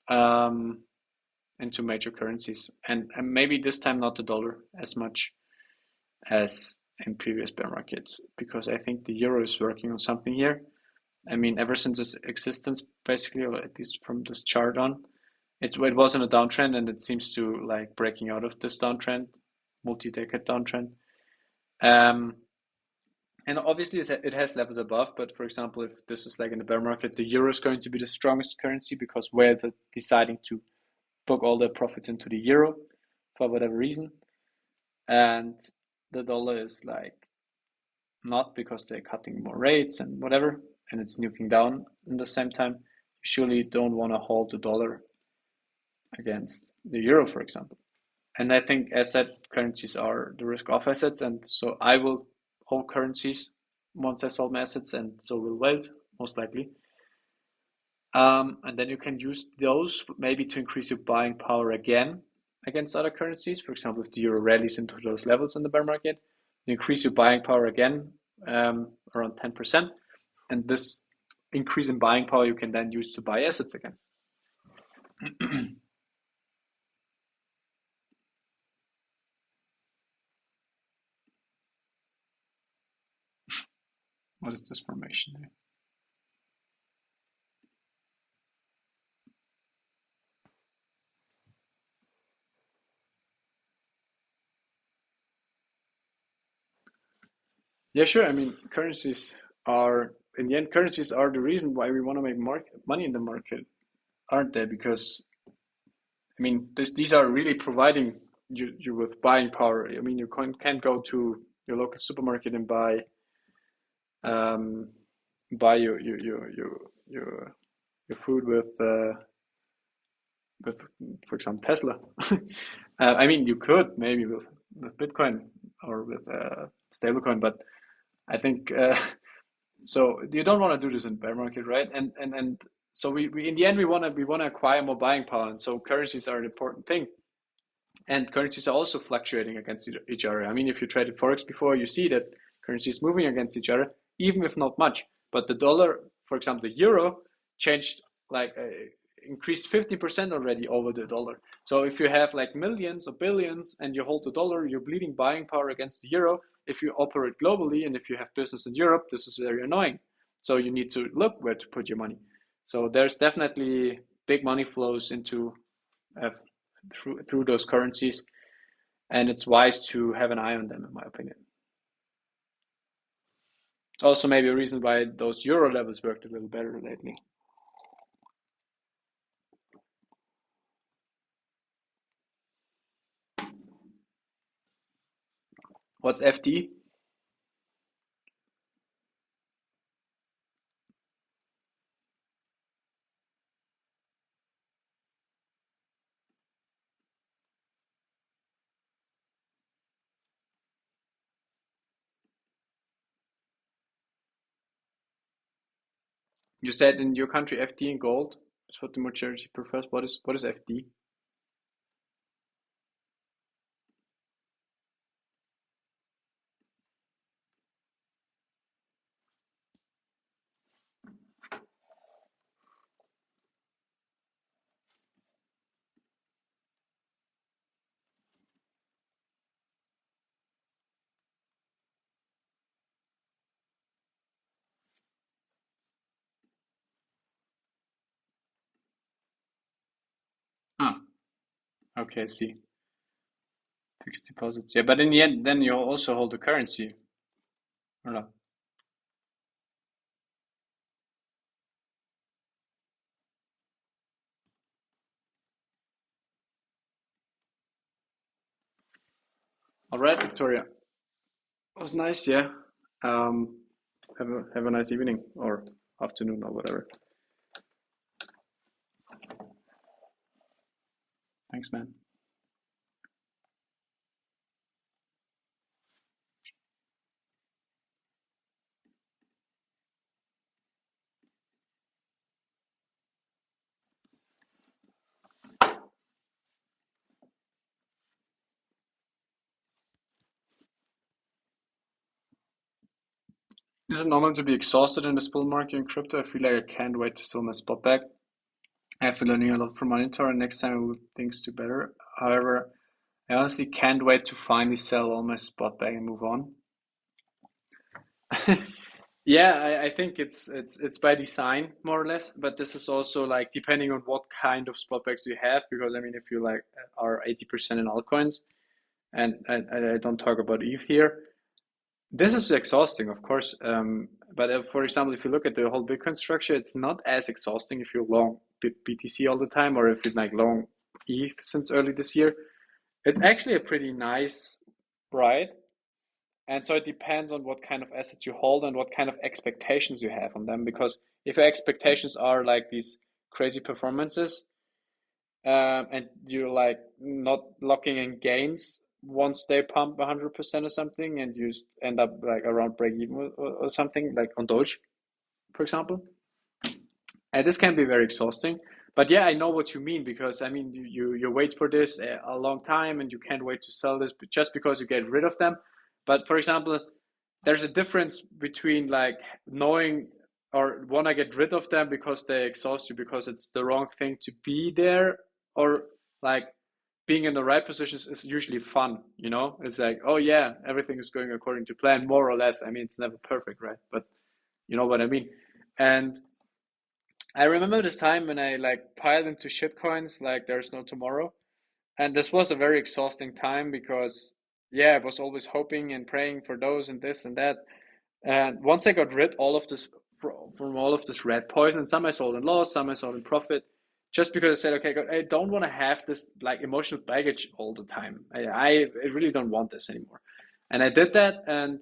um, into major currencies, and maybe this time not the dollar as much as in previous bear markets, because I think the euro is working on something here. I mean, ever since its existence, basically, or at least from this chart on, it was in a downtrend, and it seems to like breaking out of this downtrend, multi-decade downtrend. Um, and obviously it has levels above, but for example, if this is like in the bear market, the euro is going to be the strongest currency because whales are deciding to book all their profits into the euro for whatever reason. And the dollar is like not, because they're cutting more rates and whatever, and it's nuking down in the same time. You surely don't want to hold the dollar against the euro, for example. And I think asset currencies are the risk off assets, and so I will hold currencies once I sold my assets, and so will Wales, most likely. And then you can use those maybe to increase your buying power again against other currencies. For example, if the euro rallies into those levels in the bear market, you increase your buying power again, around 10%. And this increase in buying power you can then use to buy assets again. What is this formation here? Yeah, sure. I mean, currencies are, in the end, currencies are the reason why we want to make money in the market, aren't they? Because, I mean, these are really providing you with buying power. I mean, you can't go to your local supermarket and um, buy your food with, for example, Tesla. I mean, you could maybe with Bitcoin or with stablecoin, but I think so. You don't want to do this in bear market, right? And so we in the end we want to acquire more buying power, and so currencies are an important thing. And currencies are also fluctuating against each other. I mean, if you traded forex before, you see that currencies moving against each other, even if not much. But the dollar, for example, the euro changed, like increased 50% already over the dollar. So if you have like millions or billions and you hold the dollar, you're bleeding buying power against the euro. If you operate globally and if you have business in Europe, this is very annoying. So you need to look where to put your money. So there's definitely big money flows into uh, through those currencies, and it's wise to have an eye on them, in my opinion. It's also maybe a reason why those euro levels worked a little better lately. What's FD? You said in your country FD in gold is what the majority prefers. What is FD? Okay, I see. Fixed deposits. Yeah, but in the end, then you also hold the currency, or not? All right, Victoria. It was nice, yeah. Um, have a nice evening or afternoon or whatever. Thanks, man. Is it normal to be exhausted in this bull market in crypto? I feel like I can't wait to sell my spot back. I have been learning a lot from Monitor, and next time I will things do better. However, I honestly can't wait to finally sell all my spot back and move on. Yeah, I think it's by design more or less, but this is also like depending on what kind of spot backs you have, because I mean if you like are 80% in altcoins, and I don't talk about ETH here, this is exhausting, of course. But for example, if you look at the whole Bitcoin structure, it's not as exhausting if you're long BTC all the time, or if you're like long ETH since early this year. It's actually a pretty nice ride. And so it depends on what kind of assets you hold and what kind of expectations you have on them. Because if your expectations are like these crazy performances, and you're like not locking in gains once they pump 100% or something, and you end up like around break even or something, like on Doge, for example. And this can be very exhausting. But yeah, I know what you mean, because I mean you wait for this a long time and you can't wait to sell this just because you get rid of them. But for example, there's a difference between like knowing or want to get rid of them because they exhaust you because it's the wrong thing to be there, or like being in the right positions is usually fun, you know? It's like, oh yeah, everything is going according to plan, more or less. I mean, it's never perfect, right? But you know what I mean. And I remember this time when I like piled into shitcoins like there's no tomorrow. And this was a very exhausting time because yeah, I was always hoping and praying for those and this and that. And once I got rid all of this from all of this red poison, some I sold in loss, some I sold in profit, just because I said, okay, I don't want to have this like emotional baggage all the time. I really don't want this anymore. And I did that, and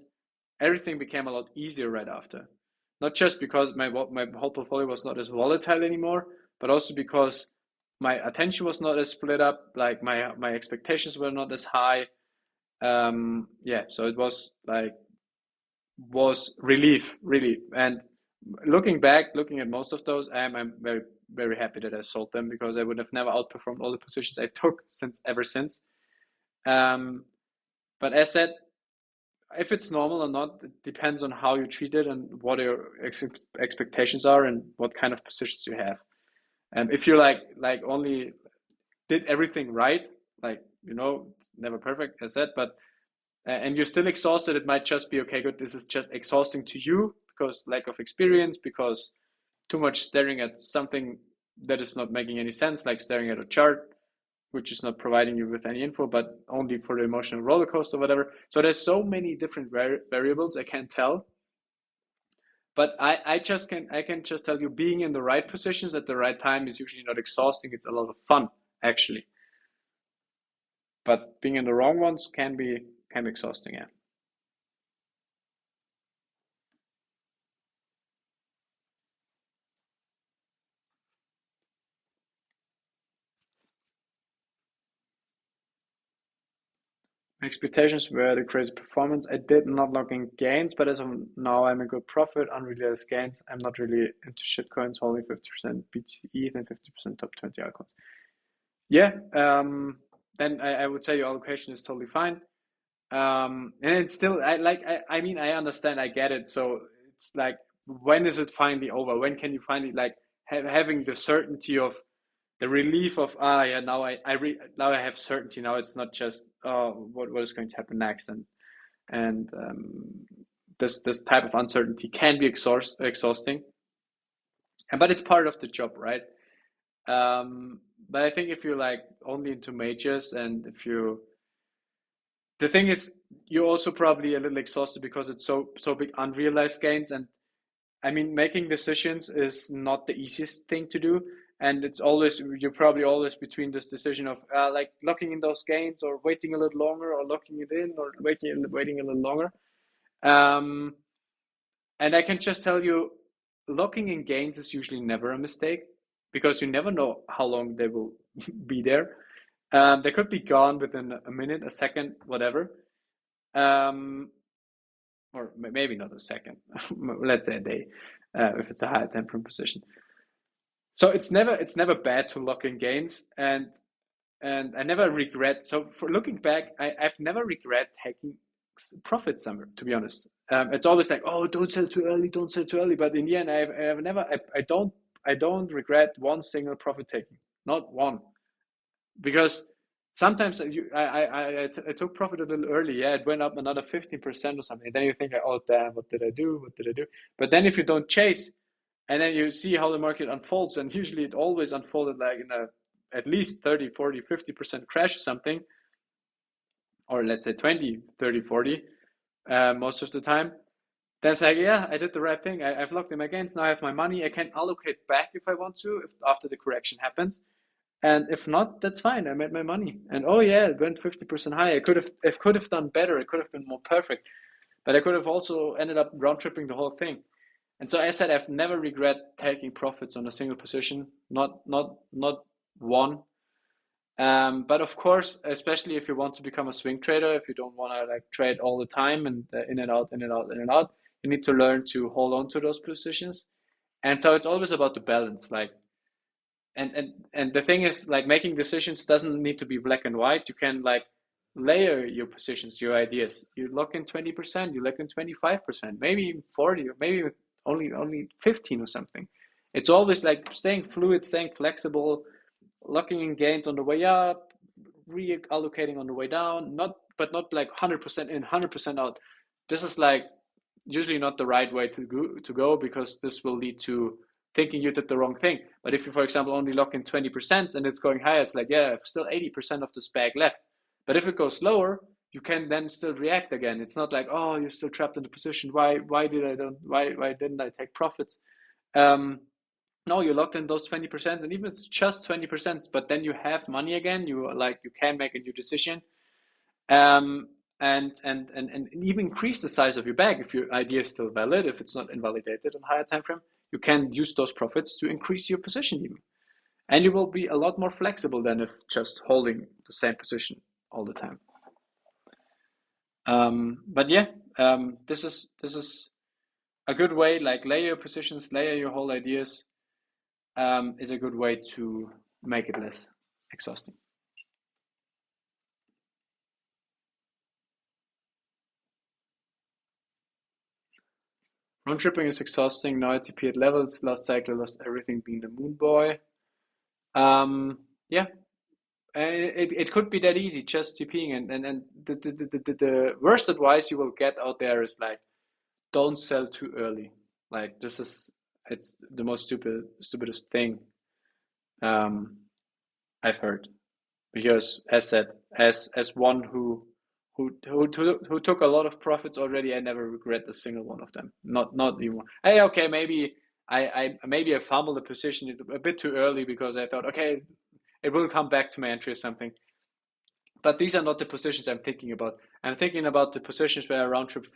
everything became a lot easier right after. Not just because my whole portfolio was not as volatile anymore, but also because my attention was not as split up, like my expectations were not as high. Yeah, so it was like was relief, really. And looking back, looking at most of those, I'm very, very happy that I sold them, because I would have never outperformed all the positions I took ever since. Um, but as said, if it's normal or not, it depends on how you treat it and what your expectations are and what kind of positions you have. If you like only did everything right, like it's never perfect, as said, but and you're still exhausted, it might just be okay, good, this is just exhausting to you because lack of experience, because too much staring at something that is not making any sense, like staring at a chart which is not providing you with any info, but only for the emotional roller coaster or whatever. So there's so many different variables I can't tell. But I can just tell you, being in the right positions at the right time is usually not exhausting. It's a lot of fun, actually. But being in the wrong ones can be exhausting, yeah. My expectations were the crazy performance. I did not lock in gains, but as of now, I'm a good profit. Unrealized gains. I'm not really into shitcoins, holding 50% BTC and 50% top 20 altcoins. Yeah, then I would say your allocation is totally fine. And it's still, I mean, I understand, I get it. So it's like, when is it finally over? When can you finally like having the certainty of the relief of yeah, now now I have certainty. Now it's not just what is going to happen next, and this type of uncertainty can be exhausting, but it's part of the job, right? But I think if you're like only into majors, and if you, the thing is, you're also probably a little exhausted because it's so big unrealized gains. And I mean, making decisions is not the easiest thing to do. And it's always, you're probably always between this decision of like locking in those gains, or waiting a little longer, or locking it in, or waiting a little longer. Um, and I can just tell you, locking in gains is usually never a mistake, because you never know how long they will be there. They could be gone within a minute, a second, whatever. Um, or maybe not a second. Let's say a day, if it's a higher time frame position. So it's never bad to lock in gains, and I never regret. So for looking back, I've never regret taking profit somewhere. To be honest, it's always like, oh, don't sell too early, don't sell too early. But in the end, I've never, I don't regret one single profit taking, not one, because sometimes I took profit a little early. Yeah, it went up another 15% or something. And then you think, oh damn, what did I do? What did I do? But then if you don't chase, and then you see how the market unfolds, and usually it always unfolded like in a at least 30, 40, 50% crash or something, or let's say 20, 30, 40, most of the time. Then it's like, yeah, I did the right thing. I've locked in my gains. Now I have my money. I can allocate back if I want to, if after the correction happens. And if not, that's fine. I made my money. And oh yeah, it went 50% higher. I could have done better. It could have been more perfect. But I could have also ended up round tripping the whole thing. And so I said, I've never regret taking profits on a single position, not one. But of course, especially if you want to become a swing trader, if you don't want to like trade all the time and in and out, in and out, in and out, you need to learn to hold on to those positions. And so it's always about the balance. Like, and the thing is, like, making decisions doesn't need to be black and white. You can like layer your positions, your ideas. You lock in 20%, you lock in 25%, maybe even 40, or maybe only 15 or something. It's always like staying fluid, staying flexible, locking in gains on the way up, reallocating on the way down, not like 100% in, 100% out. This is like usually not the right way to go, because this will lead to thinking you did the wrong thing. But if you, for example, only lock in 20% and it's going higher, it's like, yeah, still 80% of this bag left. But if it goes lower, you can then still react again. It's not like, oh, you're still trapped in the position. Why didn't I take profits? Um, no, you locked in those 20%, and even if it's just 20%, but then you have money again. You can make a new decision, um, and even increase the size of your bag if your idea is still valid. If it's not invalidated in higher time frame, you can use those profits to increase your position even, and you will be a lot more flexible than if just holding the same position all the time. But yeah, this is a good way. Like, layer your positions, layer your whole ideas, is a good way to make it less exhausting. Round tripping is exhausting. Now ATP at levels. Last cycle lost everything being the moon boy. Yeah, it could be that easy, just TPing. And the worst advice you will get out there is like, don't sell too early. Like, it's the most stupidest thing I've heard. Because as said, as one who took a lot of profits already, I never regret a single one of them. Not even one. Hey, okay, maybe I fumbled the position a bit too early, because I thought, okay, it will come back to my entry or something. But these are not the positions I'm thinking about. I'm thinking about the positions where I round trip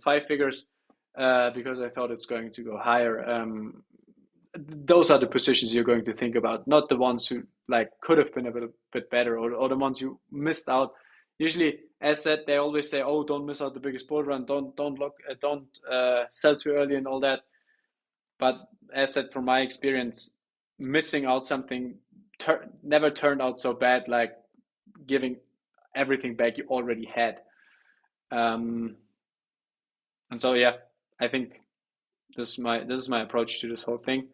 5 figures, because I thought it's going to go higher. Those are the positions you're going to think about, not the ones who like could have been a bit better, or the ones you missed out. Usually, as said, they always say, "Oh, don't miss out the biggest bull run. Don't sell too early and all that." But as said, from my experience, missing out something never turned out so bad, like giving everything back you already had. Um, and so yeah, I think this is my approach to this whole thing.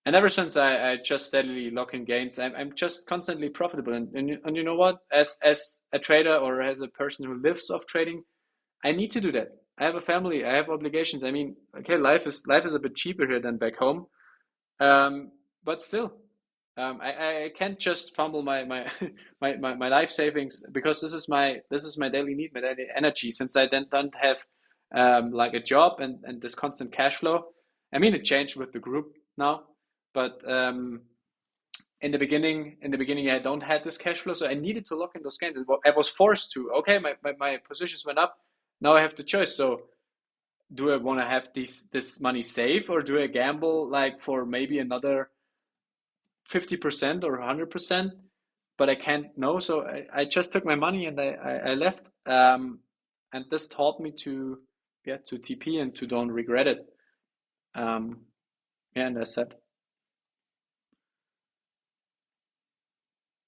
And ever since I just steadily lock in gains, I'm just constantly profitable. And you know what? As a trader, or as a person who lives off trading, I need to do that. I have a family. I have obligations. I mean, okay, life is a bit cheaper here than back home, but still, I can't just fumble my life savings because this is my daily need, my daily energy. Since I then don't have like a job and this constant cash flow. I mean, it changed with the group now, but in the beginning I don't have this cash flow, so I needed to look in those games. I was forced to. Okay, my positions went up. Now I have the choice. So do I want to have this money safe, or do I gamble like for maybe another 50% or 100%? But I can't know, so I just took my money and I left. And this taught me to to TP and to don't regret it. Um, yeah, and I said,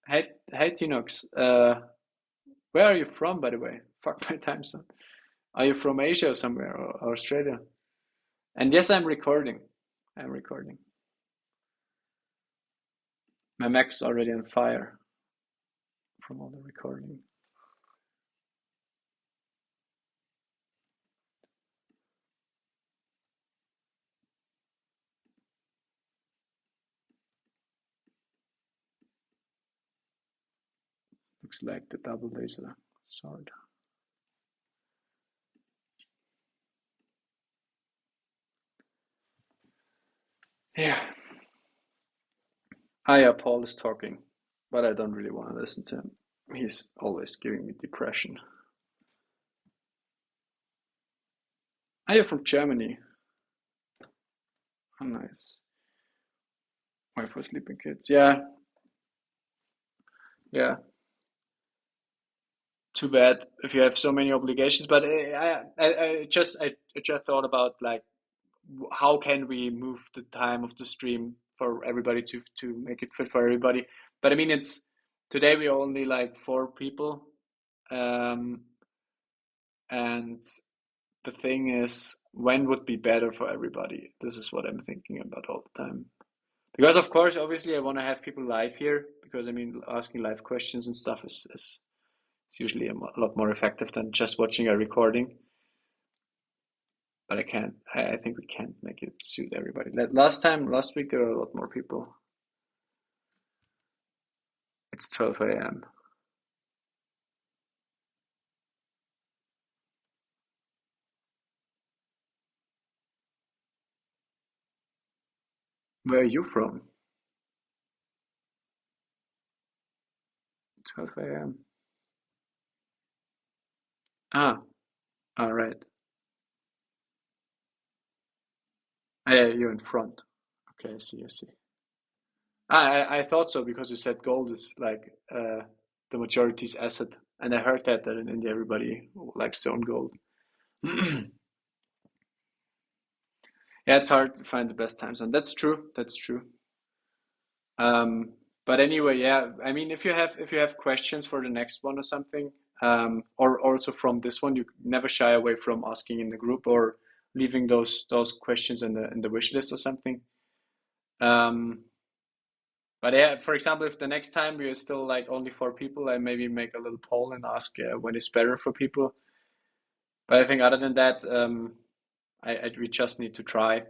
hey Tinox, where are you from, by the way? Fuck my time zone. Are you from Asia or somewhere, or Australia? And yes, I'm recording. I'm recording. My Mac's already on fire from all the recording. Looks like the double laser sword. Yeah. Yeah, Paul is talking, but I don't really want to listen to him. He's always giving me depression. You're from Germany. Oh, nice. Wife for sleeping kids. Yeah, yeah. Too bad if you have so many obligations. But I just thought about like how can we move the time of the stream for everybody to make it fit for everybody. But I mean, it's today we are only like 4 people, um, and the thing is, when would be better for everybody? This is what I'm thinking about all the time. Because of course, obviously, I want to have people live here because I mean, asking live questions and stuff is usually a lot more effective than just watching a recording. But I can't. I think we can't make it suit everybody. Last week, there were a lot more people. It's 12 a.m. Where are you from? 12 a.m. Ah, all right. Yeah, you're in front. Okay, I see. I see. I thought so because you said gold is like the majority's asset, and I heard that in India everybody likes to own gold. Yeah, it's hard to find the best time zone. That's true. That's true. Um, but anyway, yeah. I mean, if you have questions for the next one or something, or also from this one, you never shy away from asking in the group or leaving those questions in the wish list or something. Um, but yeah, for example, if the next time we are still like only 4 people, I maybe make a little poll and ask when it's better for people. But I think other than that, we just need to try.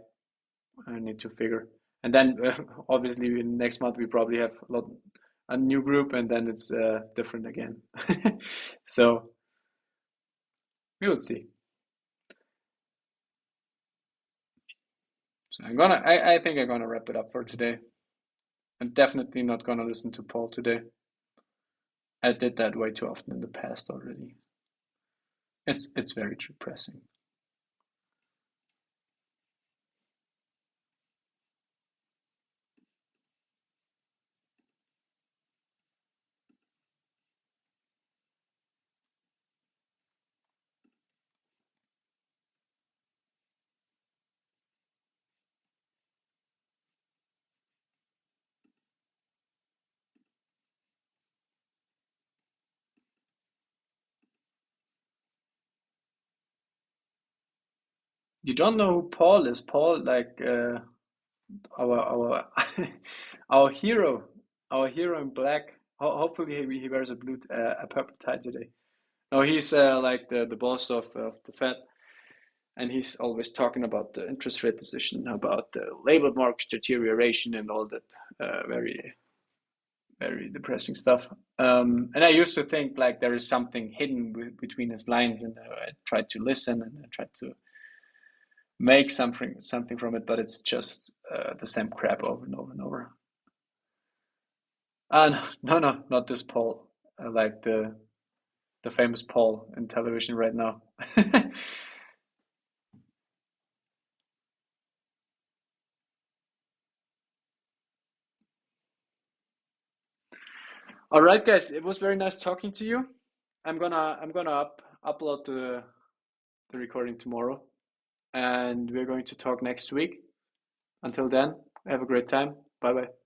I need to figure. And then obviously next month we probably have a new group, and then it's different again. So we will see. So I think I'm gonna wrap it up for today. I'm definitely not gonna listen to Paul today. I did that way too often in the past already. It's very depressing. You don't know who Paul is? Paul, like our our hero, our hero in black. Hopefully he wears a purple tie today. No, he's like the boss of the Fed, and he's always talking about the interest rate decision, about the labor market deterioration, and all that very very depressing stuff. And I used to think like there is something hidden between his lines, and I tried to listen and I tried to make something from it, but it's just the same crap over and over and over. No, not this Paul. Like the famous Paul in television right now. All right, guys, it was very nice talking to you. I'm gonna upload the recording tomorrow, and we're going to talk next week. Until then, have a great time. Bye bye.